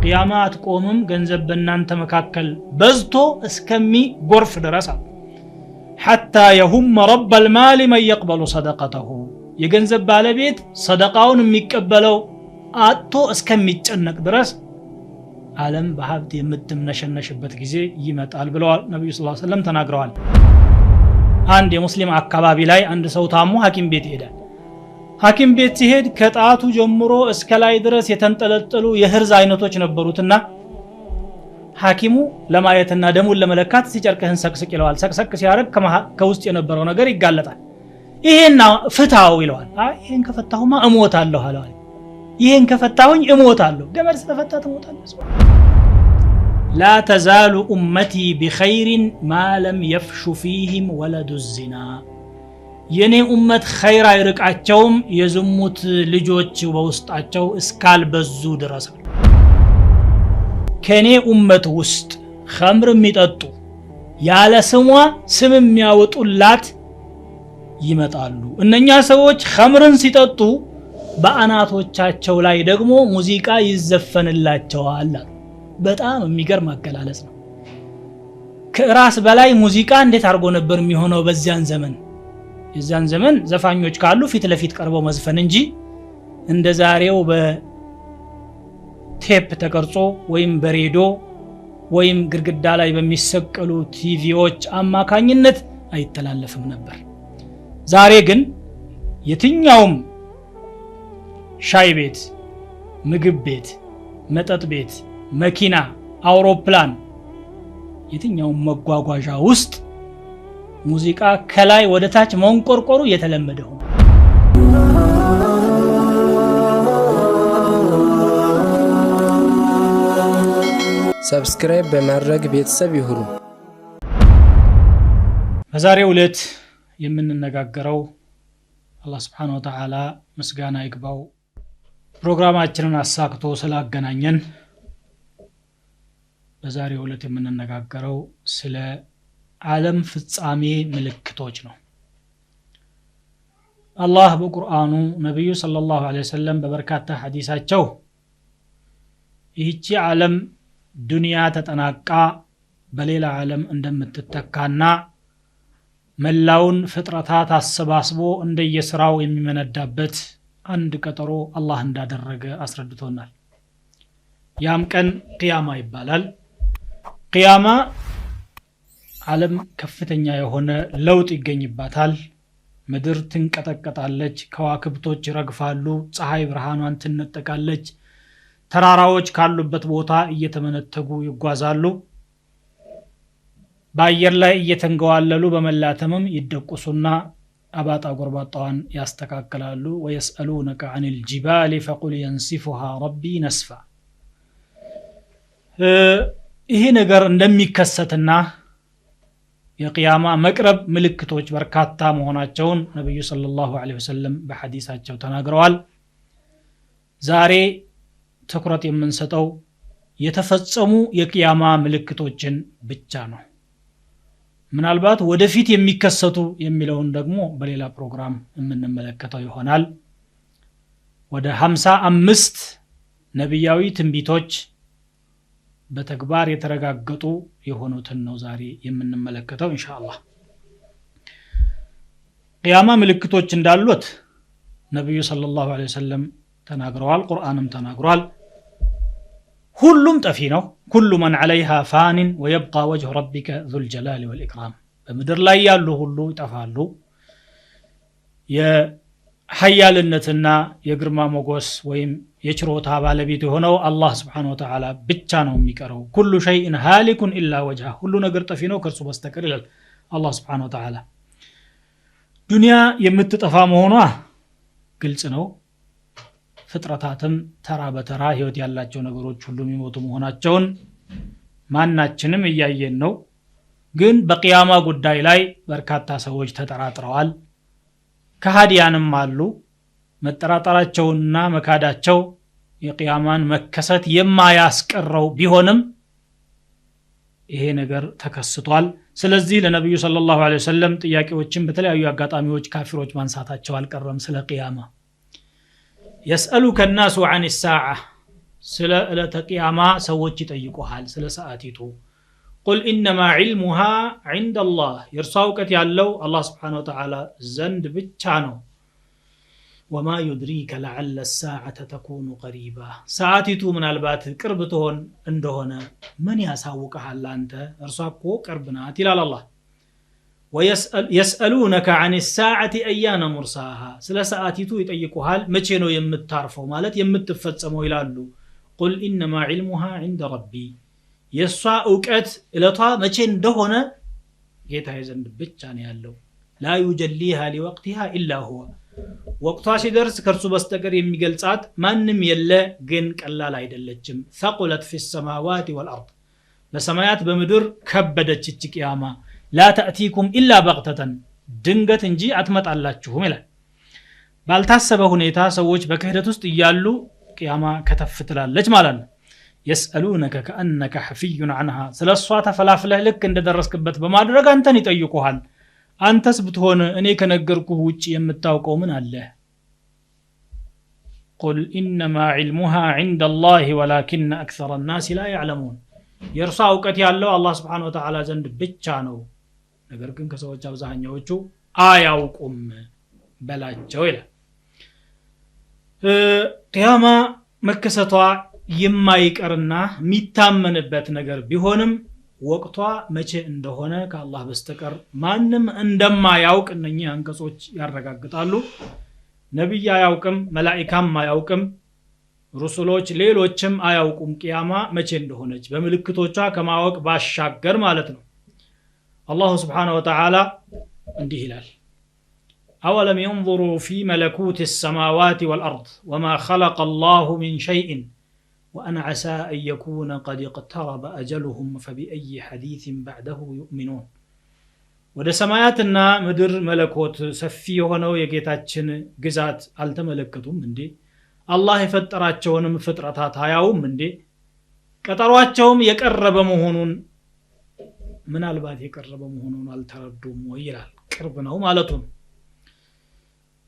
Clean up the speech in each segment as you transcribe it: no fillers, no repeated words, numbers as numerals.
ቂያማ አትቆምም ገንዘብ በእናንተ መካከል በዝቶ እስከሚ ጎርፍ ድረስ حتى يهم رب المال من يقبل صدقته የገንዘብ ባለቤት ሰደቃውን የሚቀበለው አጥቶ እስከሚጨነቅ ድረስ ዓለም በሀብት የምትምነሸነሽበት ጊዜ ይመጣል ብለዋል ነብዩ ሰለላሁ ዐለይሂ ወሰለም ተናግረዋል። አንድ የሙስሊም አካባቢ ላይ አንድ ሰው ታሞ ሐኪም ቤት ይሄዳል። ሐኪም ቤት ሲሄድ ከጣቱ ጀምሮ እስከ ላይ ድረስ የተንጠለጠሉ የህርዝ አይነቶች ነበሩትና ሐኪሙ ለማየትና ደሙን ለመለካት ሲጨርቅህን ሰቅስቅ ይለዋል። ሰቅሰቅ ሲያረግ ከውስጥ የነበረው ነገር ይጋለጣል። ይሄና ፍታው ይለዋል። ይሄን ከፈታሁማ እሞታለሁ አለዋል። ይሄን ከፈታሁኝ እሞታለሁ። ገመድ ስለፈታ ትሞታለህ። لا تزال أمتي بخير ما لم يفش فيهم ولد الزنا የኔ ኡመት ኸይር አይርቃቸውም የዝሙት ልጆች በውስጣቸው እስካል በዙ ድረስ። ከኔ ኡመት ውስጥ ኸምር የሚጠጡ ያለ ስሟ ስም የሚያወጡላት ይመጣሉ። እነኛ ሰዎች ኸምርን ሲጠጡ በአናቶቻቸው ላይ ደግሞ ሙዚቃ ይዘፈንላቸዋል። በጣም የሚገርም አገላለጽ ነው። ከራስ በላይ ሙዚቃ እንዴት አድርጎ ነበር የሚሆነው በዚያን ዘመን? የዛን ዘመን ዘፋኞች ካሉ ፊት ለፊት ቀርበው መዝፈን እንጂ እንደ ዛሬው በቴፕ ተቀርጾ ወይም በሬዲዮ ወይም ግድግዳ ላይ በሚሰቀሉ ቲቪዎች አማካኝነት አይተላለፍም ነበር። ዛሬ ግን የትኛውም ሻይ ቤት፣ ምግብ ቤት፣ መጠጥ ቤት፣ መኪና፣ አውሮፕላን የትኛውም መጓጓዣ ውስጥ ሙዚቃ ከላይ ወደ ታች መንቆርቆሩ የተለመደ ሆነ። ሰብስክራይብ በማድረግ ቤተሰብ ይሁኑ። በዛሬው ዕለት የምንነጋገረው አላህ Subhanahu Wa Ta'ala ምስጋና ይግባው ፕሮግራማችንን አሳክቶ ስላገናኘን በዛሬው ዕለት የምንነጋገረው ስለ ዓለም ፍጻሜ ምልክቶች ነው። አላህ በቁርአኑ ነብዩ ሰለላሁ ዐለይሂ ወሰለም በበርካታ ሐዲሳቸው ይህች ዓለም ዱንያ ተጠናቃ በሌላ ዓለም እንደምትተካና መላውን ፍጥረታት አሰባስቦ እንደየስራው የሚመነዳበት አንድ ቀጠሮ አላህ እንዳደረገ አስረድቶናል። ያም ቀን ቂያማ ይባላል። ቂያማ ዓለም ከፍተኛ የሆነ ለውጥ ይገኝባታል። ምድር ትንቀጠቀጣለች፣ ከዋክብቶች ይረግፋሉ፣ ፀሐይ ብርሃኗን ትነጠቃለች፣ ተራራዎች ካሉበት ቦታ እየተመነተጉ ይጓዛሉ፣ በአየር ላይ እየተንገዋለሉ በመላተምም ይደቁሱና አባጣ ጎርባጣዋን ያስተካክላሉ። ወየስአሉነከ ዐኒል ጂባሊ ፈቁል የንሲፉሃ ረቢ ነስፋ። ይሄ ነገር እንደሚከሰትና የቂያማ መቅረብ ምልክቶች በርካታ መሆናቸውን ነብዩ ሰለላሁ ዐለይሂ ወሰለም በሐዲሳቸው ተናግረዋል። ዛሬ ትኩረት የምንሰጠው የተፈጸሙ የቂያማ ምልክቶችን ብቻ ነው። ምናልባት ወደፊት የሚከሰቱ የሚለውን ደግሞ በሌላ ፕሮግራም የምንመለከተው ይሆናል። ወደ 55 ነብያዊ ትንቢቶች በተግባር የተረጋገጡ የሆኑትን ነው ዛሬ የምንመለከተው ኢንሻአላህ። ቂያማ ምልክቶች እንዳሉት ነብዩ ሰለላሁ ዐለይሂ ወሰለም ተናግረዋል፣ ቁርአንም ተናግሯል። ሁሉም ጠፊ ነው። ኩሉ መን ዐለይሃ ፋኒን ወየብቃ ወጅሁ ረቢከ ዙል ጀላሊ ወልኢክራም። በምድር ላይ ያሉ ሁሉ ይጠፋሉ። የሐያልነትና የግርማ ሞገስ ወይም የችሮታ ባለቤት የሆነው አላህ Subhanahu Wa Ta'ala ብቻ ነው የሚቀረው። ኩሉ ሸይእን ሃሊኩን ኢላ ወጅሃ። ሁሉ ነገር ጠፊ ነው ከእርሱ በስተቀር ይላል አላህ Subhanahu Wa Ta'ala። ዱንያ የምትጠፋ መሆኗ ግልጽ ነው። ፍጥረታትም ተራ በተራ ህይወት ያላቸው ነገሮች ሁሉ የሚሞቱ መሆናቸውን ማናችንም እያየን ነው። ግን በቂያማ ጉዳይ ላይ በርካታ ሰዎች ተጠራጥረዋል። ከሃዲያንም አሉ። መጠራጠራቸውና መካዳቸው የቂያማን መከሰት የማያስቀረው ቢሆንም ይሄ ነገር ተከስቷል። ስለዚህ ለነብዩ ሰለላሁ ዐለይሂ ወሰለም ጥያቄዎችን በተለያዩ አጋጣሚዎች ካፊሮች ማንሳታቸው አልቀረም። ስለ ቂያማ يسألك الناس عن الساعة ስለ ዕለተ ቂያማ ሰዎች ይጠይቁሃል ስለ ሰዓቲቱ ቁል ኢነማ ዒልሙሃ ዒንደ አላህ የእርሷ እውቀት ያለው አላህ ስብሓነሁ ወተዓላ ዘንድ ብቻ ነው ወማ ዩድሪከ ለዓለ ሳዓተ ተኩኑ ቀሪባ ሰዓቲቱ ምናልባት ቅርብ ትሆን እንደሆነ ምን ያሳውቀሃል አንተ እርሷ እኮ ቅርብ ናት ይላል አላህ ወየስአሉነከ ዐን ሳዓቲ አያነ ሙርሳሃ ስለ ሰዓቲቱ ይጠይቁሃል መቼ ነው የምታርፈው ማለት የምትፈጸመው ይላሉ ቁል ኢነማ ዒልሙሃ ዒንደ ረቢ የእሷ እውቀት ዕለቷ መቼ እንደሆነ ጌታዬ ዘንድ ብቻ ነው ያለው ላ ዩጀሊሃ ሊወቅቲሃ ኢላ ሁወ ወቅቷ ሲደርስ ከእርሱ በስተቀር የሚገልጻት ማንም የለ ግን ቀላል አይደለችም ثقلت في السماوات والأرض በሰማያት በምድር ከበደች እቺ ቂያማ ላ ተእቲኩም ኢላ በግተተን ድንገት እንጂ አትመጣላችሁም ይላል ባልታሰበ ሁኔታ ሰዎች በክህደት ውስጥ እያሉ ቂያማ ከተፍ ትላለች ማለት ነው يسألونك كأنك حفي عنها ስለሷ ተፈላፍለህ ልክ እንደደረስክበት በማድረግ አንተን ይጠይቁሃል አንተስ ብትሆን እኔ ከነገርኩህ ውጪ የምታውቀው ምን አለ قل إنما علمها عند الله ولكن أكثر الناس لا يعلمون የእርሷ እውቀት ያለው አላህ Subhanahu Wa Ta'ala ዘንድ ብቻ ነው ነገር ግን ከሰዎች አብዛኛዎቹ አያውቁም በላቸው ይላል ቂያማ መከሰቷ የማይቀርና የሚታመንበት ነገር ቢሆንም ወቅቷ መቼ እንደሆነ ከአላህ በስተቀር ማንም እንደማያውቅ እነኚህ አንቀጾች ያረጋግጣሉ ነብይ አያውቅም መላእክታም አያውቅም ሩሱሎች ሌሎችም አያውቁም ቂያማ መቼ እንደሆነች በመልእክቶቿ ከማወቅ ባሻገር ማለት ነው አላህ Subhanahu Wa Ta'ala እንዲህ ይላል أولم ينظروا في ملكوت السماوات والأرض وما خلق الله من شيء وأن عسى أن يكون قد اقترب أجلهم فبأي حديث بعده يؤمنون ወደ ሰማያትና ምድር መለኮት ሰፊ የሆነው የጌታችን ግዛት አልተመለከቱም እንዴ አላህ የፈጠራቸውንም ፍጥረታት አያውም እንዴ ቀጠሯቸውም የቀረበ መሆኑን ምናልባት የቀረበ መሆኑን አልተረዱም ወይ ይላል ቅርብ ነው ማለቱ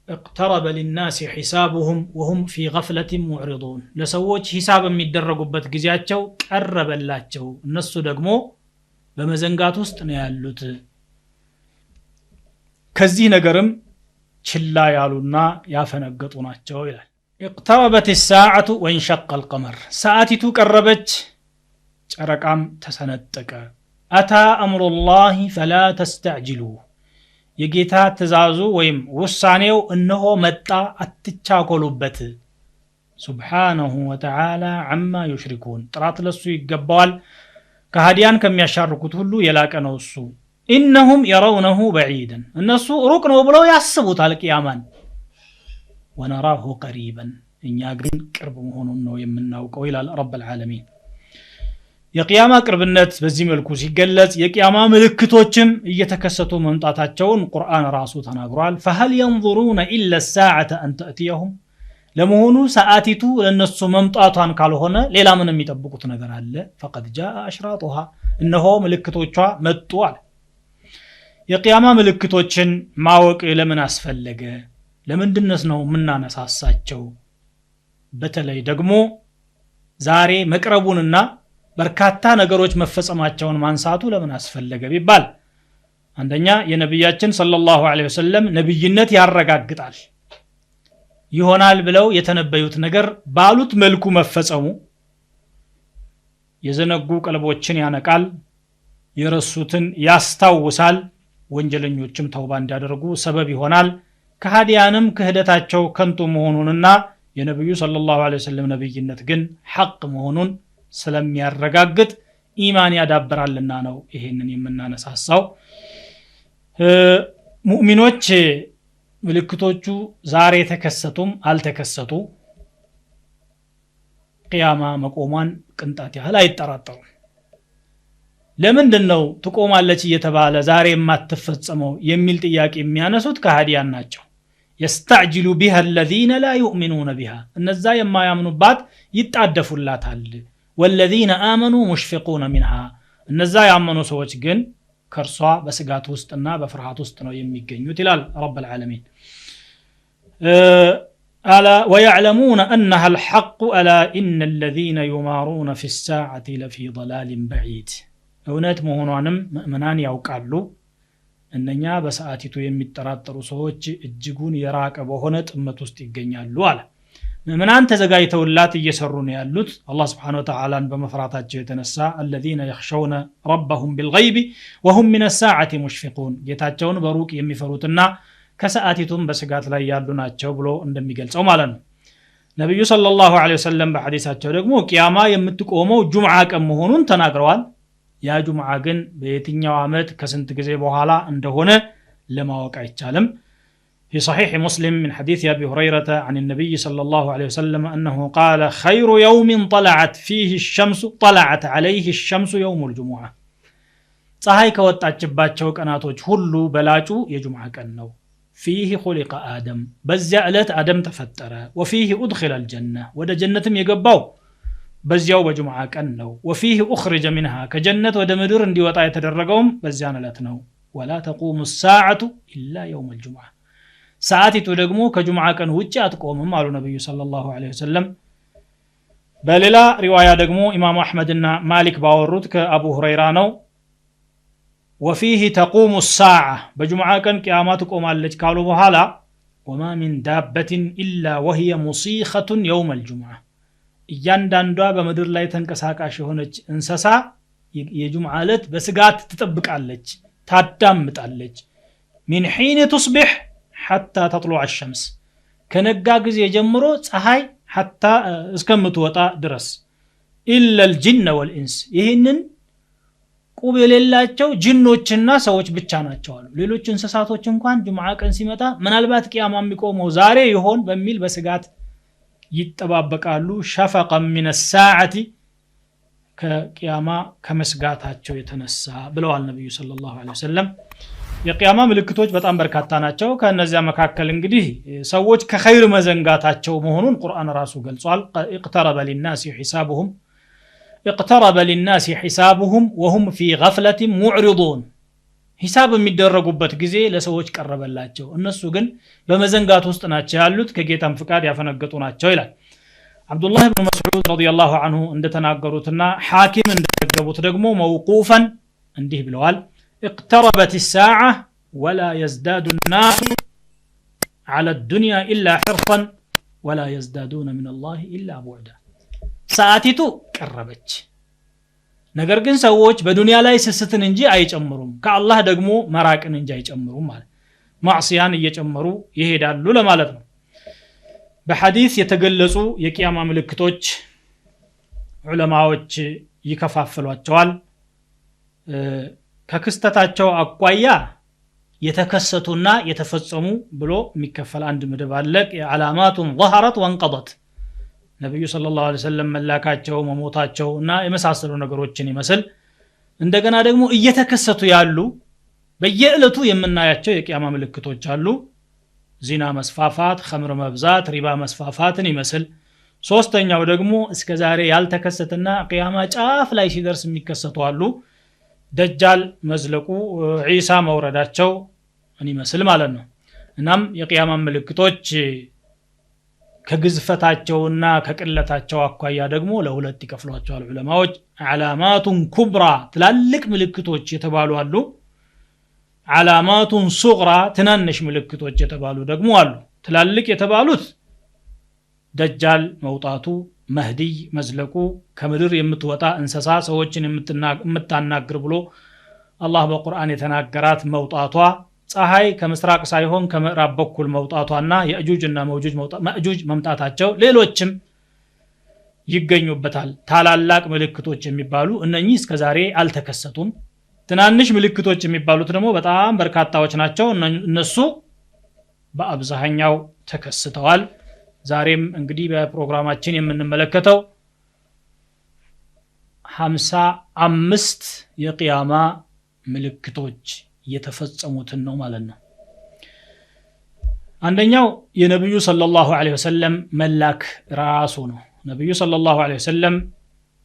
اقترب للناس حسابهم وهم في غفلة معرضون ለሰዎች ሂሳብ የሚደረጉበት ጊዜያቸው ቀረበላቸው እነሱ ደግሞ በመዘንጋት ውስጥ ነው ያሉት ከዚህ ነገርም ችላ ያሉና ያፈነገጡ ናቸው ይላል اقتربت الساعة وانشق القمر ሰዓቲቱ ቀረበች ጨረቃም ተሰነጠቀ أتى أمر الله فلا تستعجلوا የጌታ ትእዛዙ ወይም ውሳኔው እነሆ መጣ አትቻኮሉበት ሱብሃነሁ ወተዓላ عما يشركون ጥራት ለሱ ይገባዋል ከሃዲያን ከሚያሻርኩት ሁሉ የላቀ ነው እሱ إنهم يرونه بعيدا እነሱ ሩቅ ነው ብለው ያስቡታል ቂያማን ونراه قريبا እኛ ግን ቅርብ መሆኑን ነው የምናውቀው ይላል رب العالمين የቂያማ ቅርብነት በዚህ መልኩ ሲገለጽ የቂያማ ምልክቶችም እየተከሰቱ መምጣታቸውን ቁርአን ራሱ ተናግሯል فهل ينظرون إلا الساعة أن تأتيهم ለመሆኑ ሰዓቲቱ ለነሱ መምጣቷን ካልሆነ ሌላ ምንም የሚጠብቁት ነገር አለ فقد جاء أشراطها እነሆ ምልክቶቿ መጡ አለ የቂያማ ምልክቶችን ማወቅ ለምን አስፈለገ ለምንድነስ ነው ምናነሳሳቸው በተለይ ደግሞ ዛሬ መቅረቡንና በርካታ ነገሮች መፈጸማቸውን ማንሳቱ ለምን አስፈለገ ቢባል አንደኛ የነብያችን ሰለላሁ ዐለይሂ ወሰለም ነብይነት ያረጋግጣል ይሆናል ብለው የተነበዩት ነገር ባሉት መልኩ መፈጸሙ የዘነጉ ቀልቦችን ያነቃል የረሱትን ያስታውሳል ወንጀለኞችም ተውባ እንዲያደርጉ ሰበብ ይሆናል ከሃዲያንም ክህደታቸው ከንቱ መሆኑንና የነብዩ ሰለላሁ ዐለይሂ ወሰለም ነብይነት ግን ሐቅ መሆኑን ስለሚያረጋግጥ ኢማን ያዳብራልና ነው ይሄንን የምናነሳሳው ሙእሚኖች ምልክቶቹ ዛሬ ተከሰቱም አልተከሰቱ ቂያማ መቆሟን ቅንጣት ያህል አይጠራጠሩም ለምንድነው ትቆማለች እየተባለ ዛሬ የማትፈጸመው የሚል ጥያቄ የሚያነሱት ከሃዲያን ናቸው يستعجل بها الذين لا يؤمنون بها እነዛ የማያምኑባት ይጣደፉላታል والذين آمنوا مشفقون منها እነዛ ያመኑ ሰዎች ግን ከርሷ በስጋት ውስጥና በፍርሃት ውስጥ ነው የሚገኙት ይላል رب العالمين ألا ويعلمون أنها الحق ألا إن الذين يمارون في الساعة لفي ضلال بعيد እውነት መሆኗንም ምእመናን ያውቃሉ እነኛ በሰዓቲቱ የሚጠራጠሩ ሰዎች እጅጉን የራቀ በሆነ ጥመት ውስጥ ይገኛሉ አለ ምእመናን ተዘጋጅተውላት እየሰሩ ነው ያሉት አላህ Subhanahu Wa Ta'ala በመፍራታቸው የተነሳ الذين يخشون ربهم بالغيب وهم من الساعة مشفقون ጌታቸውን በሩቅ የሚፈሩትና ከሰዓቲቱም በስጋት ላይ ያሉ ናቸው ብሎ እንደሚገልጸው ማለት ነው ነብዩ ሰለላሁ ዐለይሂ ወሰለም በሐዲሳቸው ደግሞ ቂያማ የምትቆመው ጁምዓ ቀን መሆኑን ተናግረዋል ያ ጁምዓ ግን በየትኛው አመት ከስንት ጊዜ በኋላ እንደሆነ ለማወቅ አይቻልም في صحيح مسلم من حديث أبي هريرة عن النبي صلى الله عليه وسلم أنه قال خير يوم طلعت عليه الشمس يوم الجمعة ፀሐይ ከወጣችባቸው ቀናቶች ሁሉ በላጩ የጁምዓ ቀን ነው فيه خلق آدم በዚያ ዕለት አደም ተፈጠረ وفيه أدخل الجنة ወደ ጀነትም የገባው በዚያው በጁምዓ ቀን ነው وفيه أخرج منها ከጀነት ወደ ምድር እንዲወጣ የተደረገውም በዚያን ዕለት ነው ولا تقوم الساعة إلا يوم الجمعة ሰዓቲቱ ደግሞ ከጁምዓ ቀን ውጪ አትቆምም አሉ ነብዩ ሰለላሁ ዐለይሂ ወሰለም በሌላ ሪዋያ ደግሞ ኢማም አህመድና ማሊክ ባወሩት ከአቡ ሁረይራ ነው وفيه تقوم الساعة بجمعة كان قيامات قومالج قالوا بحالا وما من دابة إلا وهي مصيخة يوم الجمعة እያንዳንዷ በመድር ላይ ተንቀሳቃሽ ሆነች እንሰሳ የጁምዓ ዕለት በስጋት ትጠብቃለች ታዳምጣለች من حين تصبح حتى تطلع الشمس ከነጋ ጊዜ ጀምሮ ፀሐይ حتى እስከምትወጣ ድረስ إلا الجن والإنس ይሄንን ቁብ የሌላቸው ጅኖችና ሰዎች ብቻ ናቸው አሉ ሌሎች እንስሳቶች እንኳን ጁምዓ ቀን ሲመጣ ምናልባት ቂያማ የሚቆመው ዛሬ ይሆን በሚል በስጋት ይተባበቃሉ ሸፈቀ من الساعة ከቂያማ ከመስጋታቸው የተነሳ ብለዋል ነብዩ ሰለላሁ ዐለይሂ ወሰለም የቂያማ ምልክቶች በጣም በርካታ ናቸው ከነዚያ መካከል እንግዲህ ሰዎች ከኸይር መዘንጋታቸው መሆኑን ቁርአን ራሱ ገልጿል اقترب للناس حسابهم وهم في غفلة معرضون حساب የሚደረጉበት ጊዜ ለሰዎች ቀረበላቸው እነሱ ግን በመዘንጋት ውስጥ ናቸው ያሉት ከጌታም ፍቃድ ያፈነገጡ ናቸው ይላል አብዱላህ ኢብኑ መስዑድ ረዲየላሁ ዐንሁ እንደተናገሩትና ሐኪም እንደዘገቡት ደግሞ መውቁፈን እንዲህ ብለዋል اقتربت الساعة ولا يزداد الناس على الدنيا إلا حرصا ولا يزدادون من الله إلا بعدا ሰዓቲቱ ቀረበች ነገር ግን ሰዎች በዱንያ ላይ ስስትን እንጂ አይጨምሩም ከአላህ ደግሞ መራቅን እንጂ አይጨምሩም ማለት ማዕሲያን እየጨመሩ ይሄዳሉ ለማለት ነው በሐዲስ የተገለጹ የቂያማ ምልክቶች ዑለማዎች ይከፋፈሏቸዋል ከክስተታቸው አቋያ የተከሰቱና የተፈጸሙ ብሎ የሚከፈል አንድ ምድብ አለ የዓላማቱን ظهرت وانقضت ነብዩ ሰለላሁ ዐለይሂ ወሰለም መላካቸው መሞታቸው እና የመሳሰሉ ነገሮችን ይመስል እንደገና ደግሞ እየተከሰቱ ያሉ በየዕለቱ የምናያቸው የቂያማ ምልክቶች አሉ ዚና መስፋፋት ኸምር መብዛት ሪባ መስፋፋትን ይመስል ሶስተኛው ደግሞ እስከዛሬ ያልተከሰተና ቂያማ ጫፍ ላይ ሲደርስ የሚከሰቱ አሉ ደጃል መዝለቁ ዒሳ መውረዳቸው ይመስል ማለት ነው እናም የቂያማ ምልክቶች ከግዝፈታቸውና ከቅለታቸው አኳያ ደግሞ ለሁለት ይከፍሏቸዋል ዑለማዎች ዓላማቱን ኩብራ ትላልቅ ምልክቶች የተባሉ አሉ ዓላማቱን ሱግራ ትናንሽ ምልክቶች የተባሉ ደግሞ አሉ ትላልቅ የተባሉት ደጃል መውጣቱ መህዲ መዝለቁ ከምድር የምትወጣ እንስሳ ሰዎችን የምታናግር ብሎ አላህ በቁርአን የተናገራት መውጣቷ ፀሐይ ከምስራቅ ሳይሆን ከምዕራብ በኩል መውጣቷና የእጁጅና መእጁጅ መምጣታቸው ሌሎችም ይገኙበታል ታላላቅ ምልክቶች የሚባሉ እነኚህ እስከዛሬ አልተከሰቱም ትናንሽ ምልክቶች የሚባሉት ደግሞ በጣም በርካታዎች ናቸው እነሱ በአብዛኛው ተከስተዋል ዛሬም እንግዲህ በፕሮግራማችን የምንመለከተው 55 የቂያማ ምልክቶች የተፈጸሙትን ነው ማለት ነው አንደኛው የነብዩ ሰለላሁ ዐለይሂ ወሰለም መላክ ራሱ ነው ነብዩ ሰለላሁ ዐለይሂ ወሰለም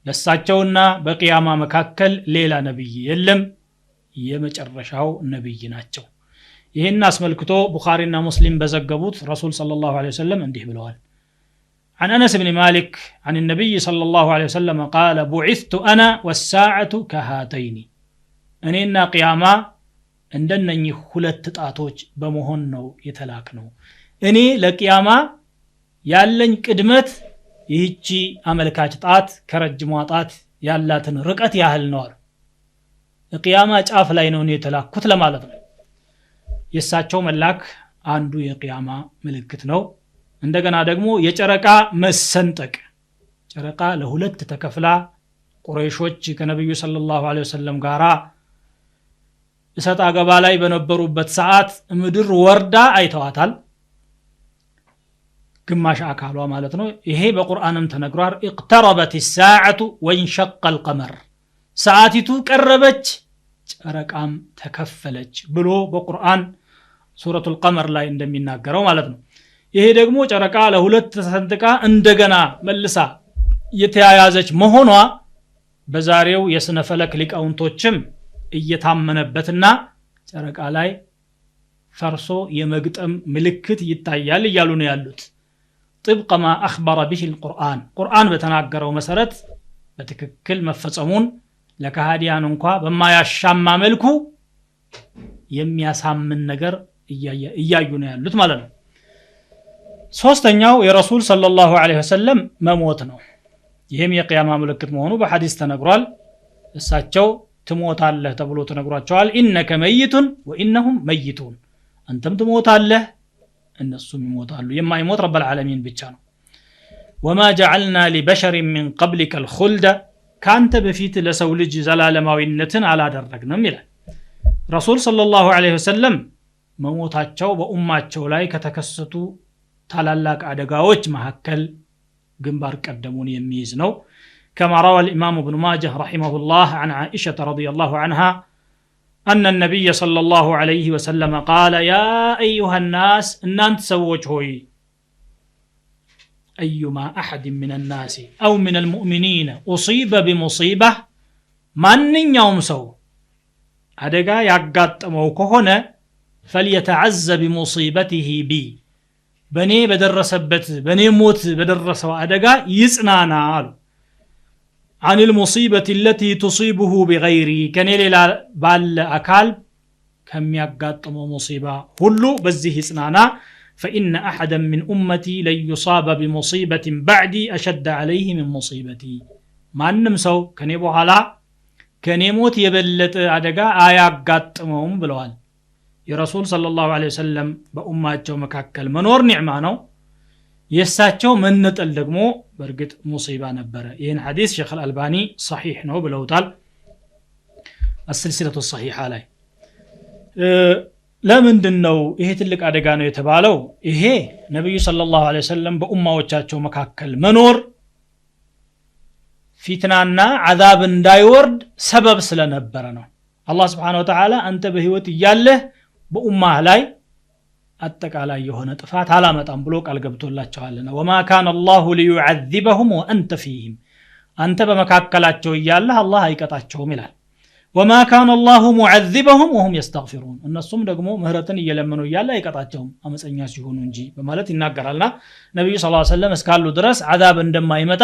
ለሳቸውና በቂያማ መካከል ሌላ ነብይ የለም የመጨረሻው ነብይ ናቸው ይህን አስመልክቶ ቡኻሪና ሙስሊም በዘገቡት ረሱል ሰለላሁ ዐለይሂ ወሰለም እንዲህ ብለዋል عن أنس بن مالك عن النبي صلى الله عليه وسلم قال بعثت أنا والساعة كهاتين أنينا قياما عندنا ሁለት ጣቶች በመሆን ነው የተላክነው እኔ ለቂያማ ያለኝ ቅድመት ይህቺ አመልካች ጣት ከረጅሟ ጣት ያላትን ርቀት ያህል ነው ለቂያማ ጫፍ ላይ ነው የተላኩት ለማለት ነው የሳቸው መላክ አንዱ የቂያማ ምልክት ነው እንደገና ደግሞ የጨረቃ መሰንጠቅ ጨረቃ ለሁለት ተከፍላ ቁረይሾች ከነብዩ ሰለላሁ ዐለይሂ ወሰለም ጋራ እሳት አገባ ላይ በነበሩበት ሰዓት ምድር ወርዳ አይተዋታል ግማሽ አካሏ ማለት ነው ይሄ በቁርአንም ተነግሯል اقتربت الساعه وانشق القمر ሰዓቲቱ ቀረበች ጨረቃም ተከፈለች ብሎ በቁርአን ሱረቱል ቀመር ላይ እንደሚናገረው ማለት ነው ይሄ ደግሞ ጨረቃ ለሁለት ተሰንጥቃ እንደገና መልሳ የተያያዘች መሆኗ በዛሬው የስነ ፈለክ ሊቃውንቶችም እየታመነበትና ጨረቃ ላይ ፈርሶ የመግጠም ምልክት ይታያል እያሉ ነው ያሉት طبق ما اخبر به القرآن ቁርአን በተናገረው መሰረት በትክክል መፈጸሙን ለካሃዲያን እንኳን በማያሻማ መልኩ የሚያሳምን ነገር እያዩ ነው ያሉት ማለት ነው ሶስተኛው የረሱል ሰለላሁ ዐለይሂ ወሰለም መሞት ነው ይሄም የቂያማ ምልክት መሆኑ በሐዲስ ተነግሯል እሳቸው ትሞታለህ ተብሎ ተነግሯቸዋል ኢነከ መይቱን ወኢነሁም መይቱን አንተም ትሞታለህ እነሱም ይሞታሉ የማይሞት ረብ العالمين ብቻ ነው وما جعلنا لبشر من قبلك الخلد ካንተ በፊት ለሰው ልጅ ዘላለማዊነትን አላደረግንም ይላል ረሱል ሰለላሁ ዐለይሂ ወሰለም መሞታቸው በኡማቸው ላይ ከተከሰቱ ታላላቅ አደጋዎች መሐከል ግንባር ቀደሙን የሚይዝ ነው كما روى الإمام ابن ماجه رحمه الله عن عائشة رضي الله عنها أن النبي صلى الله عليه وسلم قال يا أيها الناس إن أنت سوجهوي أيما أحد من الناس أو من المؤمنين أصيب بمصيبة من يوم سو أدقى يقات موكهنا فليتعز بمصيبته بي بني بدرسبت بني موت بدرس وأدقى يسنانا عن المصيبة التي تصيبه بغيري كان ليلا بال أكال كم يقاتم مصيبة هلو بزيه سنانا فإن أحدا من أمتي لن يصاب بمصيبة بعدي أشد عليه من مصيبتي ما نمسو كان يبو حالا كان يموت يبلت أدقا آيا قاتمهم بلوال يا رسول صلى الله عليه وسلم بأمات مكاكل منور نعمانو የሳቸው መነጠል ደግሞ በርግጥ ሙሲባ ነበረ ይሄን ሐዲስ ሼኽ አልባኒ صحيح ነው ብለውታል السلسلة الصحيحة ላይ ለምንድነው ይሄ ትልቅ አደጋ ነው የተባለው ይሄ ነብዩ ሰለላሁ ዐለይሂ ወሰለም በኡማዎቻቸው መካከል መኖር ፊትናና አዛብ እንዳይወርድ ሰበብ ስለነበረ ነው አላህ Subhanahu Wa Ta'ala አንተ በህይወት እያለህ በኡማህ ላይ አጠቃላይ የሆነ ጥፋት አላመጣም ብሎ ቃል ገብቶላቸዋልና وما كان الله ليعذبهم وانت فيهم አንተ በመካከላቸው እያለህ አላህ አይቀጣቸውም ይላል وما كان الله معذبهم وهم يستغفرون እነሱም ደግሞ ምህረትን እየለመኑ እያለ አይቀጣቸውም አመፀኛ ሲሆኑ እንጂ በማለት ይናገራልና ነብዩ ሰለላሁ ዐለይሂ ወሰለም እስካሉ ድረስ አዛብ እንደማይመጣ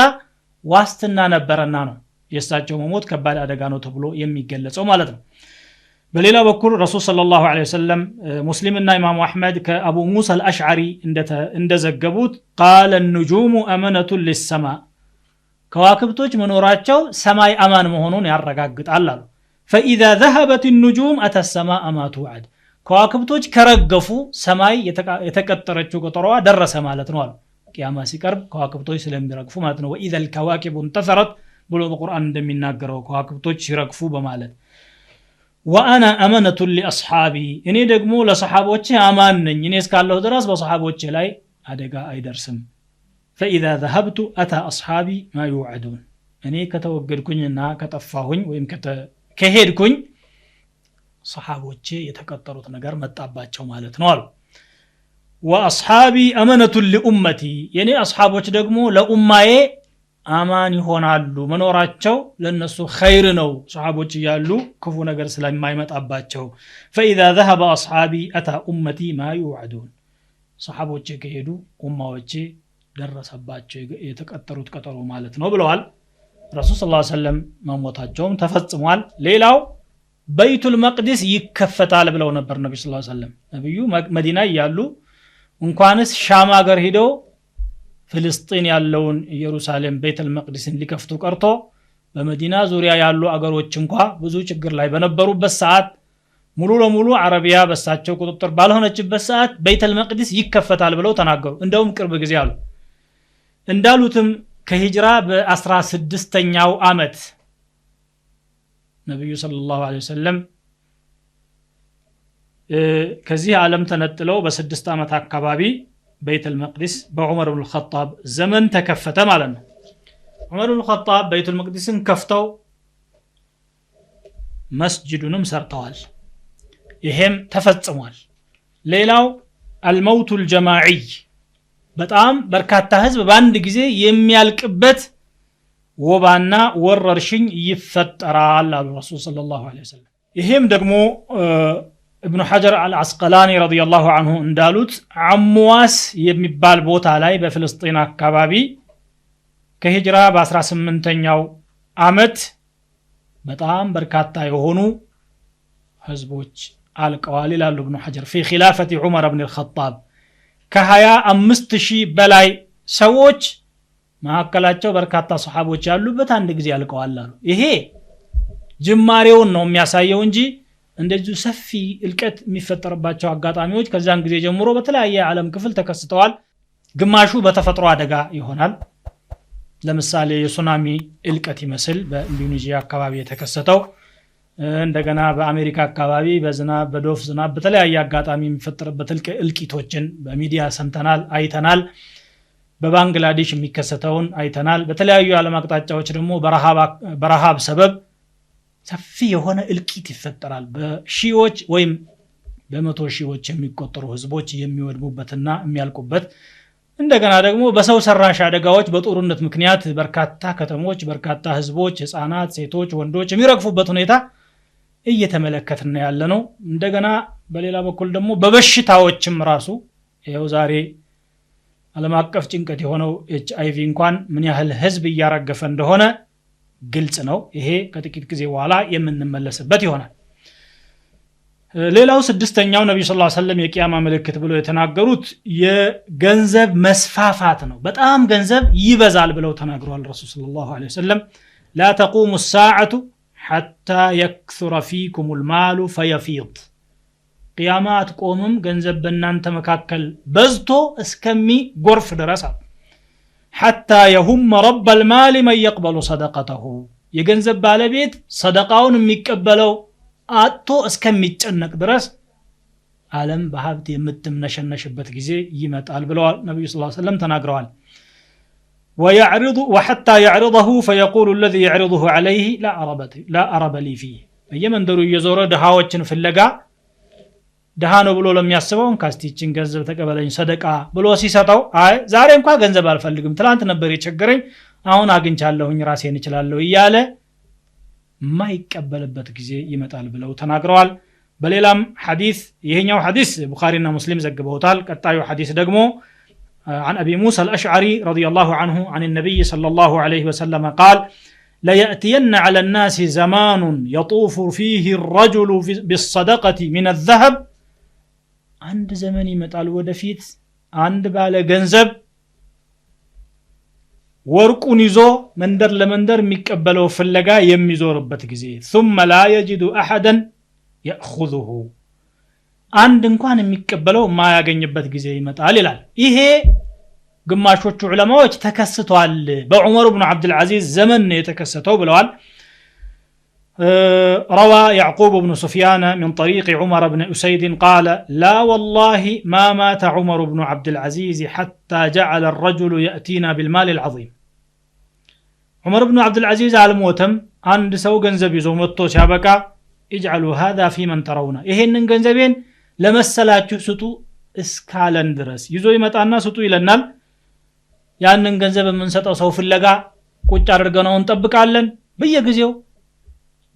ዋስትና ነበርና ነው የሳቸው መሞት ከባድ አደጋ ነው ተብሎ የሚገለጸው ማለት ነው በሌላ በኩል ረሱል ሰለላሁ ዐለይሂ ወሰለም ሙስሊምና ኢማሙ አህመድ ከአቡ ሙሳ አልአሽዓሪ እንደዘገቡት قال النجوم أمنة للسماء ከዋክብቶች መኖራቸው ሰማይ አማን መሆኑን ያረጋግጣል አሉ فإذا ذهبت النجوم أتى السماء ما توعد ከዋክብቶች ከረገፉ ሰማይ የተቀጠረችው ቀጠሮዋ ደረሰ ማለት ነው አሉ ቂያማ ሲቀርብ ከዋክብቶች ስለሚረግፉ ማለት ነው وإذا الكواكب انتثرت ብሎ በቁርአን እንደሚናገረው ከዋክብቶች ሲረግፉ በማለት وانا امنه لاصحابي እኔ ደግሞ ለሰሃቦቼ አማን ነኝ እኔ እስካለሁ ድረስ በሰሃቦቼ ላይ አደጋ አይደርስም فاذا ذهبت اتى اصحابي ما يوعدون እኔ ከተወገድኩኝና ከጠፋሁኝ ወይም ከሄድኩኝ ሰሃቦቼ የተቀጠሩት ነገር መጣባቸው ማለት ነው አሉ واصحابي امنه لامتي የኔ አስሐቦች ደግሞ ለኡማዬ አማን ይሆናሉ መኖራቸው ለነሱ ኸይር ነው ሱሐቦች ያሉ ክፉ ነገር ስለማይመጣባቸው فاذا ذهب اصحابي اتى امتي ما يوعدون ሱሐቦች ከሄዱ ኡማዎቼ ደረሰባቸው የተቀጠሩት ቀጠሮ ማለት ነው ብለዋል ረሱል ሰለላሁ ዐለይሂ ወሰለም መሞታቸውም ተፈጽሟል ሌላው በይቱል መቅደስ ይከፈታል ብለው ነበር ነብዩ ሰለላሁ ዐለይሂ ወሰለም ነብዩ መዲና ያሉ እንኳንስ ሻም ሀገር ሄደው ፍልስጤን ያለውን ኢየሩሳሌም ቤተል መቅደስን ሊከፍቱ ቀርቶ በመዲና ዙሪያ ያሉ አገሮች እንኳን ብዙ ችግር ላይ በነበሩበት ሰዓት ሙሉ ለሙሉ አረቢያ በሳቸው ቁጥጥር ባልሆነችበት ሰዓት ቤተል መቅደስ ይከፈታል ብለው ተናገሩ እንደውም ቅርብ ጊዜ አሉ እንዳሉትም ከሂጅራ በ16ኛው አመት ነብዩ ሰለላሁ ዐለይሂ ወሰለም ከዚህ ዓለም ተነጥለው በ6 አመት አካባቢ ቤተል መቅደስ በዑመር ኢብኑ ኸጣብ ዘመን ተከፈተ ማለት ነው ዑመር ኢብኑ ኸጣብ ቤተል መቅደስን ከፍተው መስጂዱንም ሰርተዋል ይሄም ተፈጽሟል ሌላው الموت الجماعي በጣም በርካታ ህዝብ በአንድ ጊዜ የሚያልቅበት ወባና ወረርሽኝ ይፈጠራል አሉ ረሱል ሰለላሁ ዐለይሂ ወሰለም ይሄም ደግሞ ابن حجر العسقلاني رضي الله عنه እንዳሉት አምዋስ የሚባል ቦታ ላይ በፍልስጤን አካባቢ ከሂጅራ በ18ኛው አመት በጣም በርካታ የሆኑ ህዝቦች አልቀዋል ይላሉ ابن حجر في خلافة عمر بن الخطاب ከ25000 በላይ ሰዎች ማከላቸው በርካታ ሱሐቦች ያሉበት አንድ ጊዜ አልቀዋል አሉ ይሄ ጅማሬውን ነው የሚያሳየው እንጂ እንደዚህ ሰፊ እልቀት የሚፈጠርባቸው አጋጣሚዎች ከዛን ጊዜ ጀምሮ በተለያየ ዓለም ክፍል ተከስተዋል ግማሹ በተፈጥሮ አደጋ ይሆናል ለምሳሌ የሱናሚ እልቀት ይመስል በኢንዶኔዥያ አካባቢ የተከሰተው እንደገና በአሜሪካ አካባቢ በዝናብ በዶፍ ዝናብ በተለያየ አጋጣሚ የሚፈጠርበት እልቂቶችን በሚዲያ ሰምተናል አይተናል በባንግላዴሽ የሚከሰተውን አይተናል በተለያዩ ዓለም አቅጣጫዎች ደግሞ በረሃብ ሰበብ ሰፊ የሆነ እልቂት ይፈጠራል በሺዎች ወይም በመቶ ሺዎች የሚቆጠሩ ህዝቦች የሚወድሙበትና የሚያልቁበት እንደገና ደግሞ በሰው ሰራሽ አደጋዎች በጦርነት ምክንያት በርካታ ከተሞች በርካታ ህዝቦች ህፃናት ሴቶች ወንዶች የሚረግፉበት ሁኔታ እየተመለከትን ያለነው እንደገና በሌላ በኩል ደግሞ በበሽታዎችም ራሱ ይሄው ዛሬ ዓለም አቀፍ ጭንቀት የሆነው HIV እንኳን ምን ያህል ህዝብ እያረገፈ እንደሆነ ግልጽ ነው ይሄ ከጥቂት ጊዜ በኋላ የምንመለስበት ይሆናል ሌላው ስድስተኛው ነብዩ ሰለላሁ ዐለይሂ ወሰለም የቂያማ ምልክት ብለው የተናገሩት የገንዘብ መስፋፋት ነው በጣም ገንዘብ ይበዛል ብለው ተናግረዋል ረሱል ሰለላሁ ዐለይሂ ወሰለም لا تقوم الساعة حتى يكثر فيكم المال فيفيض قيامات قومم ገንዘብ በእናንተ መካከል በዝቶ እስከሚ ጎርፍ ድረስ حتى يهم رب المال من يقبل صدقته የገንዘብ ባለቤት ሰደቃውን የሚቀበለው አጥቶ እስከሚጨነቅ ድረስ ዓለም በሀብት የምትምነሸነሽበት ጊዜ ይመጣል ብለዋል ነብዩ ሰለላሁ ዐለይሂ ወሰለም ተናግረዋል ويعرض وحتى يعرضه فيقول الذي يعرضه عليه لا أرب لي فيه በየመንደሩ እየዞረ ድሃዎችን ፍለጋ ድሃ ነው ብሎ ለሚያስበውን ካስቲችን ገንዘብ ተቀበለኝ ሰደቃ ብሎ ሲሰጠው አይ ዛሬ እንኳን ገንዘብ አልፈልግም ትላንት ነበር የቸገረኝ አሁን አግኝቻለሁኝ ራሴን እችላለሁ እያለ ማይቀበልበት ጊዜ ይመጣል ብለው ተናግረዋል በሌላም ሐዲስ ይሄኛው ሐዲስ ቡኻሪና ሙስሊም ዘግበውታል ቀጣዩ ሐዲስ ደግሞ عن أبي موسى الأشعري رضي الله عنه عن النبي صلى الله عليه وسلم قال لا يأتين على الناس زمان يطوف فيه الرجل بالصدقة من الذهب عند زمن يمطال ودفيت عند باለ ገንዘብ ወርቁን ይዞ መንደር ለመንደር የሚቀበለው ፍለጋ የሚዞርበት ጊዜ ثم لا يجد احدا ياخذه አንድ እንኳን የሚቀበለው ማያገኝበት ጊዜ ይመጣል ይላል ይሄ ግማሾቹ ዑለማዎች ተከስቷል በዑመር ኢብኑ አብዱል አዚዝ ዘመን የተከሰተው ብለዋል روى يعقوب بن سفيان من طريق عمر بن أسيد قال لا والله ما مات عمر بن عبد العزيز حتى جعل الرجل يأتينا بالمال العظيم عمر بن عبد العزيز على موتم عند سو ገንዘብ ይዞ መጥቶ ሲያበቃ اجعلوا هذا في من ترون ይሄንን ገንዘቤን ለመሰላችሁ ስጡ እስካለን ድረስ ይዞ ይመጣና ስጡ ይለናል ያንን ገንዘብ የምንሰጠው ሰው ፍለጋ ቁጭ አድርገነው እንጠብቃለን በየጊዜው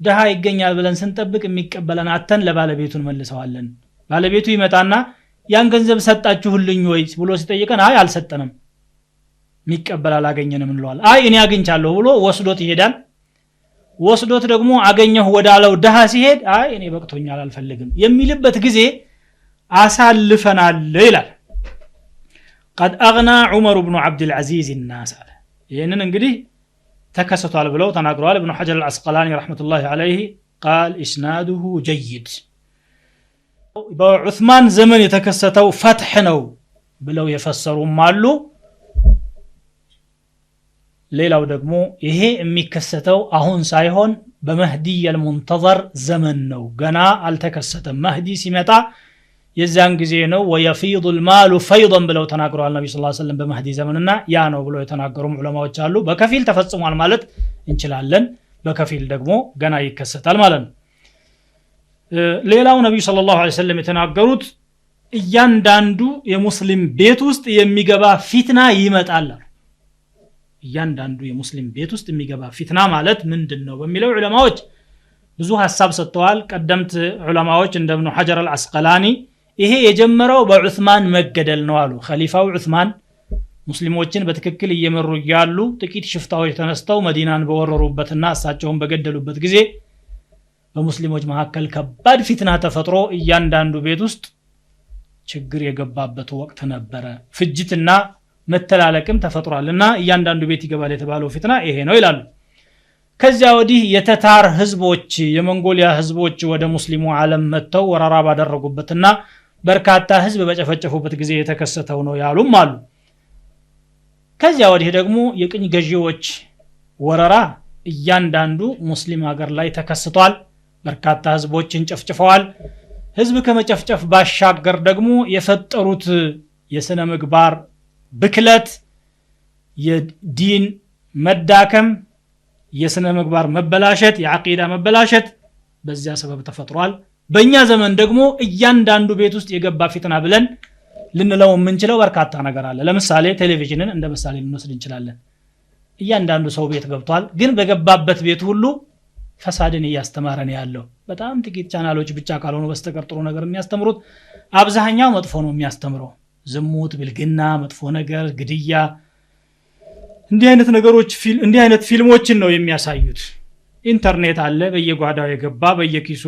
ደሃ ይገኛል ብለን ስንጠብቅ የሚቀበለን አተን ለባለቤቱን መልሰዋለን ባለቤቱ ይመጣና ያን ገንዘብ ሰጣችሁልኝ ወይ ብሎ ሲጠይቀን አይ አልሰጠንም የሚቀበል አላገኘንም እንለዋለን አይ እኔ አግኝቻለሁ ብሎ ወስዶት ይሄዳል ወስዶት ደግሞ አገኘሁ ወዳለው ደሃ ሲሄድ አይ እኔ በቅቶኛል አልፈልግም የሚልበት ጊዜ አሳልፈናል ይላል قد اغنى عمر بن عبد العزيز الناس አለ ይሄንን እንግዲህ ተከሰቷል ብለው ተናግረዋል ابن حجر العسقلاني رحمه الله عليه قال اسناده جيد በዑስማን ዘመን የተከሰተው ፈትህ ነው ብለው የፈሰሩም አሉ ሌላው ደግሞ ይሄ የሚከሰተው አሁን ሳይሆን በመህዲ المنتظر ዘመን ነው ገና አልተከሰተም መህዲ ሲመጣ የዛን ጊዜ ነው ويفيض المال فيضا ብለው ተናግረዋል ነብዩ ሰለላሁ ዐለይሂ ወሰለም በመህዲ ዘመንና ያ ነው ብለው የተናገሩ ዑለማዎች አሉ በከፊል ተፈጽሟል ማለት እንችላለን በከፊል ደግሞ ገና ይከሰታል ማለት ነው ሌላው ነብዩ ሰለላሁ ዐለይሂ ወሰለም የተናገሩት እያንዳንዱ የሙስሊም ቤት ውስጥ የሚገባ ፊትና ይመጣል እያንዳንዱ የሙስሊም ቤት ውስጥ የሚገባ ፊትና ማለት ምንድነው በሚለው ዑለማዎች ብዙ ሐሳብ ሰጥተዋል ቀደምት ዑለማዎች እንደ ኢብኑ ሐጀር አልአስቀላኒ ይሄ የጀመረው በዑስማን መገደል ነው አሉ ኸሊፋው ዑስማን ሙስሊሞችን በትክክል እየመሩ ያሉ ጥቂት ሽፍታዎች ተነስተው መዲናን በወረሩበትና እሳቸውን በገደሉበት ጊዜ በሙስሊሞች መካከል ከባድ ፊትና ተፈጥሮ እያንዳንዱ ቤት ውስጥ ችግር የገባበት ወቅት ነበረ ፍጅትና መተላለቅም ተፈጥሯልና እያንዳንዱ ቤት ይገባል የተባለው ፊትና ይሄ ነው ይላሉ ከዚያ ወዲህ የተታር ህዝቦች የመንጎሊያ ህዝቦች ወደ ሙስሊሙ ዓለም መተው ወራራ ባደረጉበትና በርካታ ህዝብ በጨፈጨፉበት ጊዜ የተከሰተው ነው ያሉም አሉ ከዚያ ወዲህ ደግሞ የቅኝ ገዢዎች ወራራ እያንዳንዱ ሙስሊም ሀገር ላይ ተከስቷል በርካታ ህዝቦችን ጨፍጭፈዋል ህዝብ ከመጨፍጨፍ ባሻገር ደግሞ የፈጠሩት የስነ ምግባር ብክለት የዲን መዳከም የስነ ምግባር መበላሸት የአቂዳ መበላሸት በዚያ ሰበብ ተፈጥሯል በእኛ ዘመን ደግሞ እያንዳንዱ ቤት ውስጥ የገባ ፊትና ብለን ልንለው የምንችለው በርካታ ነገር አለ ለምሳሌ ቴሌቪዥንን እንደ ምሳሌ ልንወስድ እንችላለን እያንዳንዱ ሰው ቤት ገብቷል ግን በገባበት ቤት ሁሉ ፈሳድን እያስተማረ ነው ያለው በጣም ጥቂት ቻናሎች ብቻ ካልሆኑ በስተቀር ጥሩ ነገር የሚያስተምሩት አብዛኛው መጥፎ ነው የሚያስተምረው ዝሙት ብልግና መጥፎ ነገር ግድያ እንዲህ አይነት ነገሮች እንዲህ አይነት ፊልሞችን ነው የሚያሳዩት ኢንተርኔት አለ በየጓዳው የገባ በየኪሱ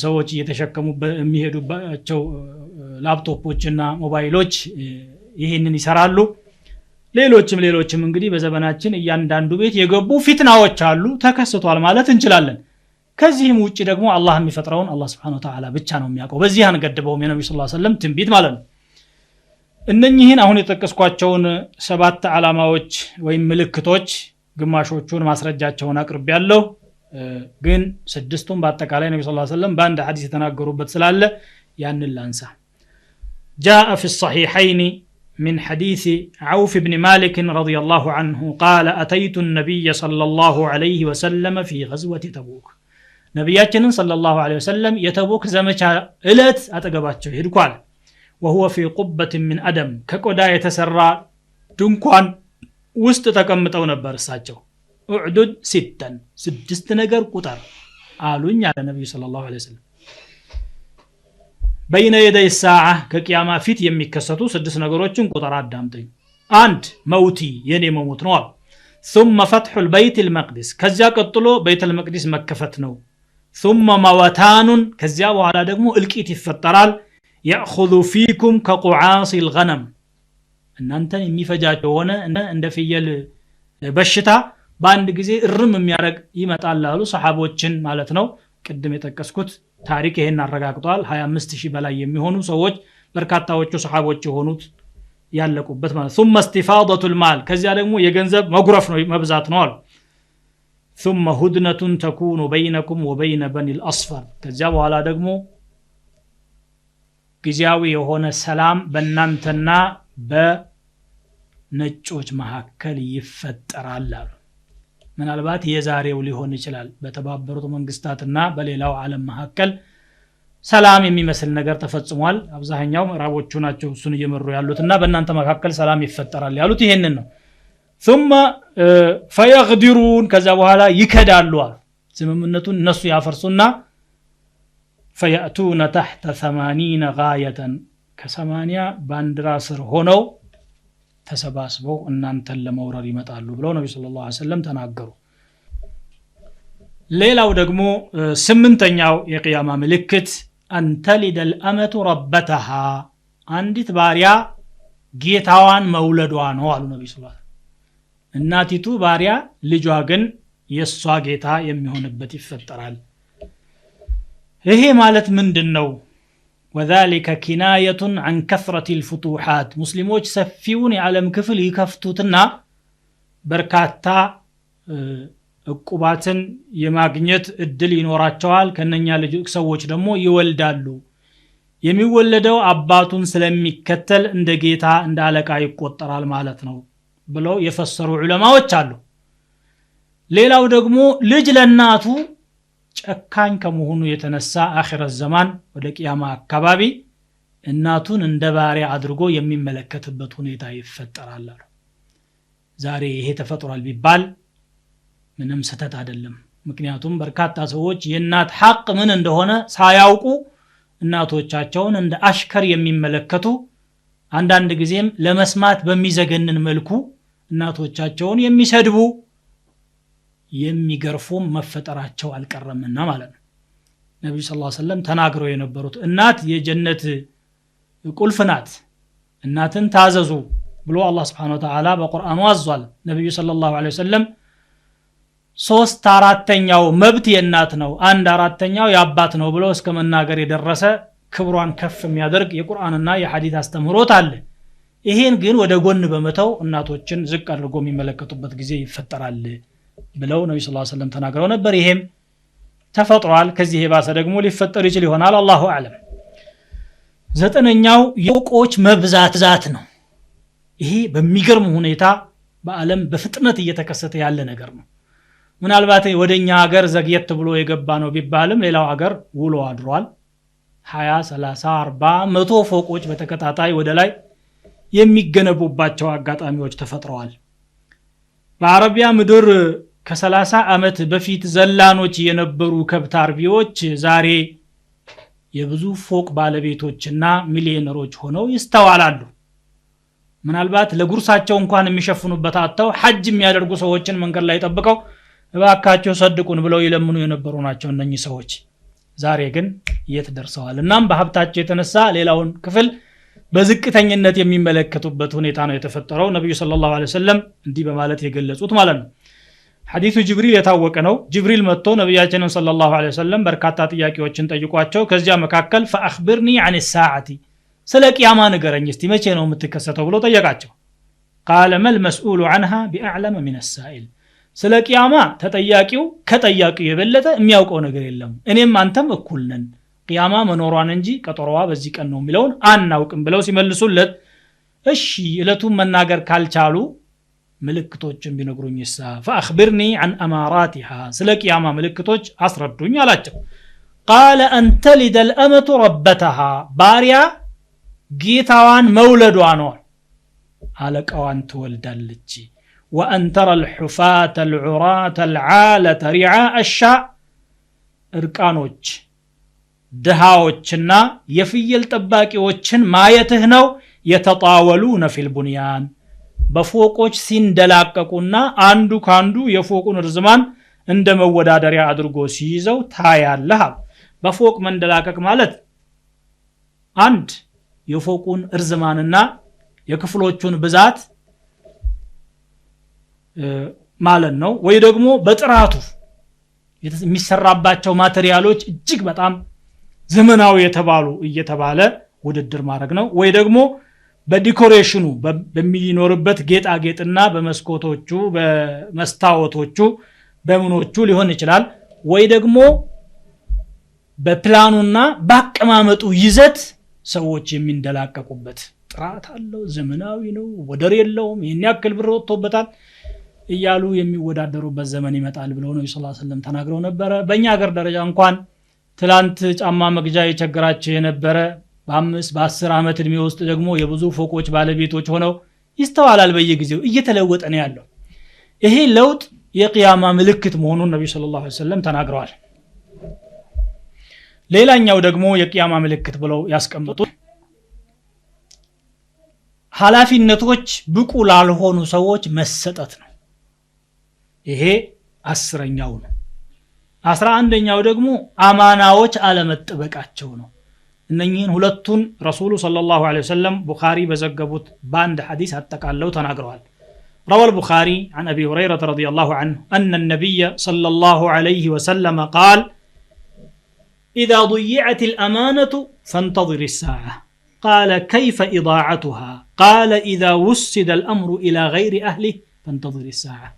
ሰዎች እየተሸከሙ የሚሄዱባቸው ላፕቶፖችና ሞባይሎች ይሄንን ይሰራሉ ሌሎችም እንግዲህ በዘመናችን እያንዳንዱ ቤት የገቡ ፊትናዎች አሉ ተከስቷል ማለት እንችላለን ከዚህም ውጪ ደግሞ አላህ የሚፈጥረውን አላህ Subhanahu Wa Ta'ala ብቻ ነው የሚያውቀው በዚህ አንገድበውም የነብዩ ሰለላሁ ዐለይሂ ወሰለም ትንቢት ማለት ነው እነኚህን አሁን የጠቀስኳቸውን 7 ዓላማዎች ወይም ምልክቶች ግማሾቹን ማስረጃቸውን አቅርቤያለሁ ግን ስድስቱን በአጠቃላይ ነብዩ ሰለላሁ ዐለይሂ ወሰለም በአንድ ሐዲስ የተናገሩበት ስላለ ያንን ላንሳ جاء في الصحيحين من حديث عوف بن مالك رضي الله عنه قال أتيت النبي صلى الله عليه وسلم في غزوة تبوك نبياتنا صلى الله عليه وسلم يتبوك زمچ እለት አጠገባቸው ሄድኳል وهو في قبة من أدم كقدا يتسرى ድንኳን ውስጥ ተቀምጠው ነበር እሳቸው اعدد 6 ነገር ቁጥር አሉኝ አለ ነብዩ ሰለላሁ ዐለይሂ ወሰለም بين يدي الساعة كقيامة فيت የሚከሰቱ 6 ነገሮችን ቁጥር አዳምጠኝ 1 موتي የኔ መሞት ነው ثم فتح البيت المقدس ከዚያ ቀጥሎ ቤተ المقدس መከፈት ነው ثم موتان ከዚያ በኋላ ደግሞ እልቂት ይፈጠራል ياخذ فيكم كقعاص الغنم እናንተን የሚፈጃቸው ሆነ እንደ ፍየል በሽታ በአንድ ጊዜ እርም የሚያረግ ይመጣል አሉ ሰሃቦችን ማለት ነው ቅድም የጠቀስኩት ታሪክ ይሄን አረጋግጧል 25000 በላይ የሚሆኑ ሰዎች በርካታዎቹ ሰሃቦች የሆኑት ያለቁበት ማለት ثم استفاضه المال ከዚያ ደግሞ የገንዘብ መጉረፍ ነው መብዛት ነው አሉ ثم هدنه تكون بينكم وبين بني الاصفر ከዚያ በኋላ ደግሞ ጊዜያዊ የሆነ ሰላም በእናንተና በነጮች መካከል ይፈጠራል አሉ ምናልባት የዛሬው ሊሆን ይችላል በተባበሩት መንግስታትና በሌላው ዓለም መካከል ሰላም የሚመስል ነገር ተፈጽሟል አብዛኛው ምዕራቦቹ ናቸው እሱን እየመሩ ያሉትና በእናንተ መካከል ሰላም ይፈጠራል ያሉት ይሄንን ነው ثم فيغدرون ከዛ በኋላ ይከዳሉ አሉ ስምምነቱን እነሱ ያፈርሱና فيأتون تحت 80 غاية ከ80 ባንዲራ ስር ሆነው ተሰባስበው እናንተን ለመውረር ይመጣሉ ብለው ነብዩ ሰለላሁ ዐለይሂ ወሰለም ተናገሩ። ሌላው ደግሞ ስምንተኛው የቂያማ ምልክት አንተሊደ الأمة ربتها አንዲት ባሪያ ጌታዋን መውለዷ ነው አሉ ነብዩ ሰለላሁ ዐለይሂ ወሰለም። እናቲቱ ባሪያ ልጇ ግን የሷ ጌታ የሚሆንበት ይፈጠራል። ይሄ ማለት ምንድነው? وذلك كناية عن كثرة الفتوحات ሙስሊሞች ሰፊውን የዓለም ክፍል ይከፍቱትና በርካታ ዕቁባትን የማግኘት እድል ይኖራቸዋል። ከነኛ ሰዎች ደግሞ ይወልዳሉ። የሚወለደው አባቱን ስለሚከተል እንደ ጌታ እንደ አለቃ ይቆጠራል ማለት ነው ብለው የፈሰሩ ዑለማዎች አሉ። ሌላው ደግሞ ልጅ ለናቱ ጨካኝ ከመሆኑ የተነሳ አኺረት ዘማን ወደ ቂያማ አካባቢ እናቱን እንደ ባሪያ አድርጎ የሚመለከትበት ሁኔታ ይፈጠራል አሉ። ዛሬ ይሄ ተፈጥሯል ቢባል ምንም ስህተት አይደለም። ምክንያቱም በርካታ ሰዎች የእናት ሐቅ ምን እንደሆነ ሳያውቁ እናቶቻቸውን እንደ አሽከር የሚመለከቱ አንዳንድ ጊዜም ለመስማት በሚዘገንን መልኩ እናቶቻቸውን የሚሰድቡ የሚገርፉም መፈጠራቸው አልቀረምና ማለት ነው። ነብዩ ሰለላሁ ዐለይሂ ወሰለም ተናግረው የነበሩት እናት የጀነት ቁልፍ ናት፣ እናትን ታዘዙ ብሎ አላህ Subhanahu Wa Ta'ala በቁርአኑ አዟል። ነብዩ ሰለላሁ ዐለይሂ ወሰለም 3/4 መብት የእናት ነው፣ 1/4 የአባት ነው ብሎ እስከ መናገር የደረሰ ክብሯን ከፍ የሚያደርግ የቁርአንና የሐዲስ አስተምህሮት አለ። ይሄን ግን ወደ ጎን በመተው እናቶችን ዝቅ አድርጎ የሚመለከቱበት ጊዜ ይፈጠራል ብለው ነብዩ ሰለላሁ ዐለይሂ ወሰለም ተናግረው ነበር። ይሄም ተፈጥሯል። ከዚህ የባሰ ደግሞ ሊፈጠር ይችላል ይሆናል፣ አላሁ አዕለም። ዘጠነኛው የፎቆች መብዛት ነው። ይሄ በሚገርም ሁኔታ በአለም በፍጥነት እየተከሰተ ያለ ነገር ነው። ምናልባት ወደኛ ሀገር ዘግየት ብሎ የገባ ነው ቢባልም ሌላው ሀገር ውሎ አድሯል። 20 30 40 100 ፎቆች በተከታታይ ወደ ላይ የሚገነቡባቸው አጋጣሚዎች ተፈጥረዋል። በአረቢያ ምድር ከ30 ዓመት በፊት ዘላኖች የነበሩ ከብት አርቢዎች ዛሬ የብዙ ፎቅ ባለቤቶችና ሚሊዮነሮች ሆነው ይስተዋላሉ። ምናልባት ለጉርሳቸው እንኳን የሚሸፍኑበት አጥተው ሐጅ የሚያደርጉ ሰዎችን መንገድ ላይ ተጠብቀው እባካቸው ሰድቁን ብለው ይለምኑ የነበሩ ናቸው እነኚህ ሰዎች። ዛሬ ግን የት ደርሰዋል? እናም በሀብታቸው የተነሳ ሌላውን ክፍል በዝቅተኝነት የሚመለከቱበት ሁኔታ ነው የተፈጠረው። ነብዩ ሰለላሁ ዐለይሂ ወሰለም እንዲህ በማለት የገለጹት ማለት ነው። ሐዲሱ ጅብሪል የታወቀ ነው። ጅብሪል መጥቶ ነብያችንን ሰለላሁ ዐለይሂ ወሰለም በርካታ ጥያቄዎችን ጠይቋቸው ከዚያ መካከል فأخبرني عن الساعة ስለ ቂያማ ንገረኝ እስቲ መቼ ነው የምትከሰተው ብሎ ጠየቃቸው። قال ما المسؤول عنها بأعلم من السائل ስለ ቂያማ ተጠያቂው ከጠያቂው የበለጠ የሚያውቀው ነገር የለም፣ እኔም አንተም እኩል ነን፣ ቂያማ መኖሯን እንጂ ቀጠሮዋ በዚህ ቀን ነው የሚለውን አናውቅም ብለው ሲመልሱለት እሺ እለቱን መናገር ካልቻሉ ምልክቶችን ቢነግሩኝ ይሳ فأخبرني عن أماراتها ስለ ቂያማ ምልክቶች አስረዱኝ አላቸው። قال أن تلد الأمة ربتها ባሪያ ጌታዋን መውለዷ ነው፣ አለቃዋን ትወልዳለች። وأن ترى الحفاة العراة العالة رعاء الشاء እርቃኖች ድሃዎችና የፍየል ጠባቂዎችን ማየትህ ነው። የተጣወሉነ ፊል ቡንያን በፎቆች ሲንደላቀቁና አንዱ ካንዱ የፎቁን ርዝማን እንደ መወዳደሪያ አድርጎ ሲይዘው ታያለህ። በፎቅ መንደላቀቅ ማለት አንድ የፎቁን ርዝማንና የክፍሎቹን ብዛት ማለት ነው፣ ወይ ደግሞ በጥራቱ የሚሰራባቸው ማቴሪያሎች እጅግ በጣም ዘመናዊ የተባሉ እየተባለ ውድድር ማድረግ ነው፣ ወይ ደግሞ በዲኮሬሽኑ በሚኖርበት ጌጣጌጥና በመስኮቶቹ በመስታወቶቹ በምኖቹ ሊሆን ይችላል፣ ወይ ደግሞ በፕላኑና በአቀማመጡ ይዘት ሰዎች የሚንደላቀቁበት ጥራት አለው፣ ዘመናዊ ነው፣ ወደር የለውም፣ ይሄን ያክል ብር ወጥቶበታል እያሉ የሚወዳደሩበት ዘመን ይመጣል ብለው ነብዩ ሰለላሁ ዐለይሂ ወሰለም ተናግረው ነበር። በእኛ ሀገር ደረጃ እንኳን ትላንት ጫማ መግዣ የቸገራቸው የነበረ በ5 በ10 ዓመት እድሜ ውስጥ ደግሞ የብዙ ፎቆች ባለቤቶች ሆነው ይስተዋላል። በየጊዜው እየተለወጠ ነው ያለው። ይሄ ለውጥ የቂያማ ምልክት መሆኑን ነብዩ ሰለላሁ ዐለይሂ ወሰለም ተናግረዋል። ሌላኛው ደግሞ የቂያማ ምልክት ብለው ያስቀምጡት ኃላፊነቶች ብቁ ላልሆኑ ሰዎች መሰጠት ነው። ይሄ 10ኛው ነው። 11ኛው ደግሞ አማናዎች አለመጠበቃቸው ነው። እነኚህን ሁለቱን ረሱሉ ሰለላሁ ዐለይሂ ወሰለም ቡኻሪ በዘገቡት በአንድ ሐዲስ አጠቃለው ተናግረዋል። روى البخاري عن أبي هريرة رضي الله عنه أن النبي صلى الله عليه وسلم قال إذا ضيعت الأمانة فانتظر الساعة قال كيف إضاعتها قال إذا وسد الأمر إلى غير أهله فانتظر الساعة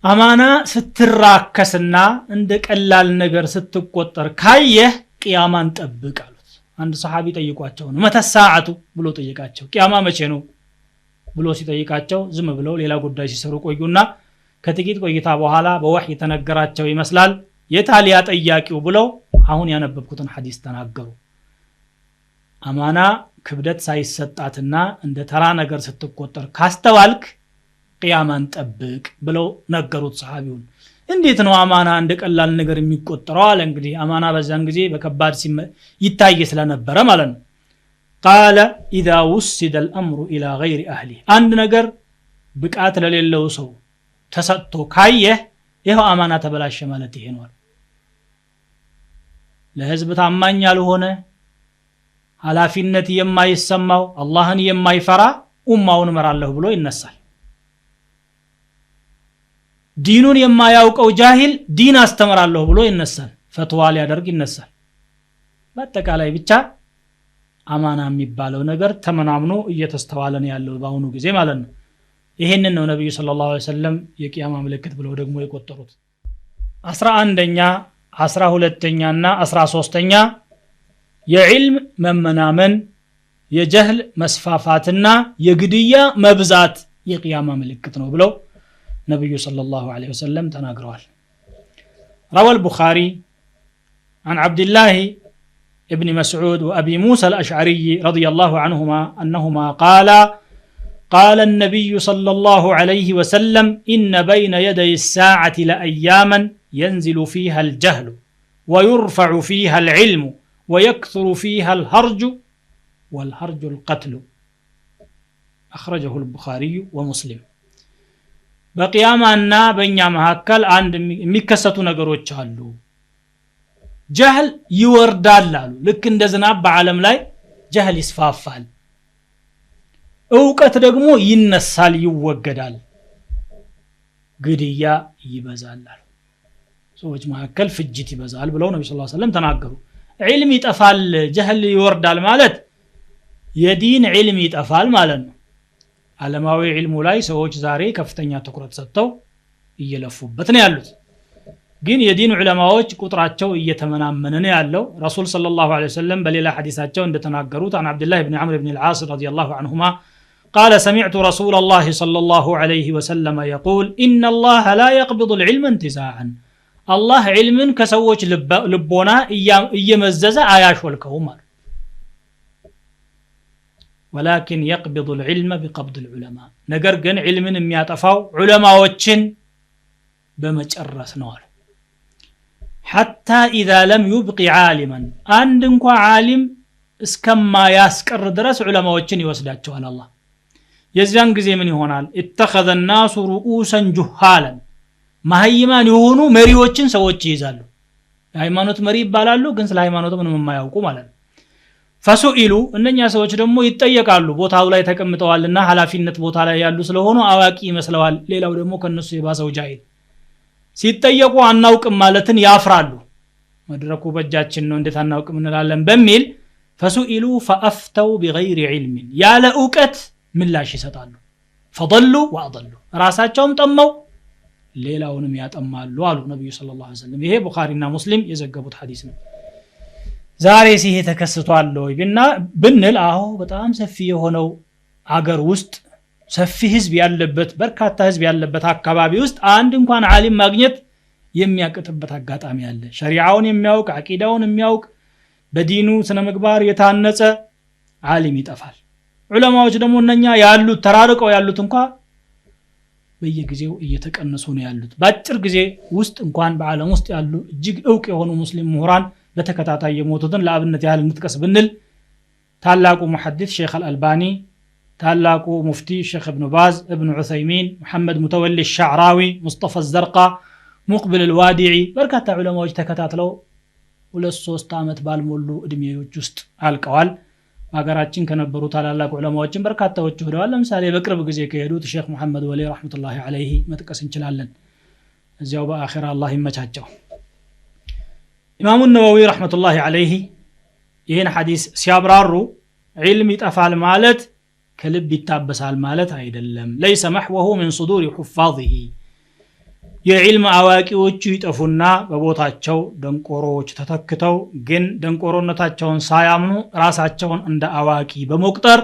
أمانة ستراكسنا عندك ألا النجر ستقوتر كايه قيامان تأبك عند صحابي تيقواتشون متى الساعة بلو تيقاتشو قياما مچنو ብሎ ሲጠይቃቸው ዝም ብለው ሌላ ጉዳይ ሲሰሩ ቆዩና ከጥቂት ቆይታ በኋላ በወህይ ተነገራቸው ይመስላል የታሊያ ጠያቂው ብለው አሁን ያነበብኩትን ሐዲስ ተናገሩ። አማና ክብደት ሳይሰጣትና እንደ ተራ ነገር ስትቆጠር ካስተዋልክ ቂያማን ጠብቅ ብለው ነገሩት ሰሃቢውን። እንዴት ነው አማና እንደ ቀላል ነገር የሚቆጠረው አለ። እንግዲህ አማና በዛን ጊዜ በከባድ ይታይ ስለነበረ ማለት ነው። قال إذا وسد الأمر إلى غير أهله عند نجر بقات لليلو سو تسطو كايه ይሄው አማና ተበላሸ ማለት ይሄ ነው። ለህዝብ ታማኝ ያልሆነ ኃላፊነት የማይሰማው አላህን የማይፈራ ኡማውን መራለሁ ብሎ ይነሳል። ዲኑን የማያውቀው ጃሂል ዲን አስተምራለሁ ብሎ ይነሳል። ፈትዋ ሊያደርግ ይነሳል። በአጠቃላይ ብቻ አማና የሚባለው ነገር ተመናምኖ እየተስተዋለ ነው ያለው ባሁኑ ጊዜ ማለት ነው። ይሄንን ነው ነብዩ ሰለላሁ ዐለይሂ ወሰለም የቂያማ ምልክት ብለው ደግሞ የቆጠሩት። 11ኛ 12ኛና 13ኛ የዕልም መመናመን የጀህል መስፋፋትና የግድያ መብዛት የቂያማ ምልክት ነው ብለው ነብዩ ሰለላሁ ዐለይሂ ወሰለም ተናግረዋል። روى البخاري عن عبد الله ابن مسعود وأبي موسى الأشعري رضي الله عنهما أنهما قال النبي صلى الله عليه وسلم إن بين يدي الساعة لأياما ينزل فيها الجهل ويرفع فيها العلم ويكثر فيها الهرج والهرج القتل أخرجه البخاري ومسلم بقيامنا بين مهكل عند مكسة نقروች አሉ ጀህል ይወርዳል አሉ። ልክ እንደ ዝናብ በዓለም ላይ ጀህል ይስፋፋል፣ ዕውቀት ደግሞ ይነሳል ይወገዳል፣ ግድያ ይበዛል አሉ። ሰዎች መካከል ፍጅት ይበዛል ብለው ነብዩ ሰለላሁ ዐለይሂ ወሰለም ተናገሩ። ዒልም ይጠፋል ጀህል ይወርዳል ማለት የዲን ዒልም ይጠፋል ማለት ነው። ዓለማዊ ዒልሙ ላይ ሰዎች ዛሬ ከፍተኛ ትኩረት ሰጥተው እየለፉበት ነው ያሉት። ግን የዲን ዑለማዎች ቁጥራቸው እየተመናመነ ነው ያለው። ረሱል ሰለላሁ ዐለይሂ ወሰለም በሌላ ሐዲሳቸው እንደተናገሩት عن عبد الله بن عمرو بن العاص رضي الله عنهما قال سمعت رسول الله صلى الله عليه وسلم يقول إن الله لا يقبض العلم انتزاعا الله علم كسوች ልቦና እየመዘዘ አያሾልከውም ولكن يقبض العلم بقبض العلماء ነገር ግን ዒልምን የሚያጠፋው ዑለማዎችን በመጨረስ ነው አለ። حتى إذا لم يبق عالما عند انكو عالم اسكما ياسقر درس علماءዎችን ይወስዳቸዋል አላህ። የዚያን ጊዜ ምን ይሆናል? اتخذ الناس رؤوسا جهالا ማህይማን የሆኑ መሪዎችን ሰዎች ይይዛሉ። ሃይማኖት መሪ ይባላሉ፣ ግን ስለ ሃይማኖት ምንም የማያውቁ ማለት ነው። ፈሱኢሉ እነኛ ሰዎች ደግሞ ይጠየቃሉ። ቦታው ላይ ተቀምጠዋልና ኃላፊነት ቦታ ላይ ያሉ ስለሆኑ አዋቂ ይመስለዋል። ሌላው ደግሞ ከነሱ የባሰው ጃሂል ሲጠየቁ አናውቅም ማለትን ያፍራሉ። መድረኩ በእጃችን ነው እንዴት አናውቅም እንላለን በሚል ፈሱኢሉ ፈአፍተው بغير علم ያለ ዕውቀት ምላሽ ይሰጣሉ። ፈضሉ ወአضሉ ራሳቸውም ጠመው ሌላውንም ያጠማሉ አሉ ነብዩ ሰለላሁ ዐለይሂ ወሰለም። ይሄ ቡኻሪና ሙስሊም የዘገቡት ሐዲስ ነው። ዛሬ ሲሄ ተከስቷል ወይ ብንል አዎ በጣም ሰፊ የሆነው አገር ውስጥ ሰፊ ህዝብ ያለበት በርካታ ህዝብ ያለበት አካባቢ ውስጥ አንድ እንኳን ዓሊም ማግኘት የሚያቀጥበት አጋጣሚ አለ። ሸሪዓውን የሚያውቅ አቂዳውን የሚያውቅ በዲኑ ስነ ምግባር የታነጸ ዓሊም ይጠፋል። ዑለማዎች ደግሞ እነኛ ያሉት ተራርቀው ያሉት እንኳን በየጊዜው እየተቀነሱ ነው ያሉት። በአጭር ጊዜ ውስጥ እንኳን በዓለም ውስጥ ያሉ እጅግ ዕውቅ የሆኑ ሙስሊም ምሁራን በተከታታይ የሞቱትን ለአብነት ያህል እንጥቀስ ብንል ታላቁ ሙሐዲስ ሼክ አልአልባኒ፣ ታላቁ ሙፍቲ ሼክ እብኑ ባዝ፣ እብኑ ዑሰይሚን፣ መሐመድ ሙተወሊ ሻዕራዊ፣ ሙስጠፋ ዘርቃ፣ ሙቅብል አልዋዲዒ በርካታ ዑለማዎች ተከታትለው 2-3 ዓመት ባልሞሉ እድሜዎች ውስጥ አልቀዋል። ሀገራችን ከነበሩ ታላላቅ ዑለማዎችን በርካታዎች ሄደዋል። ለምሳሌ በቅርብ ጊዜ ከሄዱት ሼክ መሐመድ ወሊ ረህመቱላሂ ዐለይሂ መጥቀስ እንችላለን። እዚያው በአኺራ አላህ ይመቻቸው። ኢማሙ ነወዊ ረህመቱላሂ ዐለይሂ ይህን ሐዲስ ሲያብራሩ ዒልም ይጠፋል ማለት ከልብ ይታበሳል ማለት አይደለም። ለይሰ መሕወሁ ሚን ሱዱሪ ሑፋዚሂ የዕልም አዋቂዎቹ ይጠፉና በቦታቸው ደንቆሮዎች ተተክተው ግን ደንቆሮነታቸውን ሳያምኑ ራሳቸውን እንደ አዋቂ በመቁጠር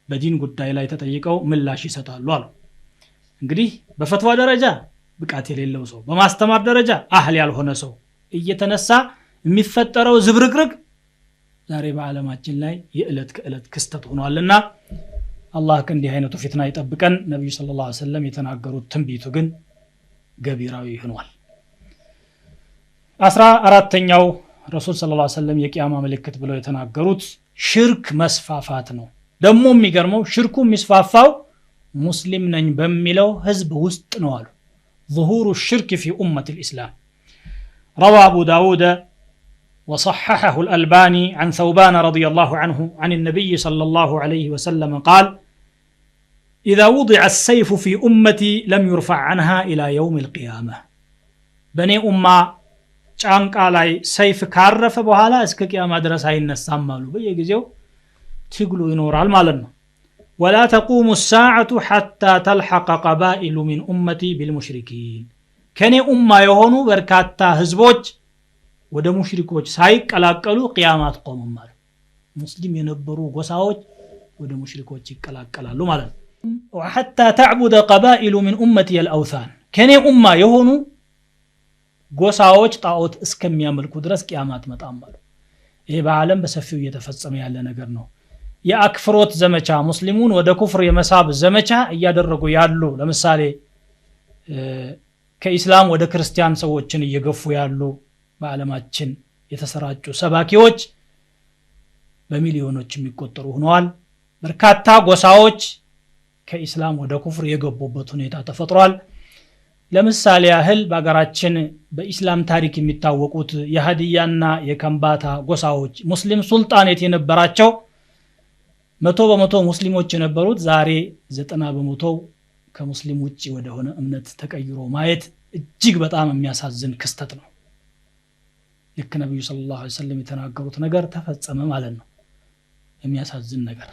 በዲን ጉዳይ ላይ ተጠይቀው ምላሽ ይሰጣሉ አሉ። እንግዲህ በፈትዋ ደረጃ ብቃት የሌለው ሰው፣ በማስተማር ደረጃ አህል ያልሆነ ሰው እየተነሳ የሚፈጠረው ዝብርቅርቅ ዛሬ በዓለማችን ላይ የዕለት ከዕለት ክስተት ሆኗልና አላህ ከእንዲህ አይነቱ ፊትና ይጠብቀን። ነብዩ ሰለላሁ ዐለይሂ ወሰለም የተናገሩት ትንቢቱ ግን ገቢራዊ ሆኗል። 14ኛው ረሱል ሰለላሁ ዐለይሂ ወሰለም የቂያማ ምልክት ብለው የተናገሩት ሽርክ መስፋፋት ነው። ደግሞ የሚገርመው ሽርኩ የሚስፋፋው ሙስሊም ነኝ በሚለው ህዝብ ውስጥ ነው አሉ። ظهور الشرك في أمة الإسلام. روى أبو داود وصححه الألباني عن ثوبان رضي الله عنه عن النبي صلى الله عليه وسلم قال: إذا وضع السيف في أمتي لم يرفع عنها إلى يوم القيامة. بني أمة ጫንቃ ላይ ሰይፍ ካረፈ በኋላ እስከ ቂያማ ድረስ አይነሳም አሉ። በየጊዜው ትግሉ ይኖራል ማለት ነው። ولا تقوم الساعة حتى تلحق قبائل من أمتي بالمشركين. ከኔ ኡማ የሆኑ በርካታ ህዝቦች ወደ ሙሽሪኮች ሳይቀላቀሉ ቂያማት ቆመም ማለት ሙስሊም የነበሩ ጎሳዎች ወደ ሙሽሪኮች ይቀላቀላሉ ማለት ነው። وحتى تعبد قبائل من أمتي الأوثان. ከኔ ኡማ የሆኑ ጎሳዎች ጣዖት እስከሚያመልኩ ድረስ ቂያማት መጣም ማለት። ይሄ በዓለም በሰፊው እየተፈጸመ ያለ ነገር ነው። የአክፍሮት ዘመቻ ሙስሊሙን ወደ ኩፍር የመሳብ ዘመቻ እያደረጉ ያሉ ለምሳሌ ከኢስላም ወደ ክርስቲያን ሰዎችን እየገፉ ያሉ በዓለማችን የተሰራጩ ሰባኪዎች በሚሊዮኖች የሚቆጠሩ ሆነዋል። በርካታ ጎሳዎች ከኢስላም ወደ ኩፍር የገቡበት ሁኔታ ተፈጥሯል። ለምሳሌ ያህል በአገራችን በኢስላም ታሪክ የሚታወቁት የሀዲያና የከምባታ ጎሳዎች ሙስሊም ሱልጣኔት የነበራቸው 100% ሙስሊሞች የነበሩት ዛሬ 90% ከሙስሊም ውጪ ወደ ሆነ እምነት ተቀይሮ ማየት እጅግ በጣም የሚያሳዝን ክስተት ነው። ልክ ነብዩ ሰለላሁ ዐለይሂ ወሰለም የተናገሩት ነገር ተፈጸመ ማለት ነው። የሚያሳዝን ነገር።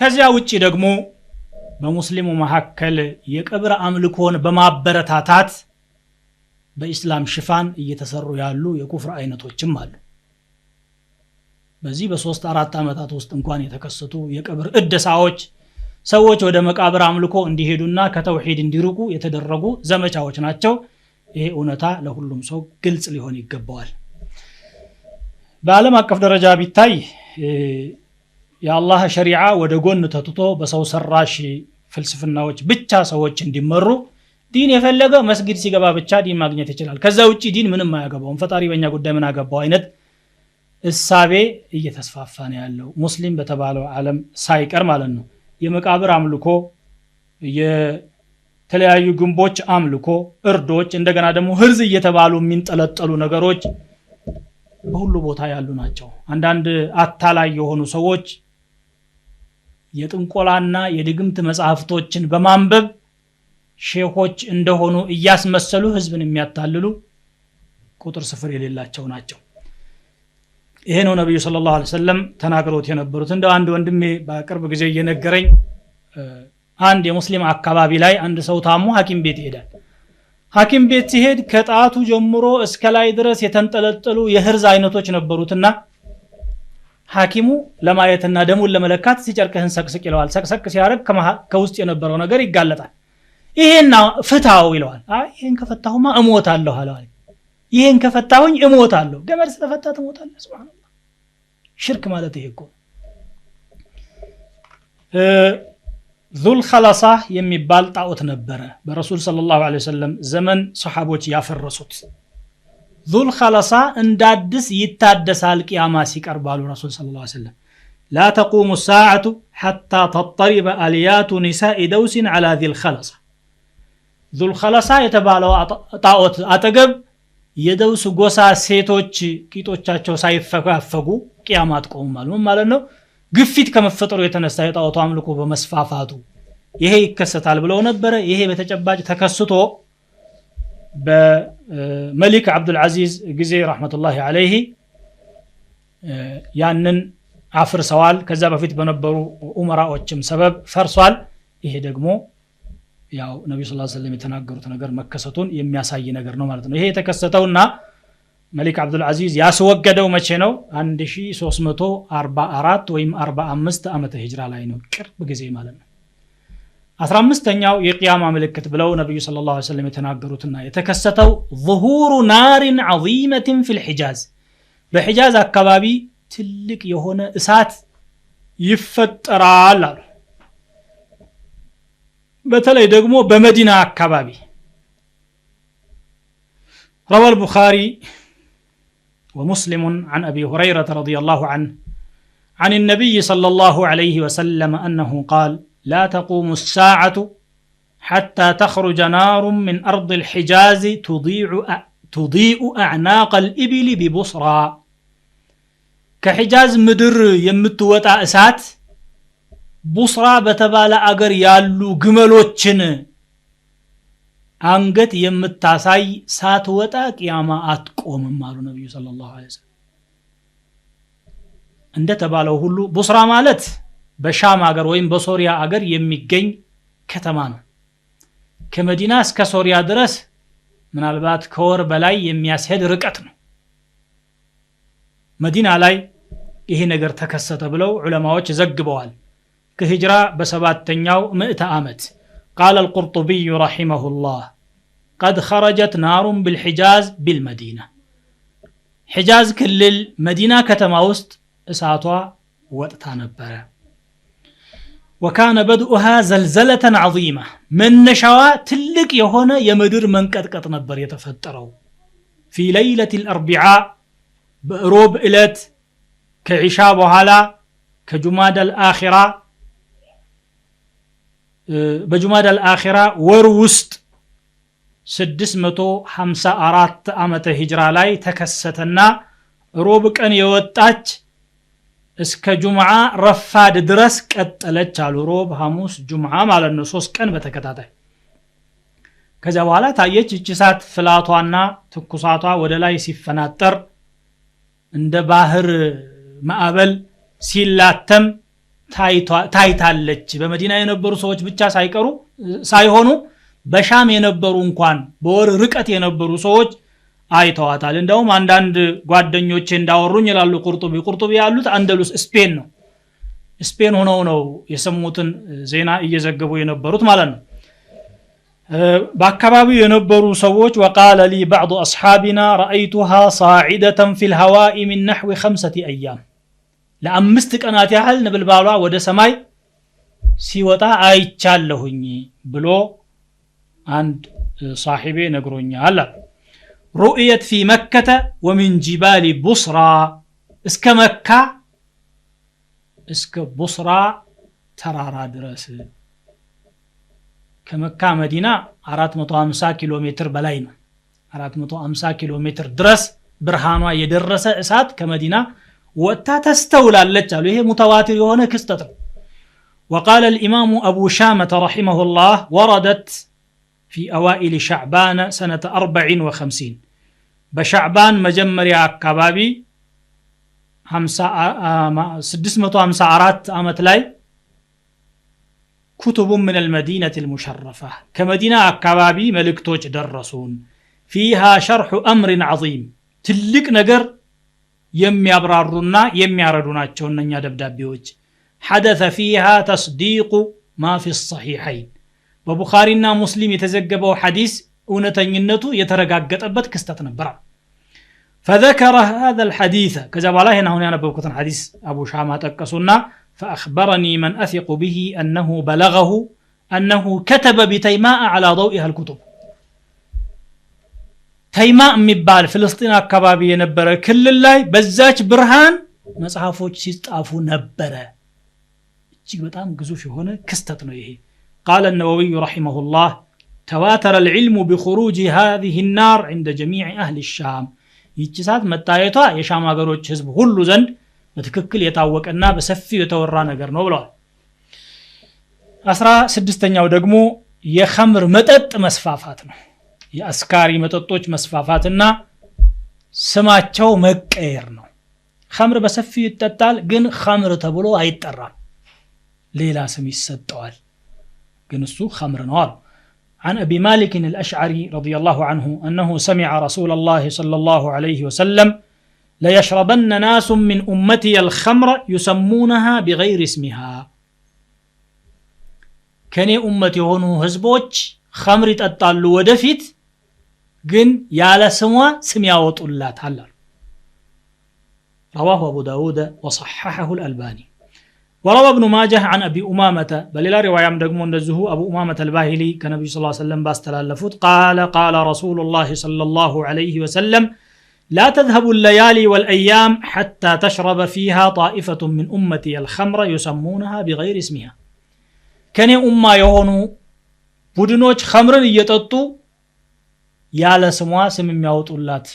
ከዚያ ውጪ ደግሞ በሙስሊሙ መሐከል የቀብር አምልኮን በማበረታታት በኢስላም ሽፋን እየተሰሩ ያሉ የኩፍር አይነቶችም አሉ። በዚህ በ3-4 ዓመታት ውስጥ እንኳን የተከሰቱ የቀብር እደሳዎች ሰዎች ወደ መቃብር አምልኮ እንዲሄዱና ከተውሂድ እንዲርቁ የተደረጉ ዘመቻዎች ናቸው። ይሄ እውነታ ለሁሉም ሰው ግልጽ ሊሆን ይገባዋል። በዓለም አቀፍ ደረጃ ቢታይ የአላህ ሸሪዓ ወደ ጎን ተትቶ በሰው ሰራሽ ፍልስፍናዎች ብቻ ሰዎች እንዲመሩ ዲን የፈለገ መስጊድ ሲገባ ብቻ ዲን ማግኘት ይችላል፣ ከዛ ውጪ ዲን ምንም አያገባውም፣ ፈጣሪ በእኛ ጉዳይ ምን አገባው አይነት እሳቤ እየተስፋፋ ነው ያለው ሙስሊም በተባለው ዓለም ሳይቀር ማለት ነው። የመቃብር አምልኮ፣ የተለያዩ ግንቦች አምልኮ፣ እርዶች፣ እንደገና ደግሞ ህርዝ እየተባሉ የሚንጠለጠሉ ነገሮች በሁሉ ቦታ ያሉ ናቸው። አንዳንድ አታላይ የሆኑ ሰዎች የጥንቆላና የድግምት መጽሐፍቶችን በማንበብ ሼኾች እንደሆኑ እያስመሰሉ ህዝብን የሚያታልሉ ቁጥር ስፍር የሌላቸው ናቸው። ይሄ ነው ነብዩ ሰለላሁ ዐለይሂ ወሰለም ተናግረውት የነበሩት። እንደው አንድ ወንድሜ በቅርብ ጊዜ እየነገረኝ አንድ የሙስሊም አካባቢ ላይ አንድ ሰው ታሞ ሐኪም ቤት ይሄዳል። ሐኪም ቤት ሲሄድ ከጣቱ ጀምሮ እስከ ላይ ድረስ የተንጠለጠሉ የህርዝ አይነቶች ነበሩትና ሐኪሙ ለማየትና ደሙን ለመለካት ሲጨርቅህን ሰቅስቅ ይለዋል። ሰቅሰቅ ሲያረግ ከውስጥ የነበረው ነገር ይጋለጣል። ይሄና ፍታው ይለዋል። አይ ይሄን ከፈታሁማ እሞታለሁ አለዋል። ይሄን ከፈታሁኝ እሞታለሁ። ገመድ ስለፈታ ትሞታለህ። ሱብሃንአላህ። ሽርክ ማለት ይሄ እኮ ዙል ኸለሳ የሚባል ጣዖት ነበረ በረሱል ሰለላሁ ዐለይሂ ወሰለም ዘመን ሰሃቦች ያፈረሱት ዙል ኸለሳ እንዳድስ ይታደሳል ቂያማ ሲቀርባሉ ረሱል ሰለላሁ ዐለይሂ ወሰለም لا تقوم الساعة حتى تضطرب آليات نساء دوس على ذي الخلصة ذو الخلصة يتبالو طاوت أتقب يدوس قوسا سيتوش كيتوشاچو ሳይፈጋፈጉ ቂያማት ቆማሉ ማለት ነው ግፊት ከመፈጠሩ የተነሳ የጣዖቱ አምልኮ በመስፋፋቱ ይሄ ይከሰታል ብለው ነበር ይሄ በተጨባጭ ተከስቶ በመሊክ አብዱል አዚዝ ጊዜ ረህመቱላሂ ዐለይሂ ያንን አፍርሰዋል ከዛ በፊት በነበሩ ኡመራዎችም ሰበብ ፈርሷል ይሄ ደግሞ ያው ነብዩ ሰለላሁ ዐለይሂ ወሰለም የተናገሩት ነገር መከሰቱን የሚያሳይ ነገር ነው ማለት ነው ይሄ የተከሰተውና መሊክ አብዱል አዚዝ ያስወገደው መቼ ነው 1344 ወይም 45 ዓመተ ሂጅራ ላይ ነው ቅርብ ጊዜ ማለት ነው 15ኛው የቂያማ ምልክት ብለው ነብዩ ሰለላሁ ዐለይሂ ወሰለም የተናገሩትና የተከሰተው ظهور نار عظيمة في الحجاز በሂጃዝ አካባቢ ትልቅ የሆነ እሳት ይፈጠራል በተለይ ደግሞ በመዲና አካባቢ روى البخاري ومسلم عن أبي هريرة رضي الله عنه عن النبي صلى الله عليه وسلم أنه قال لا تقوم الساعة حتى تخرج نار من أرض الحجاز تضيء أعناق الإبل ببصرى كحجاز مدر يمتوطا እሳት ቡስራ በተባለ አገር ያሉ ግመሎችን አንገት የምታሳይ ሳትወጣ ቂያማ አትቆምም አሉ ነብዩ ሰለላሁ ዐለይሂ ወሰለም እንደተባለው ሁሉ ቡስራ ማለት በሻም አገር ወይም በሶሪያ አገር የሚገኝ ከተማ ነው ከመዲና እስከ ሶሪያ ድረስ ምናልባት ከወር በላይ የሚያስሄድ ርቀት ነው መዲና ላይ ይሄ ነገር ተከሰተ ብለው ዑለማዎች ዘግበዋል ከሂጅራ በሰባተኛው ምዕተ ዓመት قال القرطبي رحمه الله قد خرجت نار بالحجاز بالمدينة حجاز كلل مدينة كتما وسط اساتوا وقتا نبره وكان بدؤها زلزلة عظيمة من نشوا تلك يهونه يمدر منقطقط نبر يتفطروا في ليلة الأربعاء بروب إلت كعشاء بحالا كجماد الآخرة بجماد الآخرة وروست 654 ዓመተ ሂጅራ ላይ ተከሰተና ሮብ ቀን የወጣች እስከ ጁምዓ ረፋድ ድረስ ቀጠለች አሉ ሮብ ሐሙስ ጁምዓ ማለት ነው 3 ቀን በተከታታይ ከዛ በኋላ ታየች እቺ ሳት ፍላቷና ትኩሳቷ ወደ ላይ ሲፈናጠር እንደ ባህር ማዕበል ሲላተም ታይታለች በመዲና የነበሩ ሰዎች ብቻ ሳይሆኑ በሻም የነበሩ እንኳን በወር ርቀት የነበሩ ሰዎች አይተዋታል እንደውም አንዳንድ ጓደኞቼ እንዳወሩኝ ይላሉ ቁርጡቢ ያሉት አንደሉስ ስፔን ነው ስፔን ሆነው ነው የሰሙትን ዜና እየዘገቡ የነበሩት ማለት ነው በአካባቢው የነበሩ ሰዎች وقال لي بعض اصحابنا رايتها صاعده في الهواء من نحو 5 ايام ለአምስት ቀናት ያህል ነበልባሏ ወደ ሰማይ ሲወጣ አይቻለሁኝ ብሎ አንድ صاحቤ ነግሮኛል رؤيت في مكة ومن جبال بصرى اسك مكة اسك بصرى ترارا درس كمكة مدينة 450 كيلومتر بلاي ነው 450 كيلومتر ድረስ ብርሃኗ የደረሰ እሳት ከመዲና ወጣ ተስተውላለች አሉ ይሄ ሙተዋቲር የሆነ ክስተት ነው وقال الامام ابو شامة رحمه الله وردت في اوائل شعبان سنة 54 بشعبان مجمريا አካባቢ 654 ዓመት ላይ كتب من المدينة المشرفة كمدينة አካባቢ መልእክቶች ደረሱን فيها شرح امر عظيم ትልቅ ነገር የሚያብራሩና የሚያረዱ ናቸው እነኛ ደብዳቤዎች حدث فيها تصديق ما في الصحيحين በቡኻሪና ሙስሊም የተዘገበው ሐዲስ እውነተኝነቱ የተረጋገጠበት ክስተት ነበር فذكر هذا الحديث كذا በኋላ هنا ያነበብኩትን ሐዲስ አቡ ሻማ ጠቀሱና فأخبرني من أثق به أنه بلغه أنه كتب بتيماء على ضوئها الكتب تيماء مبال فلسطين አካባቢ የነበረ ክልል ላይ በዛች ብርሃን መጽሐፎች ሲጻፉ ነበረ እጅግ በጣም ግዙፍ የሆነ ክስተት ነው ይሄ قال النووي رحمه الله تواتر العلم بخروج هذه النار عند جميع أهل الشام ይችሳት መታየቷ የሻም ሀገሮች ህዝብ ሁሉ ዘንድ በትክክል የታወቀና በሰፊው የተወራ ነገር ነው ብለዋል 16ኛው ደግሞ የኸምር መጠጥ መስፋፋት ነው የአስካሪ መጠጦች መስፋፋትና ስማቸው መቀየር ነው ኸምር በሰፊው ይጠጣል ግን ኸምር ተብሎ አይጠራም ሌላ ስም ይሰጠዋል ግን እሱ ኸምር ነው አሉ عن أبي مالك الأشعري رضي الله عنه أنه سمع رسول الله صلى الله عليه وسلم ليشربن ناس من أمتي الخمر يسمونها بغير اسمها كان أمتي هونو هزبوش خمر تطالو ودفيت ግን ያለ ስሟ ስም ያወጡላት አለ رواه أبو داود وصححه الألباني وروى ابن ماجه عن أبي أمامة بل لا رواية دغمو እንደዚሁ أبو أمامة الباهلي كنبي صلى الله عليه وسلم باستلالفوت قال رسول الله صلى الله عليه وسلم لا تذهب الليالي والأيام حتى تشرب فيها طائفة من أمتي الخمر يسمونها بغير اسمها كان أمة يهونو ቡድኖች ኸምርን እየጠጡ ያለ ስሟ ስም የሚያወጡላት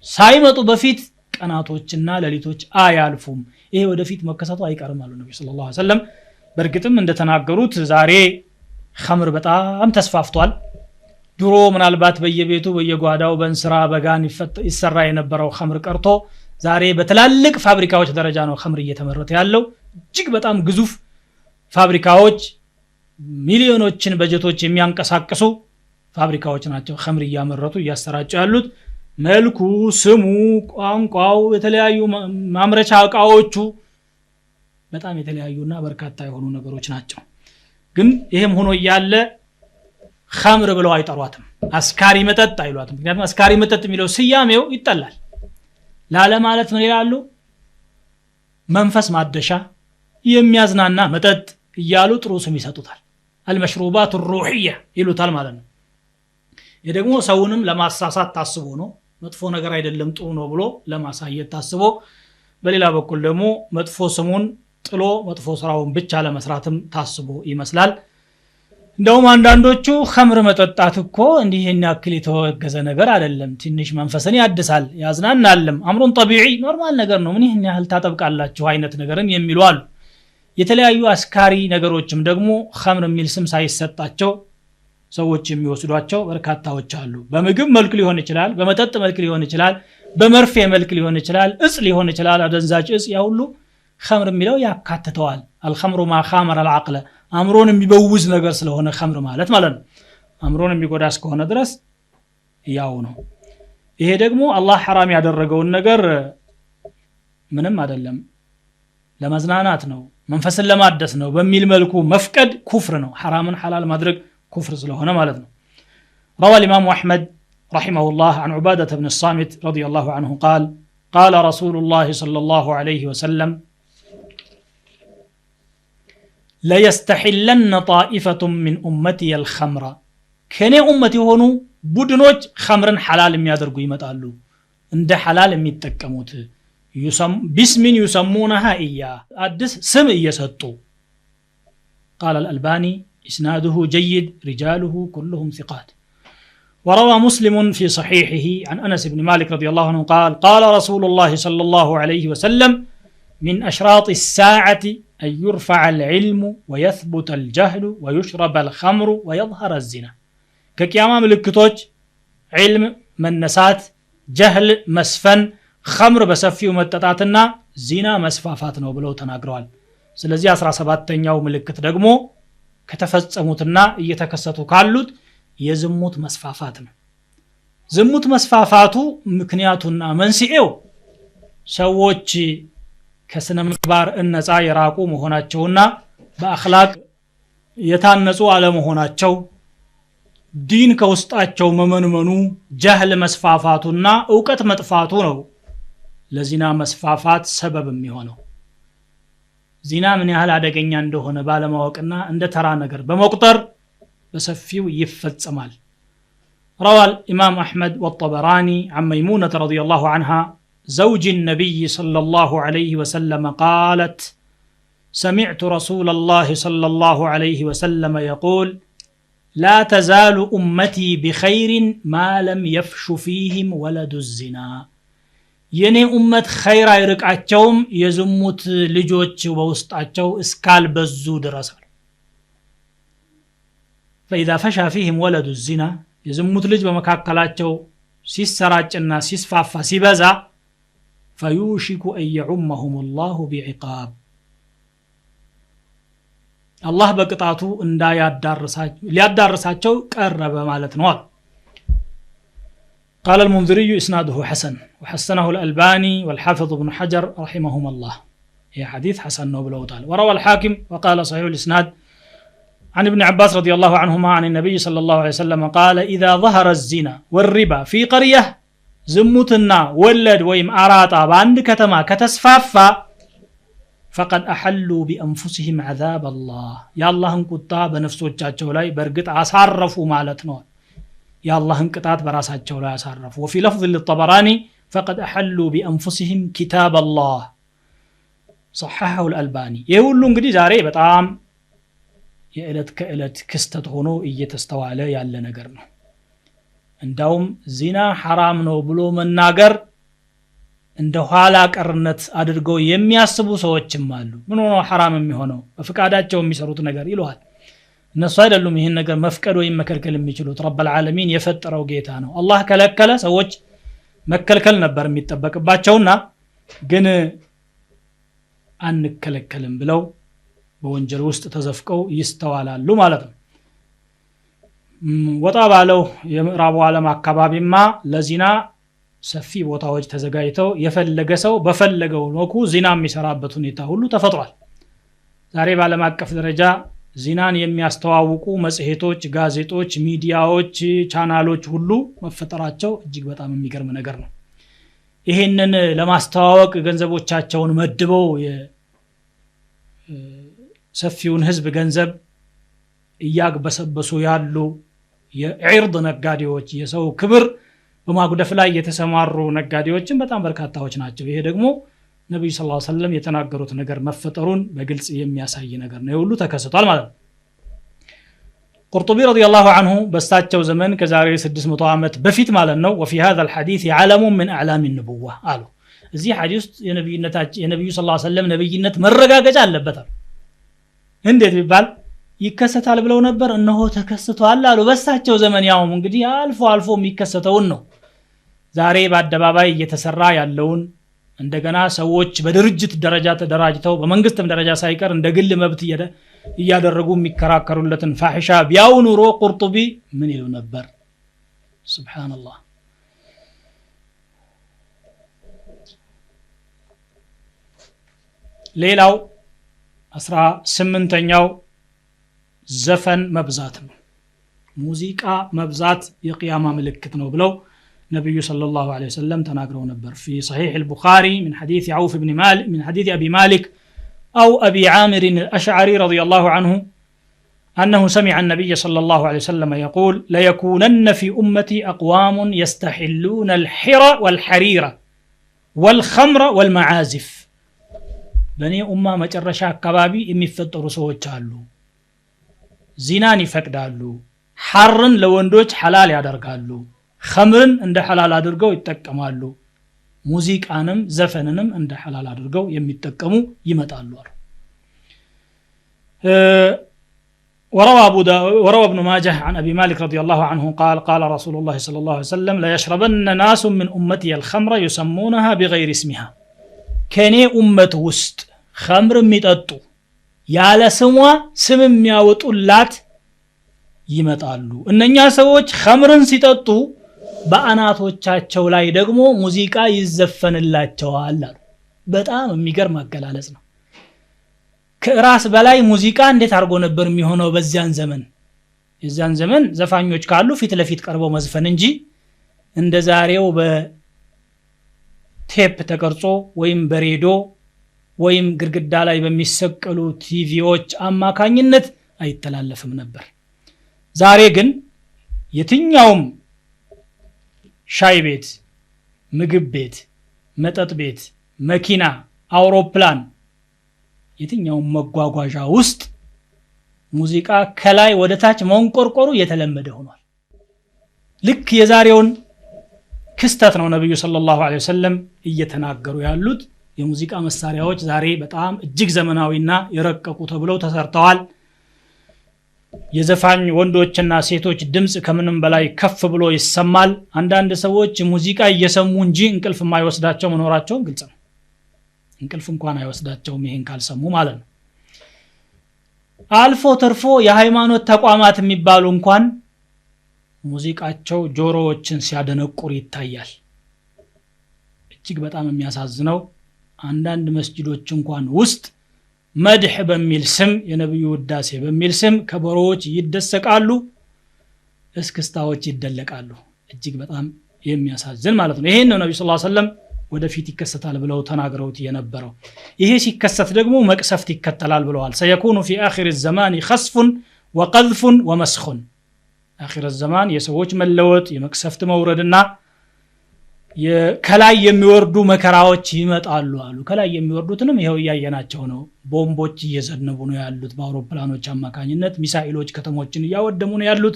ሳይመጡ በፊት ቀናቶችና ሌሊቶች አያልፉም ይሄ ወደፊት መከሰቱ አይቀርም አሉ ነብዩ ሰለላሁ ዐለይሂ ወሰለም በርግጥም እንደተናገሩት ዛሬ ኸምር በጣም ተስፋፍቷል ድሮ ምናልባት በየቤቱ በየጓዳው በእንስራ በጋን ይሰራ የነበረው ኸምር ቀርቶ ዛሬ በትላልቅ ፋብሪካዎች ደረጃ ነው ኸምር እየተመረተ ያለው እጅግ በጣም ግዙፍ ፋብሪካዎች ሚሊዮኖችን በጀቶች የሚያንቀሳቅሱ ፋብሪካዎች ናቸው ኸምር ያመረቱ ያሰራጩ ያሉት መልኩ ስሙ ቋንቋው የተለያዩ ማምረቻ ዕቃዎቹ በጣም የተለያዩና በርካታ የሆኑ ነገሮች ናቸው ግን ይሄም ሆኖ ያለ ኸምር ብለው አይጠሯትም አስካሪ መጠጥ አይሏትም ምክንያቱም አስካሪ መጠጥ የሚለው ስያሜው ይጠላል ላለ ማለት ምን ይላሉ መንፈስ ማደሻ የሚያዝናና መጠጥ ይያሉ ጥሩ ስም ይሰጡታል المشروبات الروحيه ይሉታል ማለት ነው የደግሞ ሰውንም ለማሳሳት ታስቦ ነው መጥፎ ነገር አይደለም ጥሩ ነው ብሎ ለማሳየት ታስቦ በሌላ በኩል ደግሞ መጥፎ ስሙን ጥሎ መጥፎ ስራውን ብቻ ለመስራትም ታስቦ ይመስላል እንደውም አንዳንዶቹ ኸምር መጠጣት እኮ እንዲህ ያክል የተወገዘ ነገር አይደለም ትንሽ መንፈስን ያድሳል ያዝናናልም አምሩን طبيعي ኖርማል ነገር ነው ምን ይሄን ያህል ታጠብቃላችሁ አይነት ነገርን የሚሉ አሉ የተለያዩ አስካሪ ነገሮችም ደግሞ ኸምር የሚል ስም ሳይሰጣቸው ሰዎች የሚወስዷቸው በርካታዎች አሉ በምግብ መልክ ሊሆን ይችላል በመጠጥ መልክ ሊሆን ይችላል በመርፌ መልክ ሊሆን ይችላል እጽ ሊሆን ይችላል አደንዛጭ እጽ ያ ሁሉ ኸምር የሚለው ያካትተዋል الخمر ما خامر العقل አምሮን የሚበውዝ ነገር ስለሆነ ኸምር ማለት ነው አምሮን የሚጎዳ እስከሆነ ድረስ ያው ነው ይሄ ደግሞ አላህ حرام ያደረገውን ነገር ምንም አይደለም ለማዝናናት ነው መንፈስን ለማደስ ነው በሚል መልኩ መፍቀድ ኩፍር ነው حرامን حلال ማድረግ كفر ስለሆነ ማለት ነው روى الإمام أحمد رحمه الله عن عبادة بن الصامت رضي الله عنه قال رسول الله صلى الله عليه وسلم لا يستحلن طائفة من أمتي الخمر كان أمتي هونو ቡድኖች ኸምርን حلال የሚያደርጉ ይመጣሉ እንደ حلال የሚጠቀሙት باسم يسمونها إياه አዲስ ስም እየሰጡ قال الألباني إسناده جيد رجاله كلهم ثقات وروى مسلم في صحيحه عن أنس بن مالك رضي الله عنه قال رسول الله صلى الله عليه وسلم من أشراط الساعة أن يرفع العلم ويثبت الجهل ويشرب الخمر ويظهر الزنا كقيامة ملكتوج علم من نسات جهل مسفن خمر بسفي ومتتاتنا زنا مسفافات ነው ብለው ተናግረዋል ስለዚህ 17ኛው ምልክት ደግሞ ከተፈጸሙትና እየተከሰቱ ካሉት የዝሙት መስፋፋት ነው ዝሙት መስፋፋቱ ምክንያቱና መንስኤው ሰዎች ከስነ ምግባር እነጻ የራቁ መሆናቸውና በአኽላቅ የታነጹ አለመሆናቸው ዲን ከውስጣቸው መመንመኑ ጀህል መስፋፋቱና ዕውቀት መጥፋቱ ነው ለዚና መስፋፋት ሰበብ የሚሆነው ዚና ምን ያህል አደገኛ እንደሆነ ባለማወቅና እንደ ተራ ነገር በመቁጠር በሰፊው ይፈጸማል روى الإمام أحمد والطبراني عن ميمونة رضي الله عنها زوج النبي صلى الله عليه وسلم قالت سمعت رسول الله صلى الله عليه وسلم يقول لا تزال أمتي بخير ما لم يفش فيهم ولد الزنا የኔ ኡመት ኸይር አይርቃቸውም የዝሙት ልጆች በውስጣቸው እስካል በዙ ድረስ فإذا فشى فيهم ولد الزنا የዝሙት ልጅ በመካከላቸው ሲሰራጭና ሲስፋፋ ሲበዛ فيوشك أن يعمهم الله بعقاب الله በቅጣቱ ሊያዳርሳቸው ቀረበ ማለት ነው قال المنذري إسناده حسن وحسنه الألباني والحافظ ابن حجر رحمهما الله هي حديث حسن نوبله تعالى وروى الحاكم وقال صحيح الإسناد عن ابن عباس رضي الله عنهما عن النبي صلى الله عليه وسلم قال إذا ظهر الزنا والربا في قرية زمتنا ولد ويم أراطا باند كتما كتسفافا فقد أحلوا بأنفسهم عذاب الله يا الله انقطع بنفسوቻቸው ላይ በርግጥ አሳረፉ ማለት ነው يا الله انقطعت براساቸው ላይ አሳረፉ وفي لفظ للطبراني فقد أحلوا بأنفسهم كتاب الله صححه الألباني ይሄ ሁሉ እንግዲህ ዛሬ በጣም የዕለት ከዕለት ክስተት ሆኖ እየተስተዋለ ያለ ነገር ነው እንዳውም ዚና حرام ነው ብሎ መናገር እንደ ኋላ ቀርነት አድርገው የሚያስቡ ሰዎችም አሉ ምን ሆኖ حرام የሚሆነው በፍቃዳቸው የሚሰሩት ነገር ይሏል እነሱ አይደሉም ይሄን ነገር መፍቀድ ወይ መከልከል የሚችሉት ረብ العالمين የፈጠረው ጌታ ነው አላህ ከለከለ ሰዎች መከልከል ነበር የሚጠበቅባቸውና ግን አንከለከልም ብለው በወንጀል ውስጥ ተዘፍቀው ይስተዋላሉ ማለት ነው ወጣ ባለው የምዕራቡ ዓለም አካባቢማ ለዚና ሰፊ ቦታዎች ተዘጋጅተው የፈለገ ሰው በፈለገው መልኩ ዚና የሚሰራበት ሁኔታ ሁሉ ተፈጥሯል ዛሬ በዓለም አቀፍ ደረጃ ዚናን የሚያስተዋውቁ መጽሔቶች ጋዜጦች ሚዲያዎች ቻናሎች ሁሉ መፈጠራቸው እጅግ በጣም የሚገርም ነገር ነው ይሄንን ለማስተዋወቅ ገንዘቦቻቸውን መድበው ሰፊውን ህዝብ ገንዘብ እያግበሰበሱ ያሉ የዒርድ ነጋዴዎች የሰው ክብር በማጉደፍ ላይ የተሰማሩ ነጋዴዎችን በጣም በርካታዎች ናቸው ይሄ ደግሞ ነብዩ ሰለላሁ ዐለይሂ ወሰለም የተናገሩት ነገር መፈጠሩን በግልጽ የሚያሳይ ነገር ነው ሁሉ ተከስቷል ማለት ነው ቁርጡቢ ረዲየላሁ ዐንሁ በስታቸው ዘመን ከዛሬ 600 ዓመት በፊት ማለት ነው وفي هذا الحديث علم من اعلام النبوة አሉ እዚህ ሐዲስ የነብዩ ሰለላሁ ዐለይሂ ወሰለም ነብይነት መረጋገጫ አለበት እንዴት ቢባል ይከሰታል ብለው ነበር እነሆ ተከስቷል አሉ በስታቸው ዘመን ያው እንግዲህ አልፎ አልፎ የሚከሰተውን ነው ዛሬ በአደባባይ እየተሰራ ያለውን እንደገና ሰዎች በድርጅት ደረጃ ተደራጅተው በመንግስትም ደረጃ ሳይቀር እንደ ግል መብት እያደረጉ የሚከራከሩለትን ፋሂሻ ቢያው ኑሮ ቁርጡቢ ምን ይሉ ነበር ሱብሃንአላህ ሌላው 18ኛው ዘፈን መብዛት ነው ሙዚቃ መብዛት የቂያማ ምልክት ነው ብለው نبي صلى الله عليه وسلم تناقروا نبر في صحيح البخاري من حديث عوف بن مالك من حديث أبي مالك أو أبي عامر الأشعري رضي الله عنه أنه سمع النبي صلى الله عليه وسلم يقول ليكونن في أمتي أقوام يستحلون الحر والحرير والخمر والمعازف بني أمة مجرشا كبابي يمفتروا سوى تشالو زناني فقدالو حرن لوندوج حلال يادرقالو خمرن እንደ ሐላል አድርገው ይተቀማሉ ሙዚቃንም ዘፈንንም እንደ ሐላል አድርገው የሚተቀሙ ይመጣሉ وروى ابن ماجه عن أبي مالك رضي الله عنه قال قال رسول الله صلى الله عليه وسلم لا يشربن ناس من أمتي الخمر يسمونها بغير اسمها كني أمة وسط خمر ميطጡ ያለ ስሟ ስም የሚያወጡላት ይመጣሉ እነኛ ሰዎች خمرን ሲጠጡ በአናቶቻቸው ላይ ደግሞ ሙዚቃ ይዘፈንላቸዋል በጣም የሚገርም አገላለጽ ነው ከራስ በላይ ሙዚቃ እንዴት አርጎ ነበር የሚሆነው በዚያን ዘመን የዛን ዘመን ዘፋኞች ካሉ ፊት ለፊት ቀርበው መዝፈን እንጂ እንደዛሬው በቴፕ ተቀርጾ ወይም በሬዲዮ ወይም ግድግዳ ላይ በሚሰቀሉ ቲቪዎች አማካኝነት አይተላለፍም ነበር። ዛሬ ግን የትኛውም ሻይ ቤት፣ ምግብ ቤት፣ መጠጥ ቤት፣ መኪና፣ አውሮፕላን የትኛውም መጓጓዣ ውስጥ ሙዚቃ ከላይ ወደ ታች መንቆርቆሩ የተለመደ ሆኗል። ልክ የዛሬውን ክስተት ነው ነብዩ ሰለላሁ ዐለይሂ ወሰለም እየተናገሩ ያሉት። የሙዚቃ መሳሪያዎች ዛሬ በጣም እጅግ ዘመናዊና የረቀቁ ተብለው ተሰርተዋል። የዘፋኝ ወንዶችና ሴቶች ድምጽ ከምንም በላይ ከፍ ብሎ ይሰማል። አንዳንድ ሰዎች ሙዚቃ እየሰሙ እንጂ እንቅልፍ የማይወስዳቸው መኖራቸው ግልጽ ነው። እንቅልፍ እንኳን አይወስዳቸውም ይሄን ካልሰሙ ማለት ነው። አልፎ ተርፎ የሃይማኖት ተቋማት የሚባሉ እንኳን ሙዚቃቸው ጆሮዎችን ሲያደነቁር ይታያል። እጅግ በጣም የሚያሳዝነው አንዳንድ መስጂዶች እንኳን ውስጥ መድህ በሚል ስም የነብዩ ውዳሴ በሚል ስም ከበሮዎች ይደሰቃሉ፣ እስክስታዎች ይደለቃሉ። እጅግ በጣም የሚያሳዝን ማለት ነው። ይሄን ነው ነብዩ ሰለላሁ ዐለይሂ ወሰለም ወደፊት ይከሰታል ብለው ተናግረውት የነበረው። ይሄ ሲከሰት ደግሞ መቅሰፍት ይከተላል ብለዋል። ሰየኩኑ ፊ አኺር الزمان خسف وقذف ومسخ። አኺር الزمان የሰዎች መለወጥ የመቅሰፍት መውረድና ከላይ የሚወርዱ መከራዎች ይመጣሉ አሉ። ከላይ የሚወርዱትንም ይሄው ያያናቸው ነው። ቦምቦች እየዘነቡ ነው ያሉት በአውሮፕላኖች አማካኝነት። ሚሳኤሎች ከተሞችን እያወደሙ ነው ያሉት።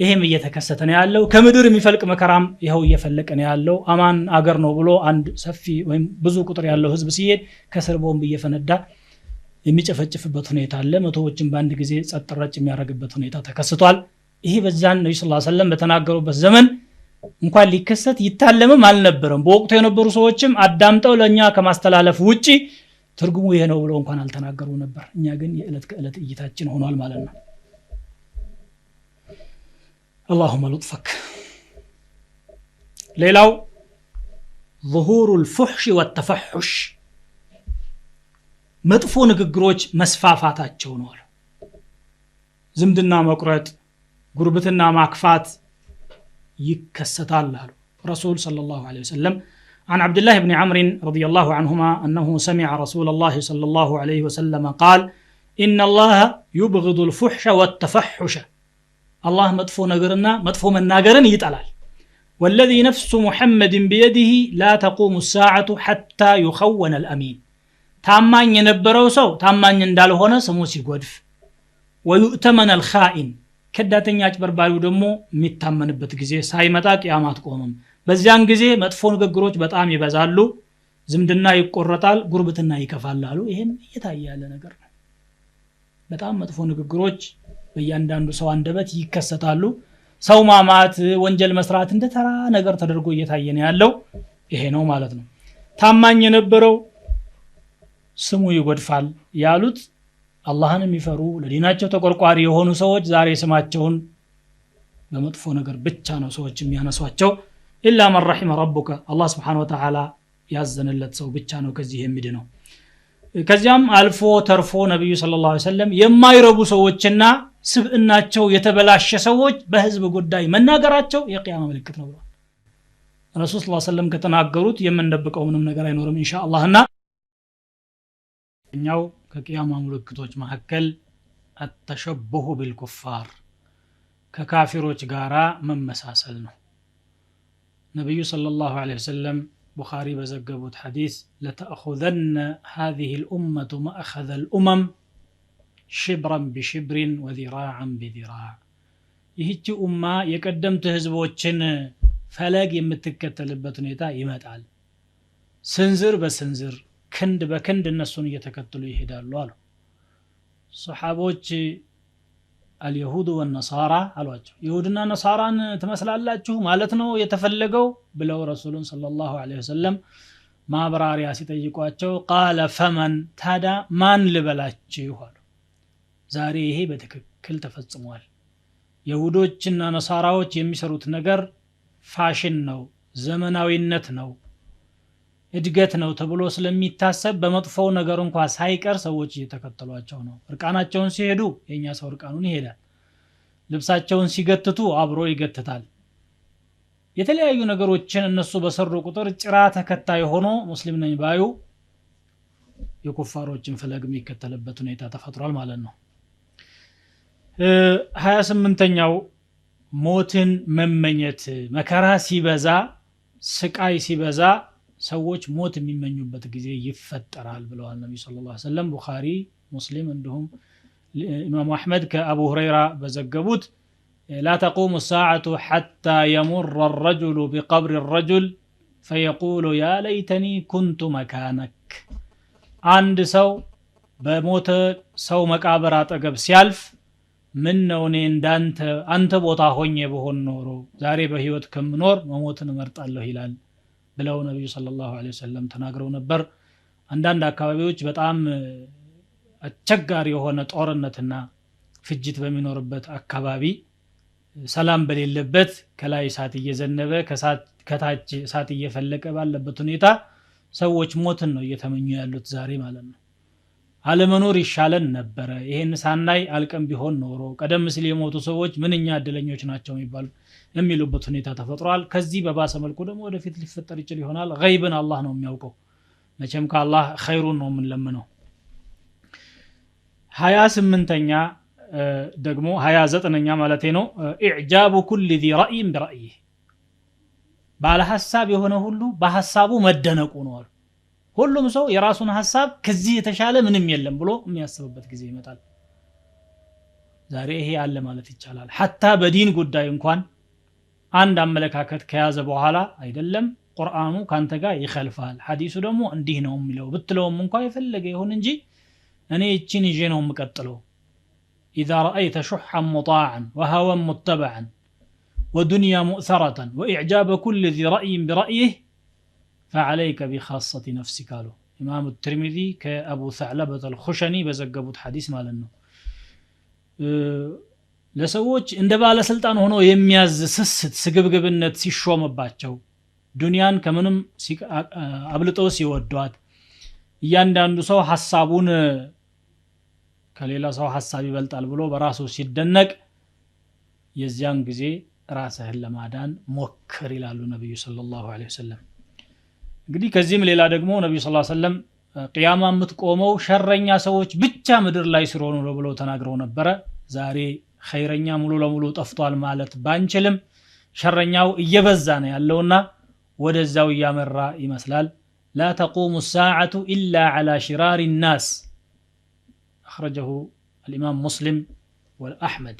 ይሄም እየተከሰተ ነው ያለው። ከምድር የሚፈልቅ መከራም ይሄው እየፈለቀ ነው ያለው። አማን አገር ነው ብሎ አንድ ሰፊ ወይም ብዙ ቁጥር ያለው ህዝብ ሲሄድ ከስር ቦምብ እየፈነዳ የሚጨፈጭፍበት ሁኔታ አለ። መቶዎችን በአንድ ጊዜ ጸጥረጭ የሚያደርግበት ሁኔታ ተከስቷል። ይሄ በዛን ነብዩ ሰለላሁ ዐለይሂ ወሰለም በተናገሩበት ዘመን እንኳን ሊከሰት ይታለምም አልነበረም። በወቅቱ የነበሩ ሰዎችም አዳምጠው ለኛ ከማስተላለፍ ውጪ ትርጉሙ ይሄ ነው ብለው እንኳን አልተናገሩ ነበር። እኛ ግን የዕለት ከዕለት እይታችን ሆኗል ማለት ነው። اللهم لطفك። ሌላው ظهور الفحش والتفحش መጥፎ ንግግሮች መስፋፋታቸው ነው። ዝምድና መቁረጥ፣ ጉርብትና ማክፋት ይከሰታል አሉ ረሱል ሰለላሁ ዐለይሂ ወሰለም። عن عبد الله بن عمرو رضي الله عنهما أنه سمع رسول الله صلى الله عليه وسلم قال إن الله يبغض الفحش والتفحش. الله مدفو نغرنا مدفو من ناغرن يطلال. والذي نفس محمد بيده لا تقوم الساعة حتى يخون الأمين. ታማኝ የነበረው ሰው ታማኝ እንዳልሆነ ስሙ ሲጎድፍ ويؤتمن الخائن ከዳተኛ አጭበርባሪው ደግሞ የሚታመንበት ጊዜ ሳይመጣ ቂያማት ቆመም። በዚያን ጊዜ መጥፎ ንግግሮች በጣም ይበዛሉ፣ ዝምድና ይቆረጣል፣ ጉርብትና ይከፋል አሉ። ይሄም እየታየ ያለ ነገር ነው። በጣም መጥፎ ንግግሮች በእያንዳንዱ ሰው አንደበት ይከሰታሉ። ሰው ማማት፣ ወንጀል መስራት እንደ ተራ ነገር ተደርጎ እየታየ ነው ያለው። ይሄ ነው ማለት ነው። ታማኝ የነበረው ስሙ ይጎድፋል ያሉት አላህን የሚፈሩ ለዲናቸው ተቆርቋሪ የሆኑ ሰዎች ዛሬ ስማቸውን በመጥፎ ነገር ብቻ ነው ሰዎች የሚያነሷቸው። ኢላ መን ረሒመ ረቡከ አላህ Subhanahu Wa Ta'ala ያዘነለት ሰው ብቻ ነው ከዚህ የሚድነው። ከዚያም አልፎ ተርፎ ነብዩ ሰለላሁ ዐለይሂ ወሰለም የማይረቡ ሰዎችና ስብዕናቸው የተበላሸ ሰዎች በህዝብ ጉዳይ መናገራቸው የቂያማ ምልክት ነው ብለዋል። ረሱል ሰለላሁ ዐለይሂ ወሰለም ከተናገሩት የምንደብቀው ምንም ነገር አይኖርም ኢንሻአላህና እኛው ከቂያማ ምልክቶች መካከል التشبه بالكفار ከካፊሮች ጋራ መመሳሰል ነው። ነብዩ ሰለላሁ ዐለይሂ ወሰለም ቡኻሪ በዘገቡት ሐዲስ لتأخذن هذه الأمة مأخذ الأمم شبرا بشبر وذراعا بذراع። ይህች ኡማ የቀደምት ህዝቦችን ፈለግ የምትከተልበት ሁኔታ ይመጣል። ስንዝር በስንዝር ክንድ በክንድ እነሱን እየተከተሉ ይሄዳሉ አሉ። ሱሐቦች اليهود والنصارى አሏቸው። ይሁድና ነሳራን ትመስላላችሁ ማለት ነው የተፈለገው ብለው ረሱሉን ሰለላሁ ዐለይሂ ወሰለም ማብራሪያ ሲጠይቋቸው قال فمن ታዳ ማን ልበላችሁ አሉ። ዛሬ ይሄ በትክክል ተፈጽሟል። ይሁዶችና ነሳራዎች የሚሰሩት ነገር ፋሽን ነው፣ ዘመናዊነት ነው፣ እድገት ነው ተብሎ ስለሚታሰብ በመጥፎው ነገር እንኳን ሳይቀር ሰዎች እየተከተሏቸው ነው። እርቃናቸውን ሲሄዱ የኛ ሰው እርቃኑን ይሄዳል። ልብሳቸውን ሲገትቱ አብሮ ይገትታል። የተለያዩ ነገሮችን እነሱ በሰሩ ቁጥር ጭራ ተከታይ ሆኖ ሙስሊም ነኝ ባዩ የኩፋሮችን ፈለግ የሚከተልበት ሁኔታ ተፈጥሯል ማለት ነው። 28ኛው ሞትን መመኘት። መከራ ሲበዛ ስቃይ ሲበዛ ሰዎች ሞት የሚመኙበት ጊዜ ይፈጠራል ብለዋል ነብዩ ሰለላሁ ዐለይሂ ወሰለም። ቡኻሪ፣ ሙስሊም እንዲሁም ኢማሙ አህመድ ከአቡ ሁረይራ በዘገቡት لا تقوم الساعة حتى يمر الرجل بقبر الرجل فيقول يا ليتني كنت مكانك عند سو بموت سو مقابر አጠገብ ሲያልፍ ምን ነው እኔ እንዳንተ አንተ ቦታ ሆኜ በሆን ኖሮ ዛሬ በህይወት ከምኖር መሞትን እመርጣለሁ ይላል ብለው ነብዩ ሰለላሁ ዐለይሂ ወሰለም ተናግረው ነበር። አንዳንድ አካባቢዎች በጣም አስቸጋሪ የሆነ ጦርነትና ፍጅት በሚኖርበት አካባቢ ሰላም በሌለበት ከላይ እሳት እየዘነበ ከታች እሳት እየፈለቀ ባለበት ሁኔታ ሰዎች ሞትን ነው እየተመኙ ያሉት ዛሬ ማለት ነው። አለመኖር ይሻለን ነበር፣ ይሄን ሳናይ አልቀም ቢሆን ኖሮ ቀደም ሲል የሞቱ ሰዎች ምንኛ እድለኞች ናቸው የሚሉበት ሁኔታ ተፈጥሯል። ከዚህ በባሰ መልኩ ደግሞ ወደፊት ሊፈጠር ይችል ይሆናል። ገይብን አላህ ነው የሚያውቀው። መቼም ከአላህ ኸይሩን ነው የምንለምነው። 28ኛ ደግሞ 29ኛ ማለቴ ነው ኢዕጃቡ ኩል ذي رأي برأيه ባለ ሐሳብ የሆነ ሁሉ በሐሳቡ መደነቁ ነው። ሁሉም ሰው የራሱን ሐሳብ ከዚህ የተሻለ ምንም የለም ብሎ የሚያስብበት ጊዜ ይመጣል። ዛሬ ይሄ አለ ማለት ይቻላል። ሐታ በዲን ጉዳይ እንኳን አንድ አመለካከት ከያዘ በኋላ አይደለም ቁርአኑ ካንተ ጋር ይخالፋል ሐዲሱ ደግሞ እንዲህ ነው የሚለው ብትለውም እንኳን የፈለገ ይሁን እንጂ እኔ እቺን ይዤ ነው የምቀጥለው። إذا رأيت شحا مطاعا وهوى متبعا ودنيا مؤثرة وإعجاب كل ذي رأي برأيه فعليك بخاصة نفسك قالوا إمام الترمذي كأبو ثعلبة الخشني بزقبوت حديث مالنه ለሰዎች እንደ ባለ ስልጣን ሆኖ የሚያዝ ስስት ስግብግብነት ሲሾምባቸው ዱንያን ከምንም አብልጠው ሲወዷት እያንዳንዱ ሰው ሐሳቡን ከሌላ ሰው ሐሳብ ይበልጣል ብሎ በራሱ ሲደነቅ የዚያን ጊዜ ራስህን ለማዳን ሞክር ይላሉ ነብዩ ሰለላሁ ዐለይሂ ወሰለም። እንግዲህ ከዚህም ሌላ ደግሞ ነብዩ ሰለላሁ ዐለይሂ ወሰለም ቂያማ የምትቆመው ሸረኛ ሰዎች ብቻ ምድር ላይ ሲሆኑ ነው ብለው ተናግረው ነበር። ዛሬ ኸይረኛ ሙሉ ለሙሉ ጠፍቷል ማለት ባንችልም ሸረኛው እየበዛ ነው ያለውና ወደዛው ያመራ ይመስላል። لا تقوم الساعة إلا على شرار الناس أخرجه الإمام مسلم والأحمد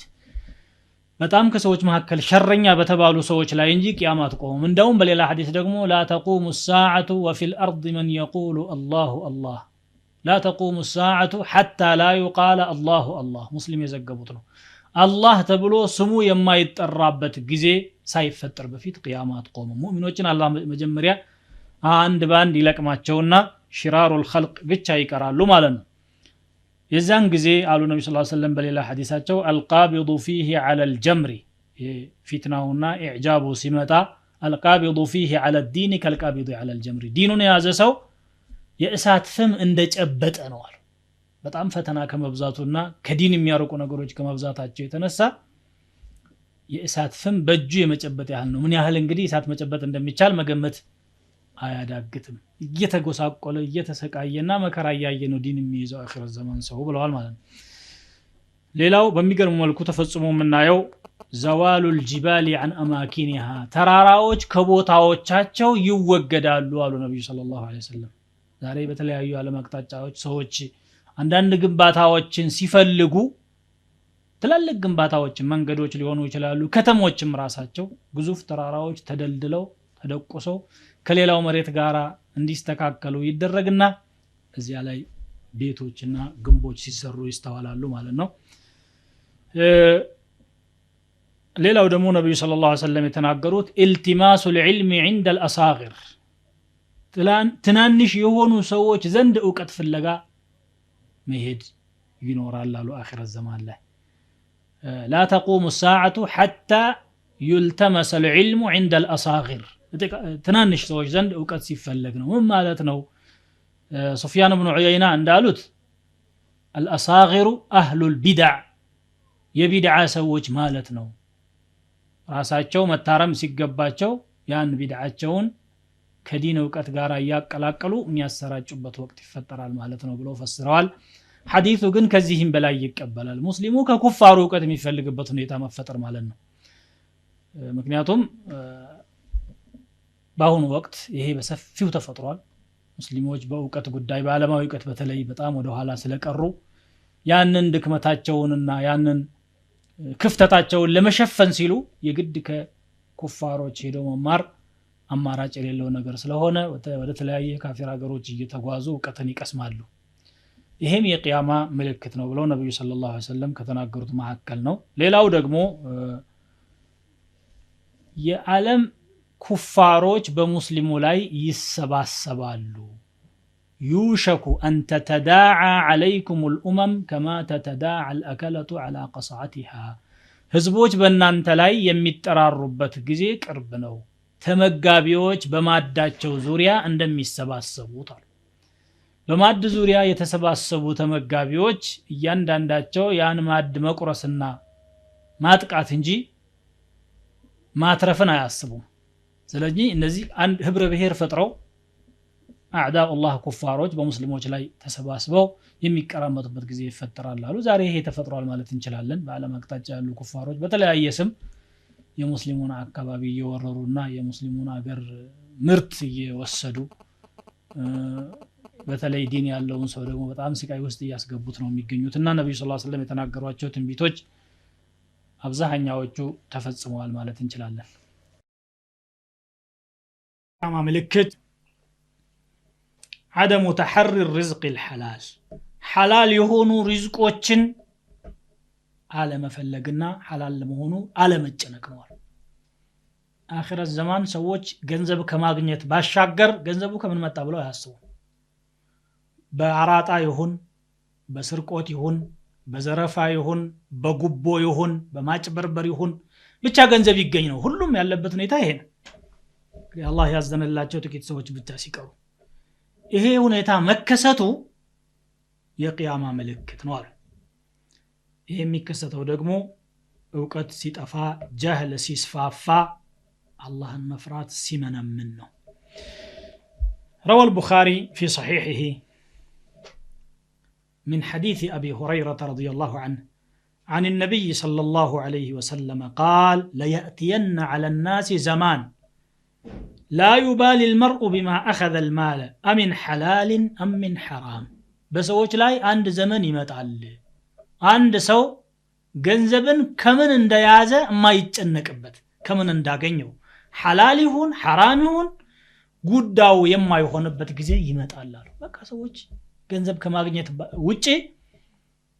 በጣም ከሰዎች መካከል ሸረኛ በተባሉ ሰዎች ላይ እንጂ ቂያማ አትቆምም። እንደውም በሌላ ሐዲስ ደግሞ لا تقوم الساعة وفي الأرض من يقول الله الله لا تقوم الساعة حتى لا يقال الله الله ሙስሊም የዘገቡት ነው። አላህ ተብሎ ስሙ የማይጠራበት ጊዜ ሳይፈጠር በፊት ቂያማ አትቆምም። ሙእሚኖችን አላህ መጀመሪያ አንድ ባንድ ይለቅማቸውና ሽራሩል ኸልቅ ብቻ ይቀራሉ ማለት ነው። የዛን ጊዜ አሉ ነብዩ ሰለላሁ ዐለይሂ ወሰለም በሌላ ሐዲሳቸው አልቃቢዱ فيه على الجمر ፊትናውና ኢዕጃቡ ሲመጣ አልቃቢዱ فيه على الدين كالقابض على الجمر ዲኑን የያዘ ሰው የእሳት ፍም እንደጨበጠ ነው አሉ። በጣም ፈተና ከመብዛቱና ከዲን የሚያርቁ ነገሮች ከመብዛታቸው የተነሳ የእሳት ፍም በእጁ የመጨበጥ ያህል ነው። ምን ያህል እንግዲህ እሳት መጨበጥ እንደሚቻል መገመት አያዳግትም። እየተጎሳቆለ እየተሰቃየና መከራ ያየ ነው ዲን የሚይዘው አኺር ዘመን ሰው ብለዋል ማለት ነው። ሌላው በሚገርም መልኩ ተፈጽሞ የምናየው ዘዋሉል ጂባሊ عن اماكنها ተራራዎች ከቦታዎቻቸው ይወገዳሉ አሉ ነብዩ ሰለላሁ ዐለይሂ ወሰለም። ዛሬ በተለያዩ ዓለም አቅጣጫዎች ሰዎች አንዳንድ ግንባታዎችን ሲፈልጉ ትላልቅ ግንባታዎችን መንገዶች ሊሆኑ ይችላሉ፣ ከተሞችም ራሳቸው ግዙፍ ተራራዎች ተደልድለው ተደቆሰው ከሌላው መሬት ጋራ እንዲስተካከሉ ይደረግና እዚያ ላይ ቤቶችና ግንቦች ሲሰሩ ይስተዋላሉ ማለት ነው። ሌላው ደግሞ ነብዩ ሰለላሁ ዐለይሂ ወሰለም የተናገሩት ኢልቲማሱል ዒልሚ عند الأصاغر ትናንሽ የሆኑ ሰዎች ዘንድ ዕውቀት ፍለጋ መሄድ ይኖራል አሉ አኺር ዘመን ላይ لا تقوم الساعة حتى يلتمس العلم عند الأصاغر ትናንሽ ሰዎች ዘንድ ዕውቀት ሲፈለግ ነው። ምን ማለት ነው? ሱፊያን ኢብኑ ዑየይና እንዳሉት الأصاغر أهل البدع የቢድዓ ሰዎች ማለት ነው። ራሳቸው መታረም ሲገባቸው ያን ቢድዓቸውን ከዲን ዕውቀት ጋር ያቀላቀሉ የሚያሰራጩበት ወቅት ይፈጠራል ማለት ነው ብለው ፈስረዋል። ሐዲሱ ግን ከዚህም በላይ ይቀበላል። ሙስሊሙ ከኩፋሩ ዕውቀት የሚፈልግበት ሁኔታ መፈጠር ማለት ነው። ምክንያቱም በአሁኑ ወቅት ይሄ በሰፊው ተፈጥሯል። ሙስሊሞች በዕውቀት ጉዳይ በዓለማዊ ዕውቀት በተለይ በጣም ወደ ኋላ ስለቀሩ ያንን ድክመታቸውንና ያንን ክፍተታቸውን ለመሸፈን ሲሉ የግድ ከኩፋሮች ሄደው መማር አማራጭ የሌለው ነገር ስለሆነ ወደ ተለያየ ካፊር ሀገሮች እየተጓዙ ዕውቀትን ይቀስማሉ። ይሄም የቂያማ ምልክት ነው ብለው ነብዩ ሰለላሁ ዐለይሂ ወሰለም ከተናገሩት መካከል ነው። ሌላው ደግሞ የዓለም ኩፋሮች በሙስሊሙ ላይ ይሰባሰባሉ። ዩሸኩ አን ተተዳዓ ዐለይኩም الأمم كما تتداعى الأكلة على قصعتها ህዝቦች በእናንተ ላይ የሚጠራሩበት ጊዜ ቅርብ ነው፣ ተመጋቢዎች በማዳቸው ዙሪያ እንደሚሰባሰቡት አሉ። በማድ ዙሪያ የተሰባሰቡ ተመጋቢዎች እያንዳንዳቸው ያን ማድ መቁረስና ማጥቃት እንጂ ማትረፍን አያስቡም። ስለዚህ እነዚህ አንድ ህብረ ብሔር ፈጥረው አዕዳኡላህ ኩፋሮች በሙስሊሞች ላይ ተሰባስበው የሚቀራመጡበት ጊዜ ይፈጠራል አሉ። ዛሬ ይሄ ተፈጥሯል ማለት እንችላለን። በዓለም አቅጣጫ ያሉ ኩፋሮች በተለያየ ስም የሙስሊሙን አካባቢ እየወረሩና የሙስሊሙን ሀገር ምርት እየወሰዱ በተለይ ዲን ያለውን ሰው ደግሞ በጣም ስቃይ ውስጥ እያስገቡት ነው የሚገኙትና ነብዩ ሰለላሁ ዐለይሂ ወሰለም የተናገሯቸው ትንቢቶች አብዛኛዎቹ ተፈጽመዋል ማለት እንችላለን። ቂያማ ምልክት عدم تحري الرزق الحلال حلال የሆኑ ሪዝቆችን አለመፈለግና حلال ለመሆኑ አለመጨነቅ ነው። አኺረት ዘማን ሰዎች ገንዘብ ከማግኘት ባሻገር ገንዘቡ ከምን መጣ ብለው ያስቡ። በአራጣ ይሁን በስርቆት ይሁን በዘረፋ ይሁን በጉቦ ይሁን በማጭበርበር ይሁን ብቻ ገንዘብ ይገኝ ነው ሁሉም ያለበት ሁኔታ ይሄ ነው። አላህ ያዘነላቸው ጥቂት ሰዎች ብቻ ሲቀሩ ይሄ ሁኔታ መከሰቱ የቂያማ ምልክት ነው አሉ። ይሄ የሚከሰተው ደግሞ ዕውቀት ሲጠፋ ጀህል ሲስፋፋ አላህን መፍራት ሲመነምን ነው። روى البخاري في صحيحه من حديث أبي هريرة رضي الله عنه عن النبي صلى الله عليه وسلم قال ليأتين على الناس زمان لا يبالي المرء بما أخذ المال أمن حلال أم من حرام بسوچ لاي عند زمن ይመጣል አንድ ሰው ገንዘብን ከምን እንደያዘ የማይጨነቅበት ከምን እንዳገኘው ሐላል ይሁን ሐራም ይሁን ጉዳዩ የማይሆንበት ጊዜ ይመጣል አሉ። በቃ ሰዎች ገንዘብ ከማግኘት ውጪ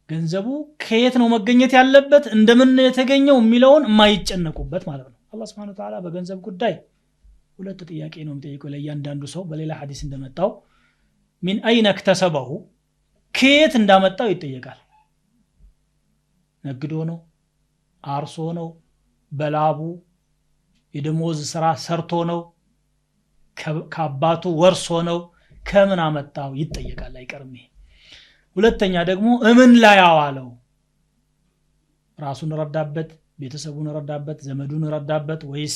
ገንዘቡ ከየት ነው መገኘት ያለበት እንደምን የተገኘው የሚለውን የማይጨነቁበት ማለት ነው። አላህ Subhanahu Wa Ta'ala በገንዘብ ጉዳይ ሁለት ጥያቄ ነው የሚጠይቀው ለእያንዳንዱ ሰው። በሌላ ሐዲስ እንደመጣው من أين اكتسبه ከየት እንዳመጣው ይጠየቃል። ነግዶ ነው አርሶ ነው በላቡ የደሞዝ ስራ ሰርቶ ነው ከአባቱ ወርሶ ነው ከምን አመጣው ይጠየቃል አይቀርም። ሁለተኛ ደግሞ እምን ላይ ያዋለው ራሱን ረዳበት ቤተሰቡን ረዳበት ዘመዱን ረዳበት ወይስ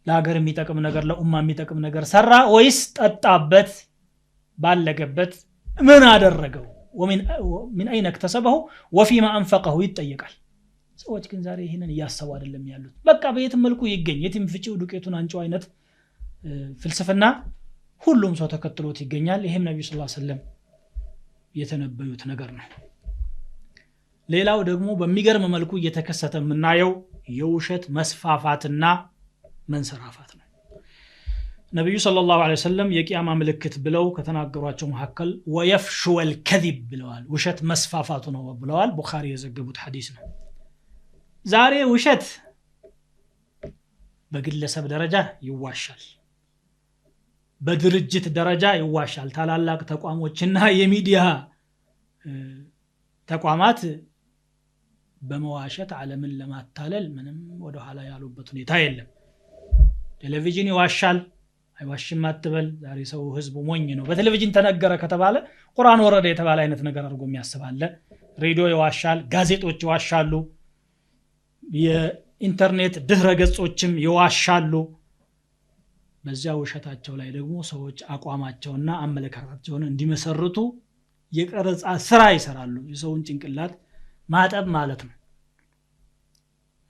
ለሀገር የሚጠቅም ነገር ለኡማ የሚጠቅም ነገር ሰራ ወይስ ጠጣበት ባለገበት ምን አደረገው ومن أين اكتسبه وفيما أنفقه ይጠየቃል። ሰዎች ግን ዛሬ ይሄንን ያያሰቡ አይደለም ያሉት። በቃ በየትም መልኩ ይገኝ የትም ፍጪው ዱቄቱን አንጨው አይነት ፍልስፍና ሁሉም ሰው ተከትሎት ይገኛል። ይሄም ነብዩ ሰለላሁ ዐለይሂ ወሰለም የተነበዩት ነገር ነው። ሌላው ደግሞ በሚገርም መልኩ እየተከሰተ የምናየው የውሸት መስፋፋትና መንሰራፋት ነው። ነብዩ ሰለላሁ ዐለይሂ ወሰለም የቂያማ ምልክት ብለው ከተናገሯቸው መካከል ወየፍሹ الكذب ብለዋል። ውሸት መስፋፋቱ ነው ብለዋል። ቡኻሪ የዘገቡት ሐዲስ ነው። ዛሬ ውሸት በግለሰብ ደረጃ ይዋሻል፣ በድርጅት ደረጃ ይዋሻል። ታላላቅ ተቋሞችና የሚዲያ ተቋማት በመዋሸት ዓለምን ለማታለል ምንም ወደ ኋላ ያሉበት ሁኔታ የለም። ቴሌቪዥን ይዋሻል አይዋሽም አትበል። ዛሬ ሰው ህዝቡ ሞኝ ነው። በቴሌቪዥን ተነገረ ከተባለ ቁርአን ወረደ የተባለ አይነት ነገር አድርጎ የሚያስባለ። ሬዲዮ ይዋሻል፣ ጋዜጦች ይዋሻሉ፣ የኢንተርኔት ድህረ ገጾችም ይዋሻሉ። በዚያ ውሸታቸው ላይ ደግሞ ሰዎች አቋማቸውና አመለካከታቸውን እንዲመሰርቱ የቀረጻ ስራ ይሰራሉ። የሰውን ጭንቅላት ማጠብ ማለት ነው።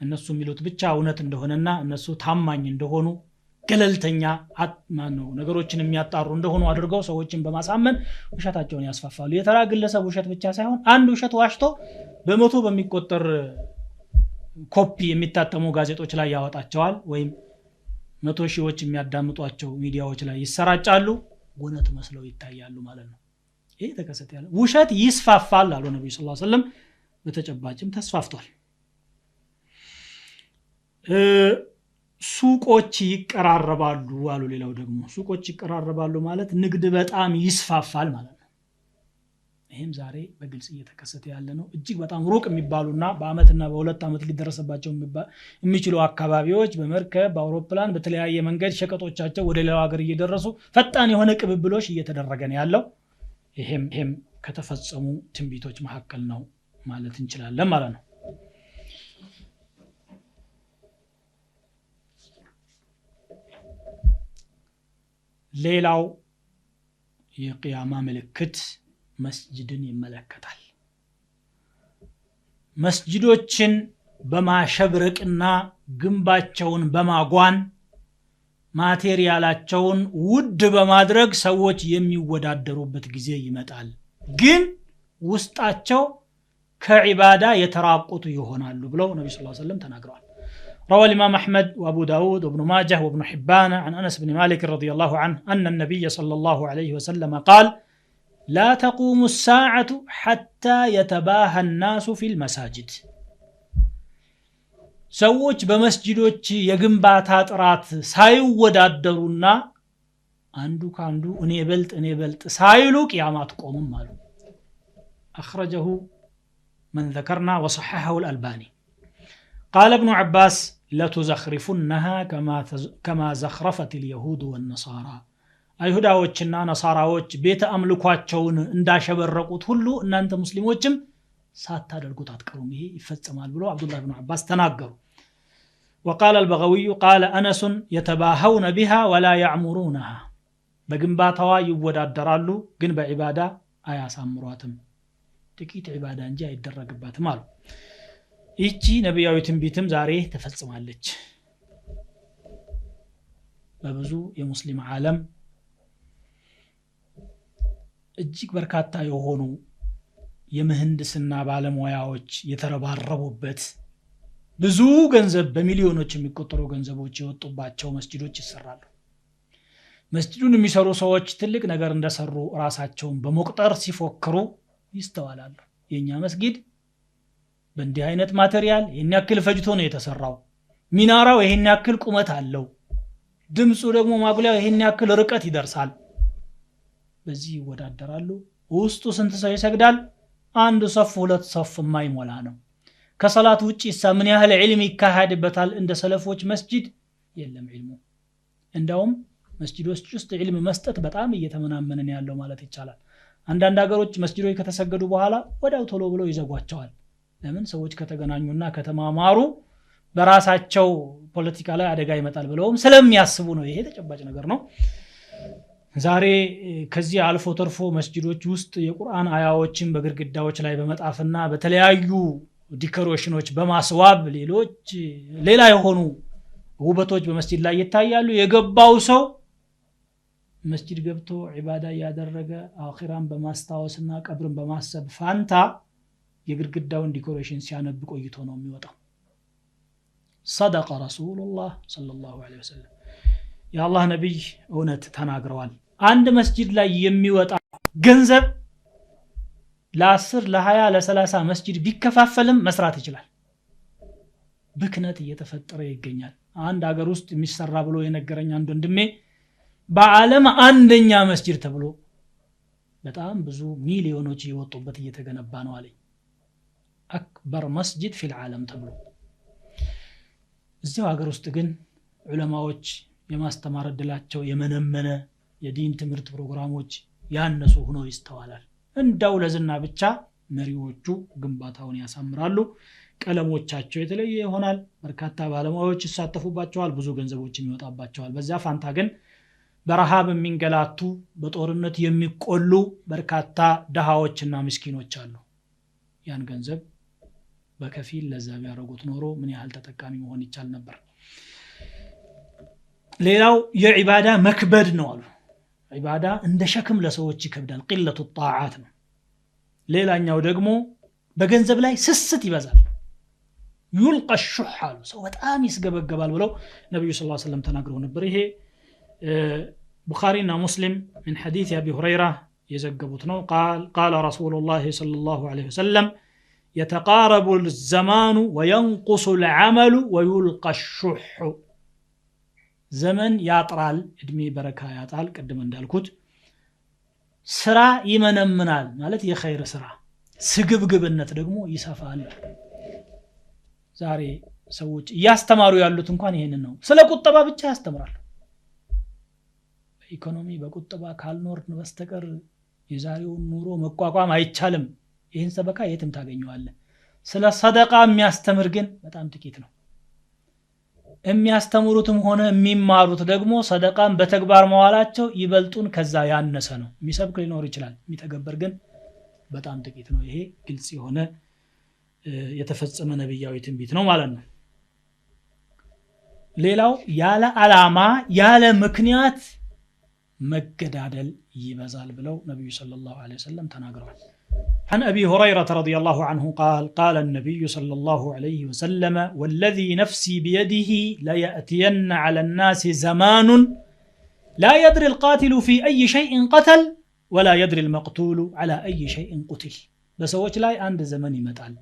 እነሱ የሚሉት ብቻ እውነት እንደሆነና እነሱ ታማኝ እንደሆኑ ገለልተኛ ነው ነገሮችን የሚያጣሩ እንደሆኑ አድርገው ሰዎችን በማሳመን ውሸታቸውን ያስፋፋሉ። የተራ ግለሰብ ውሸት ብቻ ሳይሆን አንድ ውሸት ዋሽቶ በመቶ በሚቆጠር ኮፒ የሚታተሙ ጋዜጦች ላይ ያወጣቸዋል ወይም 100 ሺዎች የሚያዳምጧቸው ሚዲያዎች ላይ ይሰራጫሉ። እውነት መስለው ይታያሉ ማለት ነው። ይሄ ተከሰተ ያለ ውሸት ይስፋፋል አሉ ነብዩ ሰለላሁ ዐለይሂ ወሰለም። በተጨባጭም ተስፋፍቷል። ሱቆች ይቀራረባሉ አሉ። ሌላው ደግሞ ሱቆች ይቀራረባሉ ማለት ንግድ በጣም ይስፋፋል ማለት ነው። ይሄም ዛሬ በግልጽ እየተከሰተ ያለ ነው። እጅግ በጣም ሩቅ የሚባሉና በአመትና በሁለት አመት ሊደረሰባቸው የሚችሉ አካባቢዎች በመርከብ በአውሮፕላን በተለያየ መንገድ ሸቀጦቻቸው ወደ ሌላው ሀገር እየደረሱ ፈጣን የሆነ ቅብብሎሽ እየተደረገ ነው ያለው። ይሄም ከተፈጸሙ ትንቢቶች መካከል ነው ማለት እንችላለን ማለት ነው። ሌላው የቂያማ ምልክት መስጂድን ይመለከታል። መስጂዶችን በማሸብረቅና ግንባቸውን በማጓን ማቴሪያላቸውን ውድ በማድረግ ሰዎች የሚወዳደሩበት ጊዜ ይመጣል። ግን ውስጣቸው ከዒባዳ የተራቆቱ ይሆናሉ ብለው ነብዩ ሰለላሁ ዐለይሂ ወሰለም ተናግረዋል። روى الإمام أحمد وأبو داود وابن ماجه وابن حبان عن أنس بن مالك رضي الله عنه أن النبي صلى الله عليه وسلم قال لا تقوم الساعة حتى يتباهى الناس في المساجد سووش بمسجدوش يقنباتا طرات ሳይወዳደሩና አንዱ ካንዱ እኔ በልጥ ሳይሉ ቂያማት ቆሙም አሉ። أخرجه من ذكرنا وصححه الألباني. قال ابن عباس لتزخرفنها كما زخرفت اليهود والنصارى አይሁዳዎችና ነሳራዎች ቤተ አምልኳቸውን እንዳሸበረቁት ሁሉ እናንተ ሙስሊሞችም ሳታደርጉት አትቀሩም፣ ይሄ ይፈጸማል ብሎ አብዱላህ ኢብኑ አባስ ተናገሩ። وقال البغوي قال أنس يتباهون بها ولا يعمرونها በግንባታዋ ይወዳደራሉ ግን በዒባዳ አያሳምሯትም፣ ጥቂት ዒባዳ እንጂ አይደረግባትም አሉ። ይቺ ነብያዊ ትንቢትም ዛሬ ተፈጽማለች። በብዙ የሙስሊም ዓለም እጅግ በርካታ የሆኑ የምህንድስና ባለሙያዎች የተረባረቡበት ብዙ ገንዘብ በሚሊዮኖች የሚቆጠሩ ገንዘቦች የወጡባቸው መስጂዶች ይሰራሉ። መስጂዱን የሚሰሩ ሰዎች ትልቅ ነገር እንደሰሩ ራሳቸውን በመቁጠር ሲፎክሩ ይስተዋላሉ። የኛ መስጊድ በእንዲህ አይነት ማቴሪያል ይሄን ያክል ፈጅቶ ነው የተሰራው፣ ሚናራው ይሄን ያክል ቁመት አለው፣ ድምጹ ደግሞ ማጉሊያው ይሄን ያክል ርቀት ይደርሳል። በዚህ ይወዳደራሉ። ውስጡ ስንት ሰው ይሰግዳል? አንድ ሶፍ ሁለት ሶፍ የማይሞላ ነው። ከሰላት ውጪ ምን ያህል ዒልም ይካሄድበታል? እንደ ሰለፎች መስጂድ የለም ዒልሙ። እንደውም መስጂዶች ውስጥ ዒልም መስጠት በጣም እየተመናመነን ያለው ማለት ይቻላል። አንዳንድ ሀገሮች መስጂዶች ከተሰገዱ በኋላ ወዲያው ቶሎ ብለው ይዘጓቸዋል። ለምን? ሰዎች ከተገናኙና ከተማማሩ በራሳቸው ፖለቲካ ላይ አደጋ ይመጣል ብለውም ስለሚያስቡ ነው። ይሄ ተጨባጭ ነገር ነው። ዛሬ ከዚህ አልፎ ተርፎ መስጂዶች ውስጥ የቁርአን አያዎችን በግድግዳዎች ላይ በመጣፍና በተለያዩ ዲኮሬሽኖች በማስዋብ ሌላ የሆኑ ውበቶች በመስጂድ ላይ ይታያሉ። የገባው ሰው መስጂድ ገብቶ ዒባዳ ያደረገ አኺራን በማስታወስና ቀብርን በማሰብ ፋንታ የግድግዳውን ዲኮሬሽን ሲያነብ ቆይቶ ነው የሚወጣው። صدق رسول الله صلى الله عليه وسلم يا الله ነብይ እውነት ተናግረዋል። አንድ መስጂድ ላይ የሚወጣ ገንዘብ ለ10 ለ20 ለ30 መስጂድ ቢከፋፈልም መስራት ይችላል። ብክነት እየተፈጠረ ይገኛል። አንድ ሀገር ውስጥ የሚሰራ ብሎ የነገረኝ አንድ ወንድሜ በዓለም አንደኛ መስጂድ ተብሎ በጣም ብዙ ሚሊዮኖች እየወጡበት እየተገነባ ነው አለኝ። አክበር መስጂድ ፊል ዓለም ተብሎ እዚያው ሀገር ውስጥ ግን ዑለማዎች የማስተማር እድላቸው የመነመነ የዲን ትምህርት ፕሮግራሞች ያነሱ ሆኖ ይስተዋላል። እንዳው ለዝና ብቻ መሪዎቹ ግንባታውን ያሳምራሉ። ቀለሞቻቸው የተለየ ይሆናል በርካታ ባለሙያዎች ይሳተፉባቸዋል ብዙ ገንዘቦች የሚወጣባቸዋል በዚያ ፋንታ ግን በረሃብ የሚንገላቱ በጦርነት የሚቆሉ በርካታ ደሃዎችና ምስኪኖች አሉ ያን ገንዘብ በከፊል ለዛ ቢያረጉት ኖሮ ምን ያህል ተጠቃሚ መሆን ይቻል ነበር ሌላው የዒባዳ መክበድ ነው አሉ ዒባዳ እንደ ሸክም ለሰዎች ይከብዳል ቂለቱ ጣዓት ነው ሌላኛው ደግሞ በገንዘብ ላይ ስስት ይበዛል يلقى الشح ሰው በጣም ይስገበገባል ብለው ነብዩ ሰለላሁ ዐለይሂ ወሰለም ተናግረው ነበር ይሄ ቡኻሪና ሙስሊም من حديث ابي هريره يዘገቡት ነው قال رسول الله صلى الله عليه وسلم يتقارب الزمان وينقص العمل ويلقى الشح ዘመን ያጥራል እድሜ በረካ ያጣል ቀደም እንዳልኩት ስራ ይመነምናል ማለት የኸይር ስራ ስግብግብነት ደግሞ ይሰፋል ዛሬ ሰዎች ያስተማሩ ያሉት እንኳን ይሄንን ነው ስለ ቁጠባ ብቻ ያስተምራሉ ኢኮኖሚ በቁጠባ ካልኖርን በስተቀር የዛሬውን ኑሮ መቋቋም አይቻልም ይሄን ሰበካ የትም ታገኙዋለህ ስለ ሰደቃ የሚያስተምር ግን በጣም ጥቂት ነው የሚያስተምሩትም ሆነ የሚማሩት ደግሞ ሰደቃን በተግባር መዋላቸው ይበልጡን ከዛ ያነሰ ነው የሚሰብክ ሊኖር ይችላል የሚተገበር ግን በጣም ጥቂት ነው ይሄ ግልጽ የሆነ የተፈጸመ ነብያዊ ትንቢት ነው ማለት ነው ሌላው ያለ አላማ ያለ ምክንያት መገዳደል ይበዛል ብለው ነብዩ ሰለላሁ ዐለይሂ ወሰለም ተናግረዋል عن أبي هريرة رضي الله عنه قال النبي صلى الله عليه وسلم والذي نفسي بيده ليأتين على الناس زمان لا يدري القاتل في أي شيء قتل ولا يدري المقتول على أي شيء قتل بسوچ لاي عند زمن ይመጣል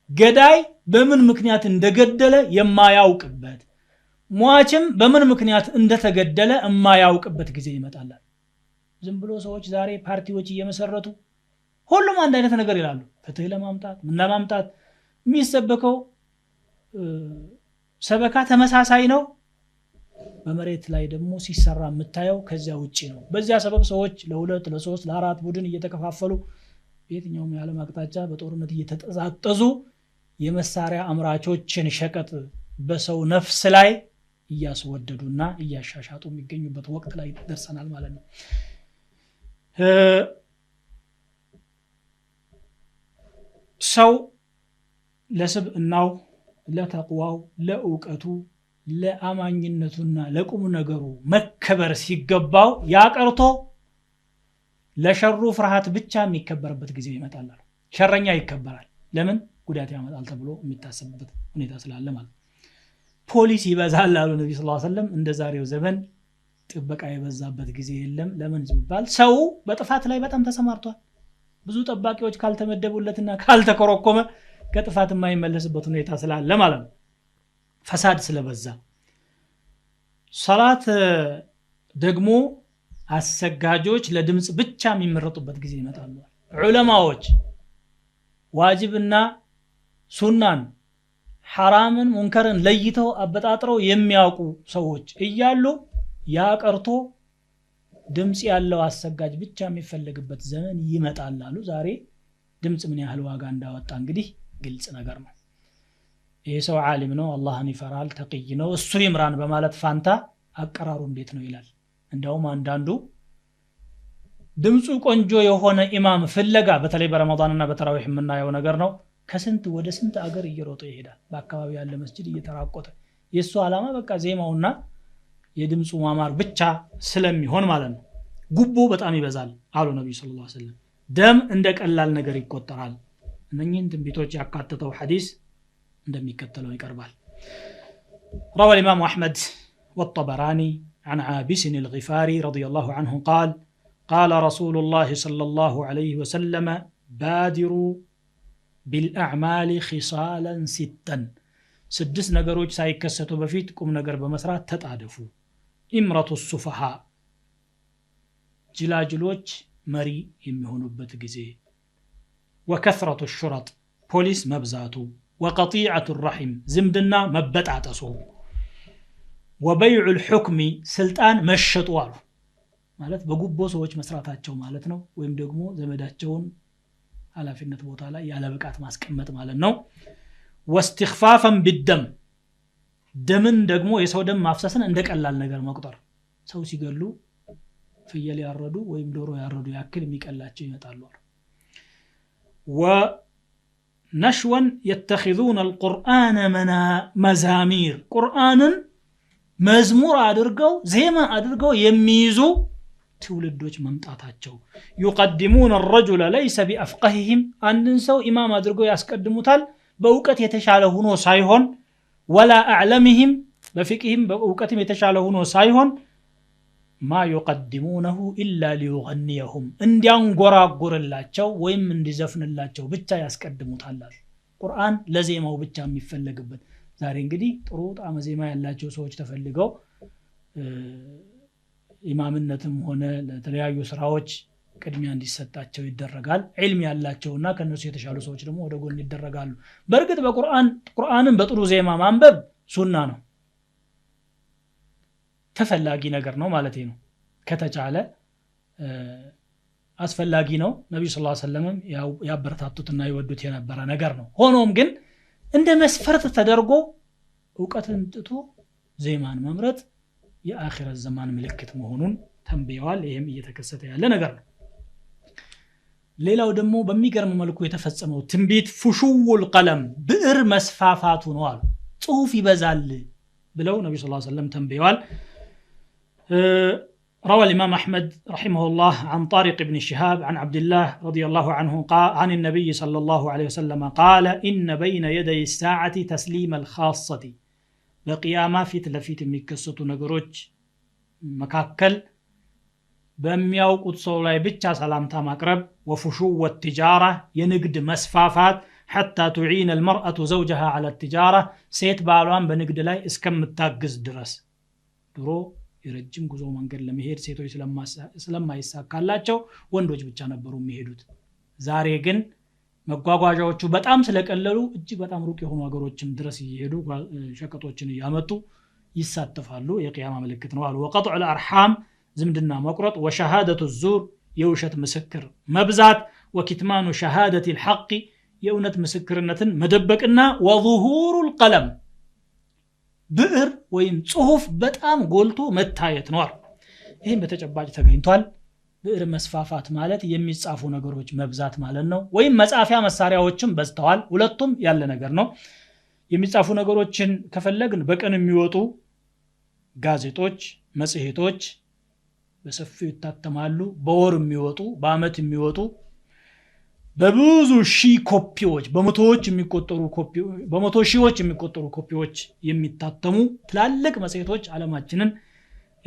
ገዳይ በምን ምክንያት እንደገደለ የማያውቅበት ሟችም በምን ምክንያት እንደተገደለ የማያውቅበት ጊዜ ይመጣል ዝም ብሎ ሰዎች ዛሬ ፓርቲዎች እየመሰረቱ ሁሉም አንድ አይነት ነገር ይላሉ ፍትህ ለማምጣት ምን ለማምጣት የሚሰበከው ሰበካ ተመሳሳይ ነው በመሬት ላይ ደግሞ ሲሰራ የምታየው ከዚያ ውጪ ነው በዚያ ሰበብ ሰዎች ለሁለት ለሶስት ለአራት ቡድን እየተከፋፈሉ የትኛውም የዓለም አቅጣጫ በጦርነት እየተጠዛጠዙ የመሳሪያ አምራቾችን ሸቀጥ በሰው ነፍስ ላይ እያስወደዱና እያሻሻጡ የሚገኙበት ወቅት ላይ ደርሰናል ማለት ነው ሰው ለስብዕናው ለተቅዋው ለእውቀቱ ለአማኝነቱና ለቁም ነገሩ መከበር ሲገባው ያቀርቶ ለሸሩ ፍርሃት ብቻ የሚከበርበት ጊዜ ይመጣል ሸረኛ ይከበራል ለምን ጉዳት ያመጣል ተብሎ የሚታሰብበት ሁኔታ ስላለ ማለት ፖሊስ ይበዛል አሉ ነብዩ ሰለላሁ ዐለይሂ ወሰለም እንደ ዛሬው ዘመን ጥበቃ የበዛበት ጊዜ የለም ለምን ሲባል ሰው በጥፋት ላይ በጣም ተሰማርቷል ብዙ ጠባቂዎች ካልተመደቡለትና ካልተከረኮመ ከጥፋት የማይመለስበት ሁኔታ ስላለ ማለት ነው ፈሳድ ስለበዛ ሶላት ደግሞ አሰጋጆች ለድምጽ ብቻ የሚመረጡበት ጊዜ ይመጣል ዑለማዎች ዋጅብና ሱናን ሐራምን ሙንከርን ለይተው አበጣጥረው የሚያውቁ ሰዎች እያሉ ያቀርቶ ድምጽ ያለው አሰጋጅ ብቻ የሚፈልግበት ዘመን ይመጣል አሉ ዛሬ ድምጽ ምን ያህል ዋጋ እንዳወጣ እንግዲህ ግልጽ ነገር ነው ይሄ ሰው ዓሊም ነው አላህን ይፈራል ተቅይ ነው እሱ ይምራን በማለት ፋንታ አቀራሩ እንዴት ነው ይላል እንደውም አንዳንዱ ድምጹ ቆንጆ የሆነ ኢማም ፍለጋ በተለይ በረመዳንና በተራዊህ የምናየው ነገር ነው ከስንት ወደ ስንት አገር እየሮጠ ይሄዳል በአካባቢው ያለ መስጂድ እየተራቆተ የሱ ዓላማ በቃ ዜማውና የድምጹ ማማር ብቻ ስለሚሆን ማለት ነው ጉቦ በጣም ይበዛል አሉ ነብዩ ሰለላሁ ዐለይሂ ወሰለም ደም እንደ ቀላል ነገር ይቆጠራል እነኚህን ትንቢቶች ያካተተው ሐዲስ እንደሚከተለው ይቀርባል روى الإمام أحمد والطبراني عن عابس الغفاري رضي الله عنه قال رسول الله صلى الله عليه وسلم بادروا بالأعمال خصالا ستا سدس نقروج سايكستو بفيت كم نقر بمسرات تتعدفوا إمرة السفحاء جلاجلوج مري يمهنوا بتجزي وكثرة الشرط بوليس مبزاتو وقطيعة الرحم زمدنا مبتعتسو وبيع الحكم سلطان مشطوالو ማለት በጉቦ ሰዎች መስራታቸው ማለት ነው ወይም ደግሞ ዘመዳቸውን ኃላፊነት ቦታ ላይ ያለ ብቃት ማስቀመጥ ማለት ነው واستخفافا بالدم ደምን ደግሞ የሰው ደም ማፍሰስን እንደቀላል ነገር መቁጠር ሰው ሲገሉ ፍየል ያረዱ ወይም ዶሮ ያረዱ ያክል የሚቀላቸው ይመጣሉ ونشوا يتخذون القرآن مزامير قرآن መዝሙር አድርገው ዜማ አድርገው የሚይዙ ትውልዶች መምጣታቸው يقدمون الرجل ليس بأفقههم አንድን ሰው ኢማም አድርገው ያስቀድሙታል በእውቀት የተሻለ ሆኖ ሳይሆን ولا أعلمهم بفقههم بأوقاتهم يتشاله هنا سايهون ما يقدمونه إلا ليغنيهم انديان غراغور اللاتشو ويم اندزفن اللاتشو بچا ياسقدموت الله قرآن لزيماو بچا የሚፈልግበት ዛሬ እንግዲህ ጥሩ ጣዕመ ዜማ ያላቸው ሰዎች ተፈልገው ኢማምነትም ሆነ ለተለያዩ ስራዎች ቅድሚያ እንዲሰጣቸው ይደረጋል ዒልም ያላቸውና ከነሱ የተሻሉ ሰዎች ደግሞ ወደ ጎን ይደረጋሉ በርግጥ ቁርአንን በጥሩ ዜማ ማንበብ ሱና ነው ተፈላጊ ነገር ነው ማለት ነው ከተቻለ አስፈላጊ ነው ነብዩ ሰለላሁ ዐለይሂ ወሰለም ያበረታቱትና ይወዱት የነበረ ነገር ነው ሆኖም ግን እንደ መስፈርት ተደርጎ ዕውቀትን ጥቶ ዜማን መምረጥ የአኺረት ዘማን ምልክት መሆኑን ተንበየዋል ይሄም እየተከሰተ ያለ ነገር ነው ሌላው ደግሞ በሚገርም መልኩ የተፈጸመው ትንቢት ፉሹል ቀለም ብዕር መስፋፋቱ ነው አሉ ጽሁፍ ይበዛል ብለው ነብዩ ሰለላሁ ዐለይሂ ወሰለም ተንበየዋል روى الإمام أحمد رحمه الله عن طارق بن شهاب عن عبد الله رضي الله عنه قال عن النبي صلى الله عليه وسلم قال إن بين يدي الساعة تسليم الخاصة بقيامة في تلفيت ميكسة نقروج مكاكل በሚያውቁት ሰው ላይ ብቻ ሰላምታ ማቅረብ وفشو التجارة የንግድ መስፋፋት حتى تعين المرأة زوجها على التجارة ሴት ባሏን በንግድ ላይ እስከምታግዝ ድረስ ድሮ የረጅም ጉዞ መንገድ ለመሄድ ሴቶች ስለማይሳካላቸው ወንዶች ብቻ ነበሩ የሚሄዱት ዛሬ ግን መጓጓዣዎቹ በጣም ስለቀለሉ እጅግ በጣም ሩቅ የሆኑ ሀገሮችም ድረስ ይሄዱ ሸቀጦችን ያመጡ ይሳተፋሉ የቂያማ ምልክት ነው አሉ وقطع الارحام زمدنا مقرط وشهادة الزور يوشت مسكر مبزات وكتمان شهادة الحق يونت مسكرنة مدبكنا وظهور القلم بئر وين صحف بتام قولتو متايت نور ይሄን በተጨባጭ ተገኝቷል ብዕር መስፋፋት ማለት የሚጻፉ ነገሮች መብዛት ማለት ነው ወይም መጻፊያ መሳሪያዎችም በዝተዋል ሁለቱም ያለ ነገር ነው የሚጻፉ ነገሮችን ከፈለግን በቀን የሚወጡ ጋዜጦች መጽሔቶች በሰፊው ይታተማሉ በወር የሚወጡ በአመት የሚወጡ በብዙ ሺህ ኮፒዎች በመቶዎች የሚቆጠሩ ኮፒዎች የሚታተሙ ትላልቅ መጽሔቶች ዓለማችንን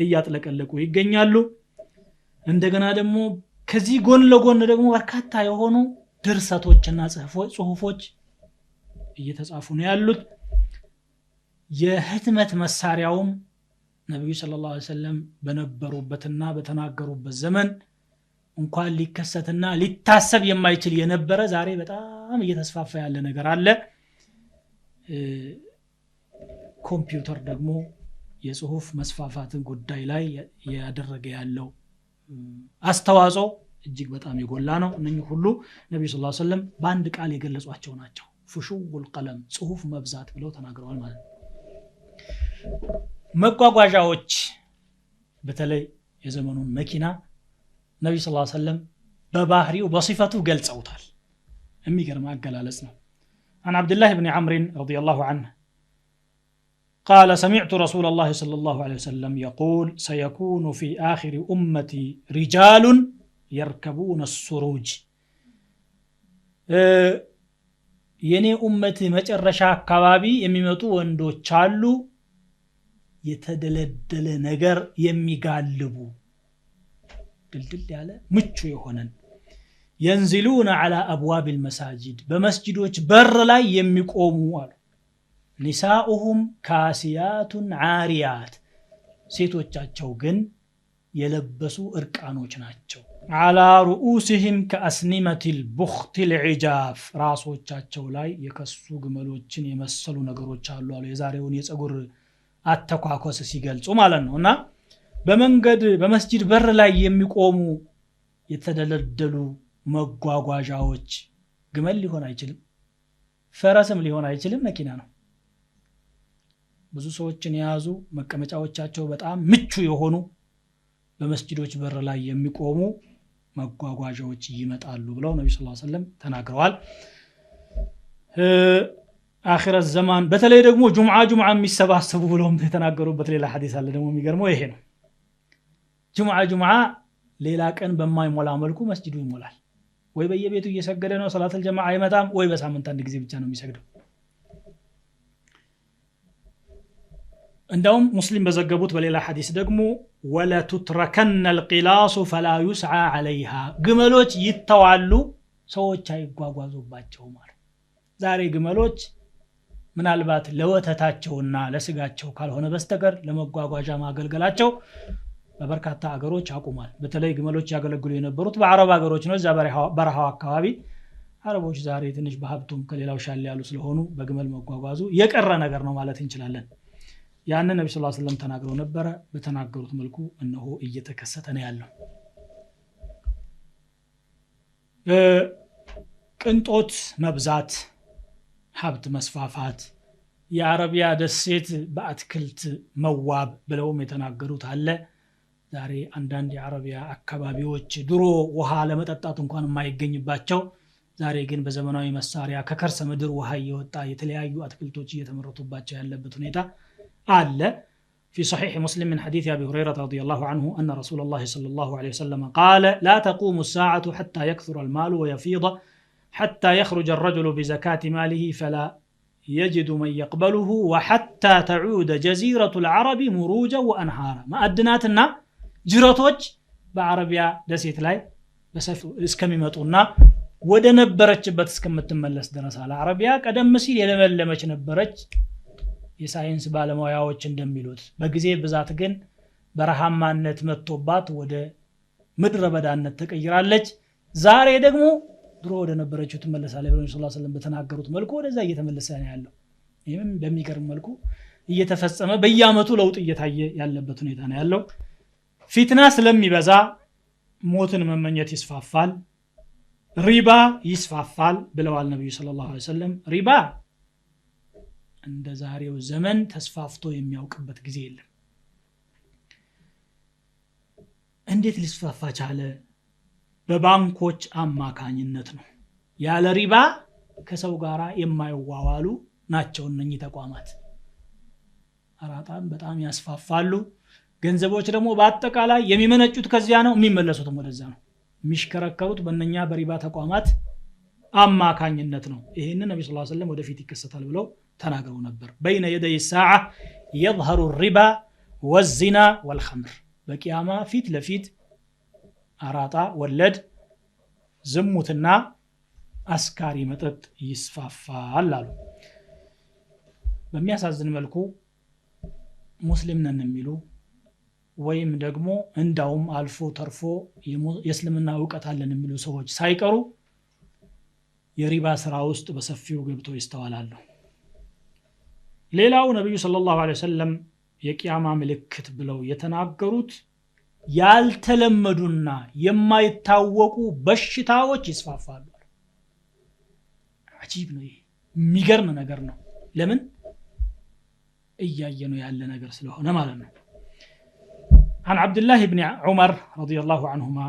እያጥለቀለቁ ይገኛሉ እንደገና ደግሞ ከዚህ ጎን ለጎን ደግሞ በርካታ የሆኑ ድርሰቶችና ጽሁፎች እየተጻፉ ነው ያሉት የህትመት መሳሪያውም ነብዩ ሰለላሁ ዐለይሂ ወሰለም በነበሩበትና በተናገሩበት ዘመን እንኳን ሊከሰትና ሊታሰብ የማይችል የነበረ ዛሬ በጣም እየተስፋፋ ያለ ነገር አለ ኮምፒውተር ደግሞ የጽሁፍ መስፋፋትን ጉዳይ ላይ ያደረገ ያለው አስተዋጽኦ እጅግ በጣም የጎላ ነው እነኚህ ሁሉ ነብዩ ሰለላሁ ዐለይሂ ወሰለም በአንድ ቃል የገለጿቸው ናቸው ፍሹል ቀለም ጽሁፍ መብዛት ብለው ተናግረዋል ማለት ነው መጓጓዣዎች በተለይ የዘመኑን መኪና ነብዩ ሰለላሁ ዐለይሂ ወሰለም በባህሪው በصفቱ ገልጸውታል የሚገርም አገላለጽ ነው عن عبد الله بن عمرو رضي الله عنه قال سمعت رسول الله صلى الله عليه وسلم يقول سيكون في آخر أمتي رجال يركبون السروج የኔ ኡመት መጨረሻ አካባቢ የሚመጡ ወንዶች አሉ የተደለደለ ነገር የሚጋልቡ ድልድል ያለ ምቹ የሆነን ينزلون على أبواب المساجد በመስጂዶች በር ላይ የሚቆሙ አሉ نساؤهم كاسيات عاريات ሴቶቻቸው ግን የለበሱ እርቃኖች ናቸው على رؤوسهم كأسنمة البخت العجاف ራሶቻቸው ላይ የከሱ ግመሎችን የመሰሉ ነገሮች አሉ አሉ የዛሬውን የፀጉር አተኳኮስ ሲገልጹ ማለት ነውና በመንገድ በመስጂድ በር ላይ የሚቆሙ የተደለደሉ መጓጓዣዎች ግመል ሊሆን አይችልም ፈረስም ሊሆን አይችልም መኪና ነው ብዙ ሰዎችን የያዙ መቀመጫዎቻቸው በጣም ምቹ የሆኑ በመስጂዶች በር ላይ የሚቆሙ መጓጓዣዎች ይመጣሉ ብለው ነብዩ ሰለላሁ ዐለይሂ ወሰለም ተናግረዋል አኺረት ዘማን በተለይ ደግሞ ጁምዓ የሚሰባሰቡ ብለውም የተናገሩበት ሌላ ሐዲስ አለ ደግሞ የሚገርመው ይሄ ነው ጁምዓ ሌላ ቀን በማይሞላ መልኩ መስጂዱ ይሞላል ወይ በየቤቱ እየሰገደ ነው ሶላተል ጀማዓ አይመጣም ወይ በሳምንት አንድ ጊዜ ብቻ ነው የሚሰግደው እንደውም ሙስሊም በዘገቡት በሌላ ሐዲስ ደግሞ ወላ تتركن القلاص فلا يسعى عليها ግመሎች ይተዋሉ ሰዎች አይጓጓዙባቸው ማለት ዛሬ ግመሎች ምናልባት ለወተታቸውና ለስጋቸው ካልሆነ በስተቀር ለመጓጓዣ ማገልገላቸው በበርካታ አገሮች አቁሟል በተለይ ግመሎች ያገለግሉ የነበሩት በአረብ አገሮች ነው እዛ በረሃው አካባቢ አረቦች ዛሬ ትንሽ በሀብቱም ከሌላው ሻል ያሉ ስለሆኑ በግመል መጓጓዙ የቀረ ነገር ነው ማለት እንችላለን ያንን ነብዩ ሰለላሁ ዐለይሂ ወሰለም ተናግረው ነበር በተናገሩት መልኩ እነሆ እየተከሰተ ነው ያለው ቅንጦት መብዛት ሀብት መስፋፋት የአረቢያ ደሴት በአትክልት መዋብ ብለውም የተናገሩት አለ ዛሬ አንዳንድ የአረቢያ አካባቢዎች ድሮ ውሃ ለመጠጣት እንኳን የማይገኝባቸው ዛሬ ግን በዘመናዊ መሳሪያ ከከርሰ ምድር ውሃ እየወጣ የተለያዩ አትክልቶች እየተመረቱባቸው ያለበት ሁኔታ قال في صحيح مسلم من حديث أبي هريرة رضي الله عنه أن رسول الله صلى الله عليه وسلم قال لا تقوم الساعة حتى يكثر المال ويفيض حتى يخرج الرجل بزكاة ماله فلا يجد من يقبله وحتى تعود جزيرة العرب مروجا وأنهارا ما أدناتنا جراتوج بعربيا دسيت لاي بس اسكميمطونا ወደ ነበረችበት እስከምትመለስ ድረስ አለ አረቢያ ቀደም ሲል የለመለመች ነበረች የሳይንስ ባለሙያዎች እንደሚሉት በጊዜ ብዛት ግን በረሃማነት መጥቶባት ወደ ምድረ በዳነት ተቀይራለች ዛሬ ደግሞ ድሮ ወደ ነበረችው ትመለሳለች ብለው ሰለላሁ ዐለይሂ ወሰለም በተናገሩት መልኩ ወደዛ እየተመለሰ ነው ያለው ይሄም በሚገርም መልኩ እየተፈጸመ በየአመቱ ለውጥ እየታየ ያለበት ሁኔታ ነው ያለው ፊትና ስለሚበዛ ሞትን መመኘት ይስፋፋል ሪባ ይስፋፋል ብለዋል ነብዩ ሰለላሁ ዐለይሂ ወሰለም ሪባ እንደ ዛሬው ዘመን ተስፋፍቶ የሚያውቅበት ጊዜ የለም እንዴት ሊስፋፋ ቻለ በባንኮች አማካኝነት ነው ያለ ሪባ ከሰው ጋራ የማይዋዋሉ ናቸው እነኚህ ተቋማት አራጣን በጣም ያስፋፋሉ ገንዘቦች ደግሞ በአጠቃላይ የሚመነጩት ከዚያ ነው የሚመለሱትም ወደዛ ነው የሚሽከረከሩት በእነኛ በሪባ ተቋማት አማካኝነት ነው ይሄንን ነብዩ ሰለላሁ ዐለይሂ ወሰለም ወደፊት ይከሰታል ብለው ተናግረው ነበር بين يدي الساعه يظهر الربا والزنا والخمر በቂያማ ፊት ለፊት አራጣ ወለድ ዝሙትና አስካሪ መጠጥ ይስፋፋል አሉ በሚያሳዝን መልኩ ሙስሊም ነን የሚሉ ወይም ደግሞ እንዳውም አልፎ ተርፎ የእስልምና ዕውቀት አለን የሚሉ ሰዎች ሳይቀሩ የሪባ ስራ ውስጥ በሰፊው ገብተው ይስተዋላሉ ሌላው ነብዩ ሰለላሁ ዐለይሂ ወሰለም የቂያማ ምልክት ብለው የተናገሩት ያልተለመዱና የማይታወቁ በሽታዎች ይስፋፋሉ አጂብ ነው የሚገርም ነገር ነው ለምን እያየነው ያለ ነገር ስለሆነ ማለት ነው عن عبد الله بن عمر رضي الله عنهما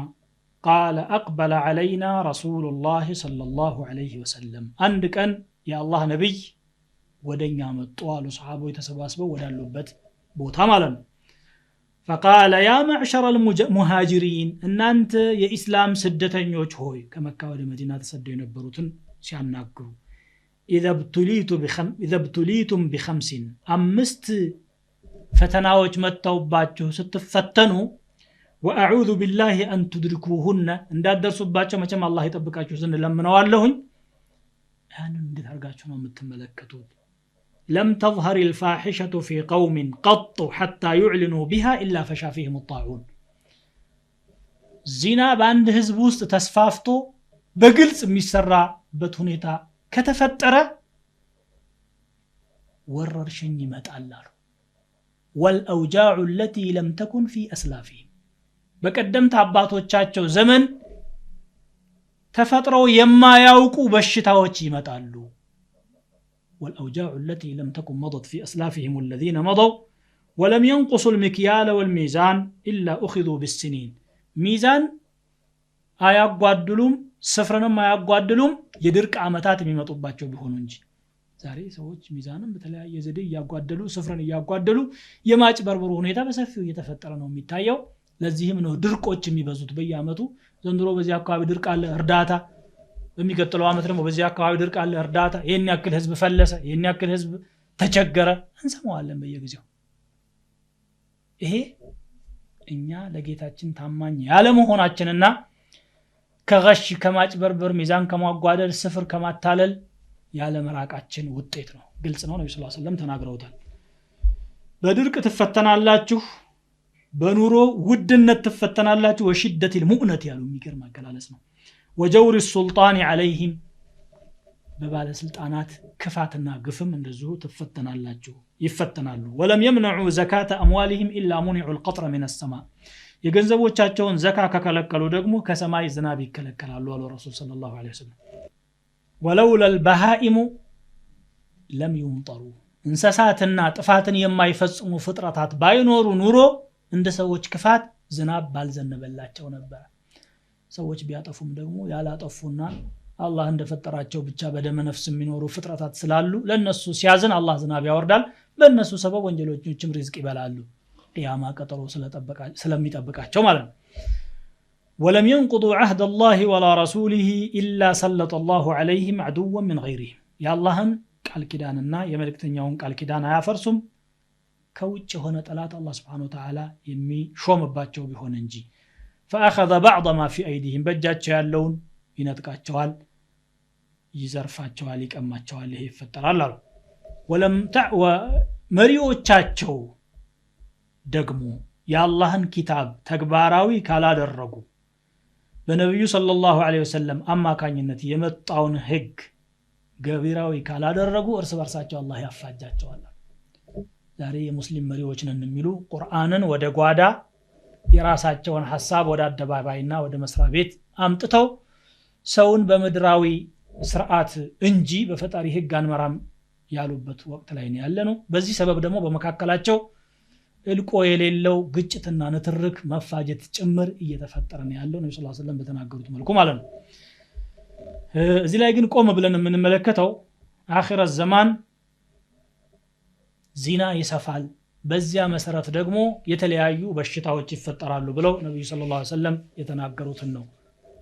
قال أقبل علينا رسول الله صلى الله عليه وسلم عندك أن يا الله نبي ودنيا مطوال صحابه يتسباسبوا ودالوبت بوتا مالن فقال يا معشر المهاجرين ان انت يا اسلام سدتኞች ሆይ ከመካ ወደ መዲና ተሰደው የነበሩትን ሲያናግሩ اذا ابتليتم بخمس امست ፈተናዎች መጣውባችሁ ስትፈተኑ واعوذ بالله ان تدركوهن እንዳደርሱባቸው መቼም አላህ ይጠብቃችሁ ዘንድ ለምነዋለሁኝ ያንን እንዴት አርጋችሁ ነው የምትመለከቱት لم تظهر الفاحشة في قوم قط حتى يعلنوا بها إلا فشا فيهم الطاعون زنا باند ህዝብ ውስጥ ተስፋፍቶ በግልጽ የሚሰራበት ሁኔታ ከተፈጠረ ወረርሽኝ ይመጣል አሉ والأوجاع التي لم تكن في أسلافهم በቀደምት አባቶቻቸው ዘመን ተፈጥረው የማያውቁ በሽታዎች ይመጣሉ والأوجاع التي لم تكن مضت في أسلافهم الذين مضوا ولم ينقصوا المكيال والميزان إلا أخذوا بالسنين ميزان አያጓድሉም ስፍርንም አያጓድሉም የድርቅ አመታት የሚመጡባቸው ቢሆኑ እንጂ ዛሬ ሰዎች ሚዛንን በተለያየ ዘዴ ያጓደሉ ስፍርን ያጓደሉ የማጭበርበሩ ሁኔታ በሰፊው እየተፈጠረ ነው የሚታየው ለዚህም ነው ድርቆች የሚበዙት በየአመቱ ዘንድሮ በዚህ አካባቢ ድርቅ አለ እርዳታ በሚቀጥለው አመት ደግሞ በዚህ አካባቢ ድርቅ አለ እርዳታ ይሄን ያክል ህዝብ ፈለሰ ይሄን ያክል ህዝብ ተቸገረ እንሰማዋለን በየጊዜው ይሄ እኛ ለጌታችን ታማኝ ያለ መሆናችንና ከغش ከማጭበርበር ሚዛን ከማጓደል ስፍር ከማታለል ያለ መራቃችን ውጤት ነው ግልጽ ነው ነብዩ ሰለላሁ ዐለይሂ ወሰለም ተናግረውታል በድርቅ ትፈተናላችሁ በኑሮ ውድነት ትፈተናላችሁ ወሽደት المؤنة ያሉ የሚገርም አገላለጽ ነው وجور السلطان عليهم በባለ ስልጣናት ክፋትና ግፍም እንደዚሁ ትፈተናላችሁ ይፈተናሉ ولم يمنعوا زكاة أموالهم إلا منعوا القطر من السماء የገንዘቦቻቸውን ዘካ ከከለከሉ ደግሞ ከሰማይ ዝናብ ይከለከላሉ አለ ረሱል ሰለላሁ ዐለይሂ ወሰለም ولولا البهائم لم يمطروا እንስሳትና ጥፋትን የማይፈጽሙ ፍጥረታት ባይኖሩ ኑሮ እንደ ሰዎች ክፋት ዝናብ ባልዘነበላቸው ነበር ሰዎች ቢያጠፉም ደግሞ ያላጠፉና አላህ እንደፈጠራቸው ብቻ በደመ ነፍስ የሚኖሩ ፍጥረታት ስላሉ ለነሱ ሲያዝን አላህ ዝናብ ያወርዳል በእነሱ ሰበብ ወንጀለኞችም ሪዝቅ ይበላሉ ቂያማ ቀጠሮ ስለሚጠብቃቸው ማለት ነው ولم ينقضوا عهد الله ولا رسوله إلا سلط الله عليهم عدوا من غيرهم يا الله ቃል ኪዳንና የመልእክተኛውን ቃል ኪዳን አያፈርሱም ከውጭ ሆነ ጠላት አላህ Subhanahu Wa Ta'ala የሚሾምባቸው ቢሆን እንጂ فأخذ بعض ما في أيديهم በእጃቸው ያለውን ይነጥቃቸዋል ይዘርፋቸዋል ይቀማቸዋል ይሄ ይፈጠራል አሉ ወለም ተዕወ መሪዎቻቸው ደግሞ የአላህን ኪታብ ተግባራዊ ካላደረጉ በነብዩ ሰለላሁ ዐለይሂ ወሰለም አማካኝነት የመጣውን ህግ ገቢራዊ ካላደረጉ እርስ በርሳቸው አላህ ያፋጃቸዋል ዛሬ የሙስሊም መሪዎች ነን የሚሉ ቁርአንን ወደ ጓዳ የራሳቸውን ሐሳብ ወደ አደባባይና ወደ መስሪያ ቤት አምጥተው ሰውን በመድራዊ ስርዓት እንጂ በፈጣሪ ህግ አንመራም ያሉበት ወቅት ላይ ነው ያለነው በዚህ ሰበብ ደግሞ በመካከላቸው እልቆ የሌለው ግጭትና ንትርክ መፋጀት ጭምር እየተፈጠረ ነው ያለው ነብዩ ሰለላሁ ዐለይሂ ወሰለም በተናገሩት መልኩ ማለት ነው እዚህ ላይ ግን ቆም ብለን የምንመለከተው አኺረት ዘማን ዚና ይሰፋል በዚያ መሰረት ደግሞ የተለያዩ በሽታዎች ይፈጠራሉ ብለው ነብዩ ሰለላሁ ዐለይሂ ወሰለም የተናገሩትን ነው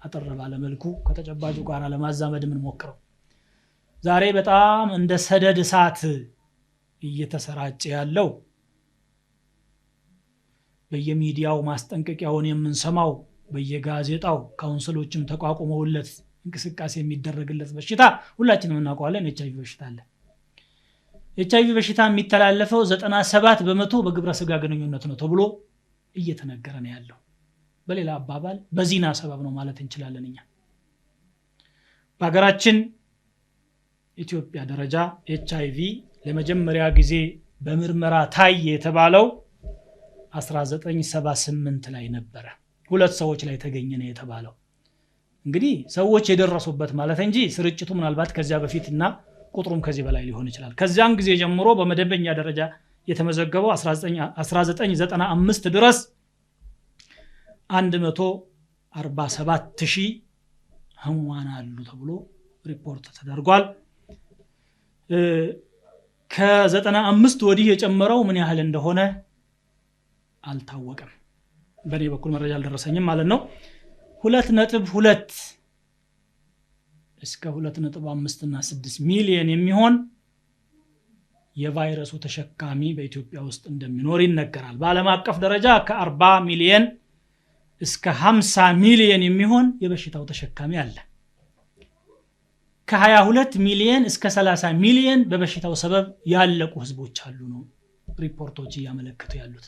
አጠር ባለ መልኩ ከተጨባጩ ጋር ለማዛመድ ምን ሞክረው ዛሬ በጣም እንደ ሰደድ እሳት እየተሰራጨ ያለው በየሚዲያው ማስጠንቀቂያውን የምንሰማው በየጋዜጣው ካውንስሎችም ተቋቁመውለት እንቅስቃሴ የሚደረግለት በሽታ ሁላችንም እናውቀዋለን ኤችአይቪ በሽታ አለ ኤችአይቪ በሽታ የሚተላለፈው 97% በግብረ ስጋ ግንኙነት ነው ተብሎ እየተነገረ ነው ያለው በሌላ አባባል በዚና ሰበብ ነው ማለት እንችላለን እኛ በሀገራችን ኢትዮጵያ ደረጃ ኤችአይቪ ለመጀመሪያ ጊዜ በምርመራ ታየ የተባለው 1978 ላይ ነበር ሁለት ሰዎች ላይ ተገኘ ነው የተባለው እንግዲህ ሰዎች የደረሱበት ማለት እንጂ ስርጭቱ ምናልባት ከዚያ በፊትና ቁጥሩም ከዚህ በላይ ሊሆን ይችላል ከዚያን ጊዜ ጀምሮ በመደበኛ ደረጃ የተመዘገበው 1995 ድረስ 147000 ህሙማን አሉ ተብሎ ሪፖርት ተደርጓል ከ95 ወዲህ የጨመረው ምን ያህል እንደሆነ አልታወቀም በኔ በኩል መረጃ አልደረሰኝም ማለት ነው 2.2 እስከ 2.5 እና 6 ሚሊዮን የሚሆን የቫይረሱ ተሸካሚ በኢትዮጵያ ውስጥ እንደሚኖር ይነገራል በዓለም አቀፍ ደረጃ ከ40 ሚሊዮን እስከ 50 ሚሊዮን የሚሆን የበሽታው ተሸካሚ አለ ከ22 ሚሊዮን እስከ 30 ሚሊዮን በበሽታው ሰበብ ያለቁ ህዝቦች አሉ ነው ሪፖርቶች ያመለክቱ ያሉት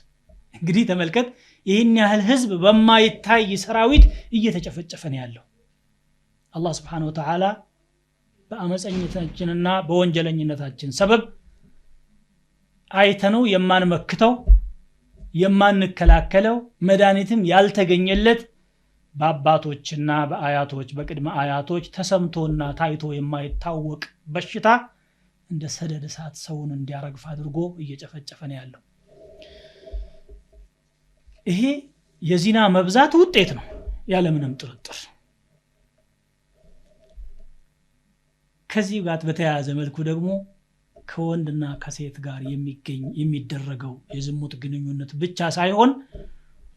እንግዲህ ተመልከት ይሄን ያህል ህዝብ በማይታይ ሰራዊት እየተጨፈጨፈ ነው ያለው አላህ Subhanahu Wa Ta'ala በአመፀኝነታችንና በወንጀለኝነታችን ሰበብ አይተነው የማንመክተው የማንከላከለው መድኃኒትም ያልተገኘለት በአባቶችና በአያቶች በቅድመ አያቶች ተሰምቶና ታይቶ የማይታወቅ በሽታ እንደ ሰደድ እሳት ሰውን እንዲያረግፍ አድርጎ እየጨፈጨፈ ነው ያለው። ይሄ የዚና መብዛት ውጤት ነው ያለ ምንም ጥርጥር። ከዚህ ጋር በተያያዘ መልኩ ደግሞ ከወንድና ከሴት ጋር የሚደረገው የዝሙት ግንኙነት ብቻ ሳይሆን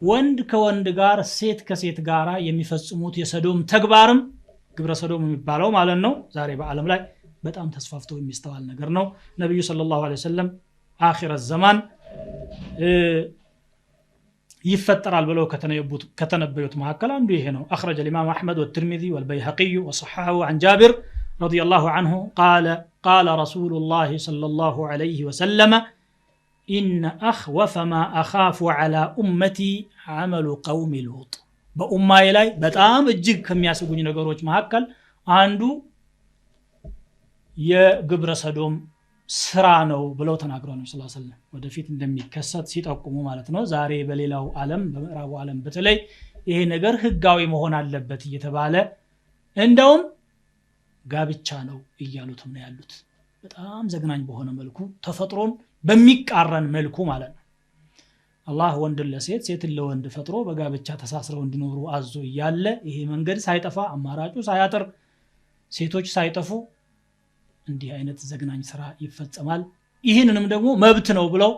ወንድ ከወንድ ጋር ሴት ከሴት ጋር የሚፈጽሙት የሰዶም ተግባርም ግብረ ሰዶም የሚባለው ማለት ነው ዛሬ በአለም ላይ በጣም ተስፋፍቶ የሚስተዋል ነገር ነው። ነብዩ ሰለላሁ ዐለይሂ ወሰለም አኺር الزمان ይፈጠራል ብለው ከተነበዩት መካከል አንዱ ይሄ ነው። أخرج الإمام أحمد والترمذي والبيهقي وصححه عن جابر رضي الله عنه قال رسول الله صلى الله عليه وسلم إن أخوف ما أخاف على أمتي عمل قوم لوط በኡማዬ ላይ በጣም እጅግ ከሚያስጉኝ ነገሮች መካከል አንዱ የግብረ ሰዶም ስራ ነው ብለው ተናግረው ነው ሰለላሁ ዐለይሂ ወሰለም ወደፊት እንደሚከሰት ሲጠቁሙ ማለት ነው። ዛሬ በሌላው ዓለም በምዕራቡ ዓለም በተለይ ይሄ ነገር ህጋዊ መሆን አለበት እየተባለ እንደውም ጋብቻ ነው እያሉት ነው ያሉት። በጣም ዘግናኝ በሆነ መልኩ ተፈጥሮን በሚቃረን መልኩ ማለት ነው። አላህ ወንድን ለሴት ሴትን ለወንድ ፈጥሮ በጋብቻ ተሳስረው እንዲኖሩ አዞ እያለ ይሄ መንገድ ሳይጠፋ አማራጩ ሳያጥር ሴቶች ሳይጠፉ እንዲህ አይነት ዘግናኝ ስራ ይፈጸማል። ይህንንም ደግሞ መብት ነው ብለው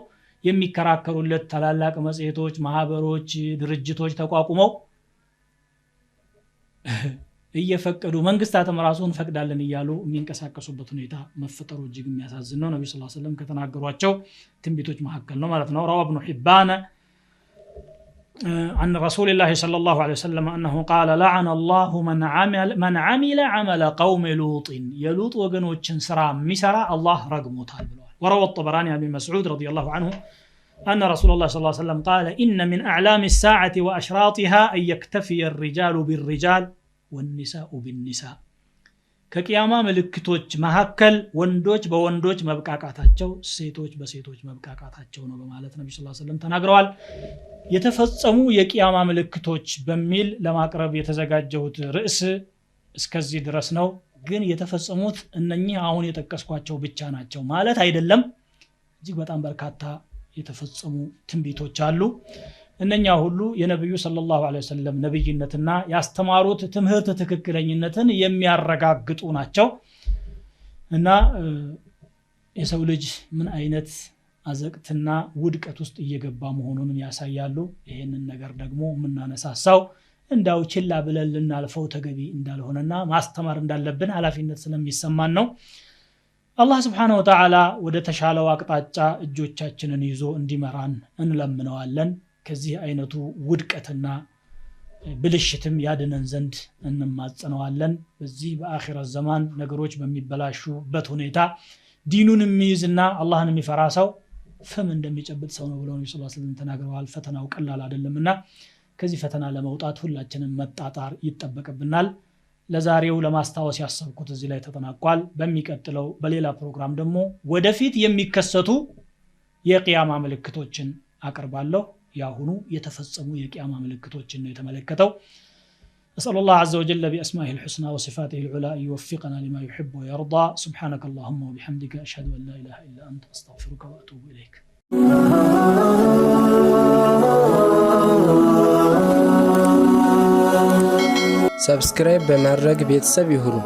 የሚከራከሩለት ታላላቅ መጽሔቶች፣ ማህበሮች፣ ድርጅቶች ተቋቁመው እየፈቀዱ መንግስታትም ራሱን ፈቅዳለን እያሉ የሚንቀሳቀሱበት ሁኔታ መፈጠሩ እጅግ የሚያሳዝን ነው። ነብዩ ሰለላሁ ዐለይሂ ወሰለም ከተናገሯቸው ትንቢቶች መካከል ነው ማለት ነው። روى ابن حبان عن رسول الله صلى الله عليه وسلم أنه قال لعن الله من عمل عمل قوم لوط يلوط وغنوچن سرا مسرا الله رغموታል ብለዋል። وروى الطبراني عن ابن مسعود رضي الله عنه أن رسول الله صلى الله عليه وسلم قال إن من أعلام الساعة وأشراطها أن يكتفي الرجال بالرجال والنساء بالنساء ከቂያማ ምልክቶች መካከል ወንዶች በወንዶች መብቃቃታቸው ሴቶች በሴቶች መብቃቃታቸው ነው በማለት ነብዩ ሰለላሁ ዐለይሂ ወሰለም ተናግረዋል። የተፈጸሙ የቂያማ ምልክቶች በሚል ለማቅረብ የተዘጋጀሁት ርዕስ እስከዚህ ድረስ ነው። ግን የተፈጸሙት እነኚህ አሁን የጠቀስኳቸው ብቻ ናቸው ማለት አይደለም። እጅግ በጣም በርካታ የተፈጸሙ ትንቢቶች አሉ። እነኛ ሁሉ የነብዩ ሰለላሁ ዐለይሂ ወሰለም ነብይነትና ያስተማሩት ትምህርት ትክክለኝነትን የሚያረጋግጡ ናቸው እና የሰው ልጅ ምን አይነት አዘቅትና ውድቀት ውስጥ እየገባ መሆኑን ያሳያሉ። ይሄንን ነገር ደግሞ ምናነሳሳው እንዳው ችላ ብለን ልናልፈው ተገቢ እንዳልሆነና ማስተማር እንዳለብን ኃላፊነት ስለሚሰማን ነው። አላህ Subhanahu Wa Ta'ala ወደ ተሻለው አቅጣጫ እጆቻችንን ይዞ እንዲመራን እንለምነዋለን። ከዚህ አይነቱ ውድቀትና ብልሽትም ያድነን ዘንድ እንማጸነዋለን። በዚህ በአኺራ ዘመን ነገሮች በሚበላሹበት ሁኔታ ዲኑን የሚይዝና አላህን የሚፈራ ሰው ፍም እንደሚጨብጥ ሰው ነው ብለው ነብዩ ሰለላሁ ዐለይሂ ወሰለም ተናግረዋል። ፈተናው ቀላል አይደለምና ከዚህ ፈተና ለመውጣት ሁላችንም መጣጣር ይጠበቅብናል። ለዛሬው ለማስታወስ ያሰብኩት እዚህ ላይ ተጠናቋል። በሚቀጥለው በሌላ ፕሮግራም ደግሞ ወደፊት የሚከሰቱ የቂያማ ምልክቶችን አቀርባለሁ። ያሁኑ የተፈጸሙ የቂያማ ምልክቶችን ነው የተመለከተው። أسأل الله عز وجل بأسمائه الحسنى وصفاته العلى أن يوفقنا لما يحب ويرضى. سبحانك اللهم وبحمدك أشهد أن لا إله إلا أنت أستغفرك وأتوب إليك. سبسكرايب بمرق بيتساب يهرو.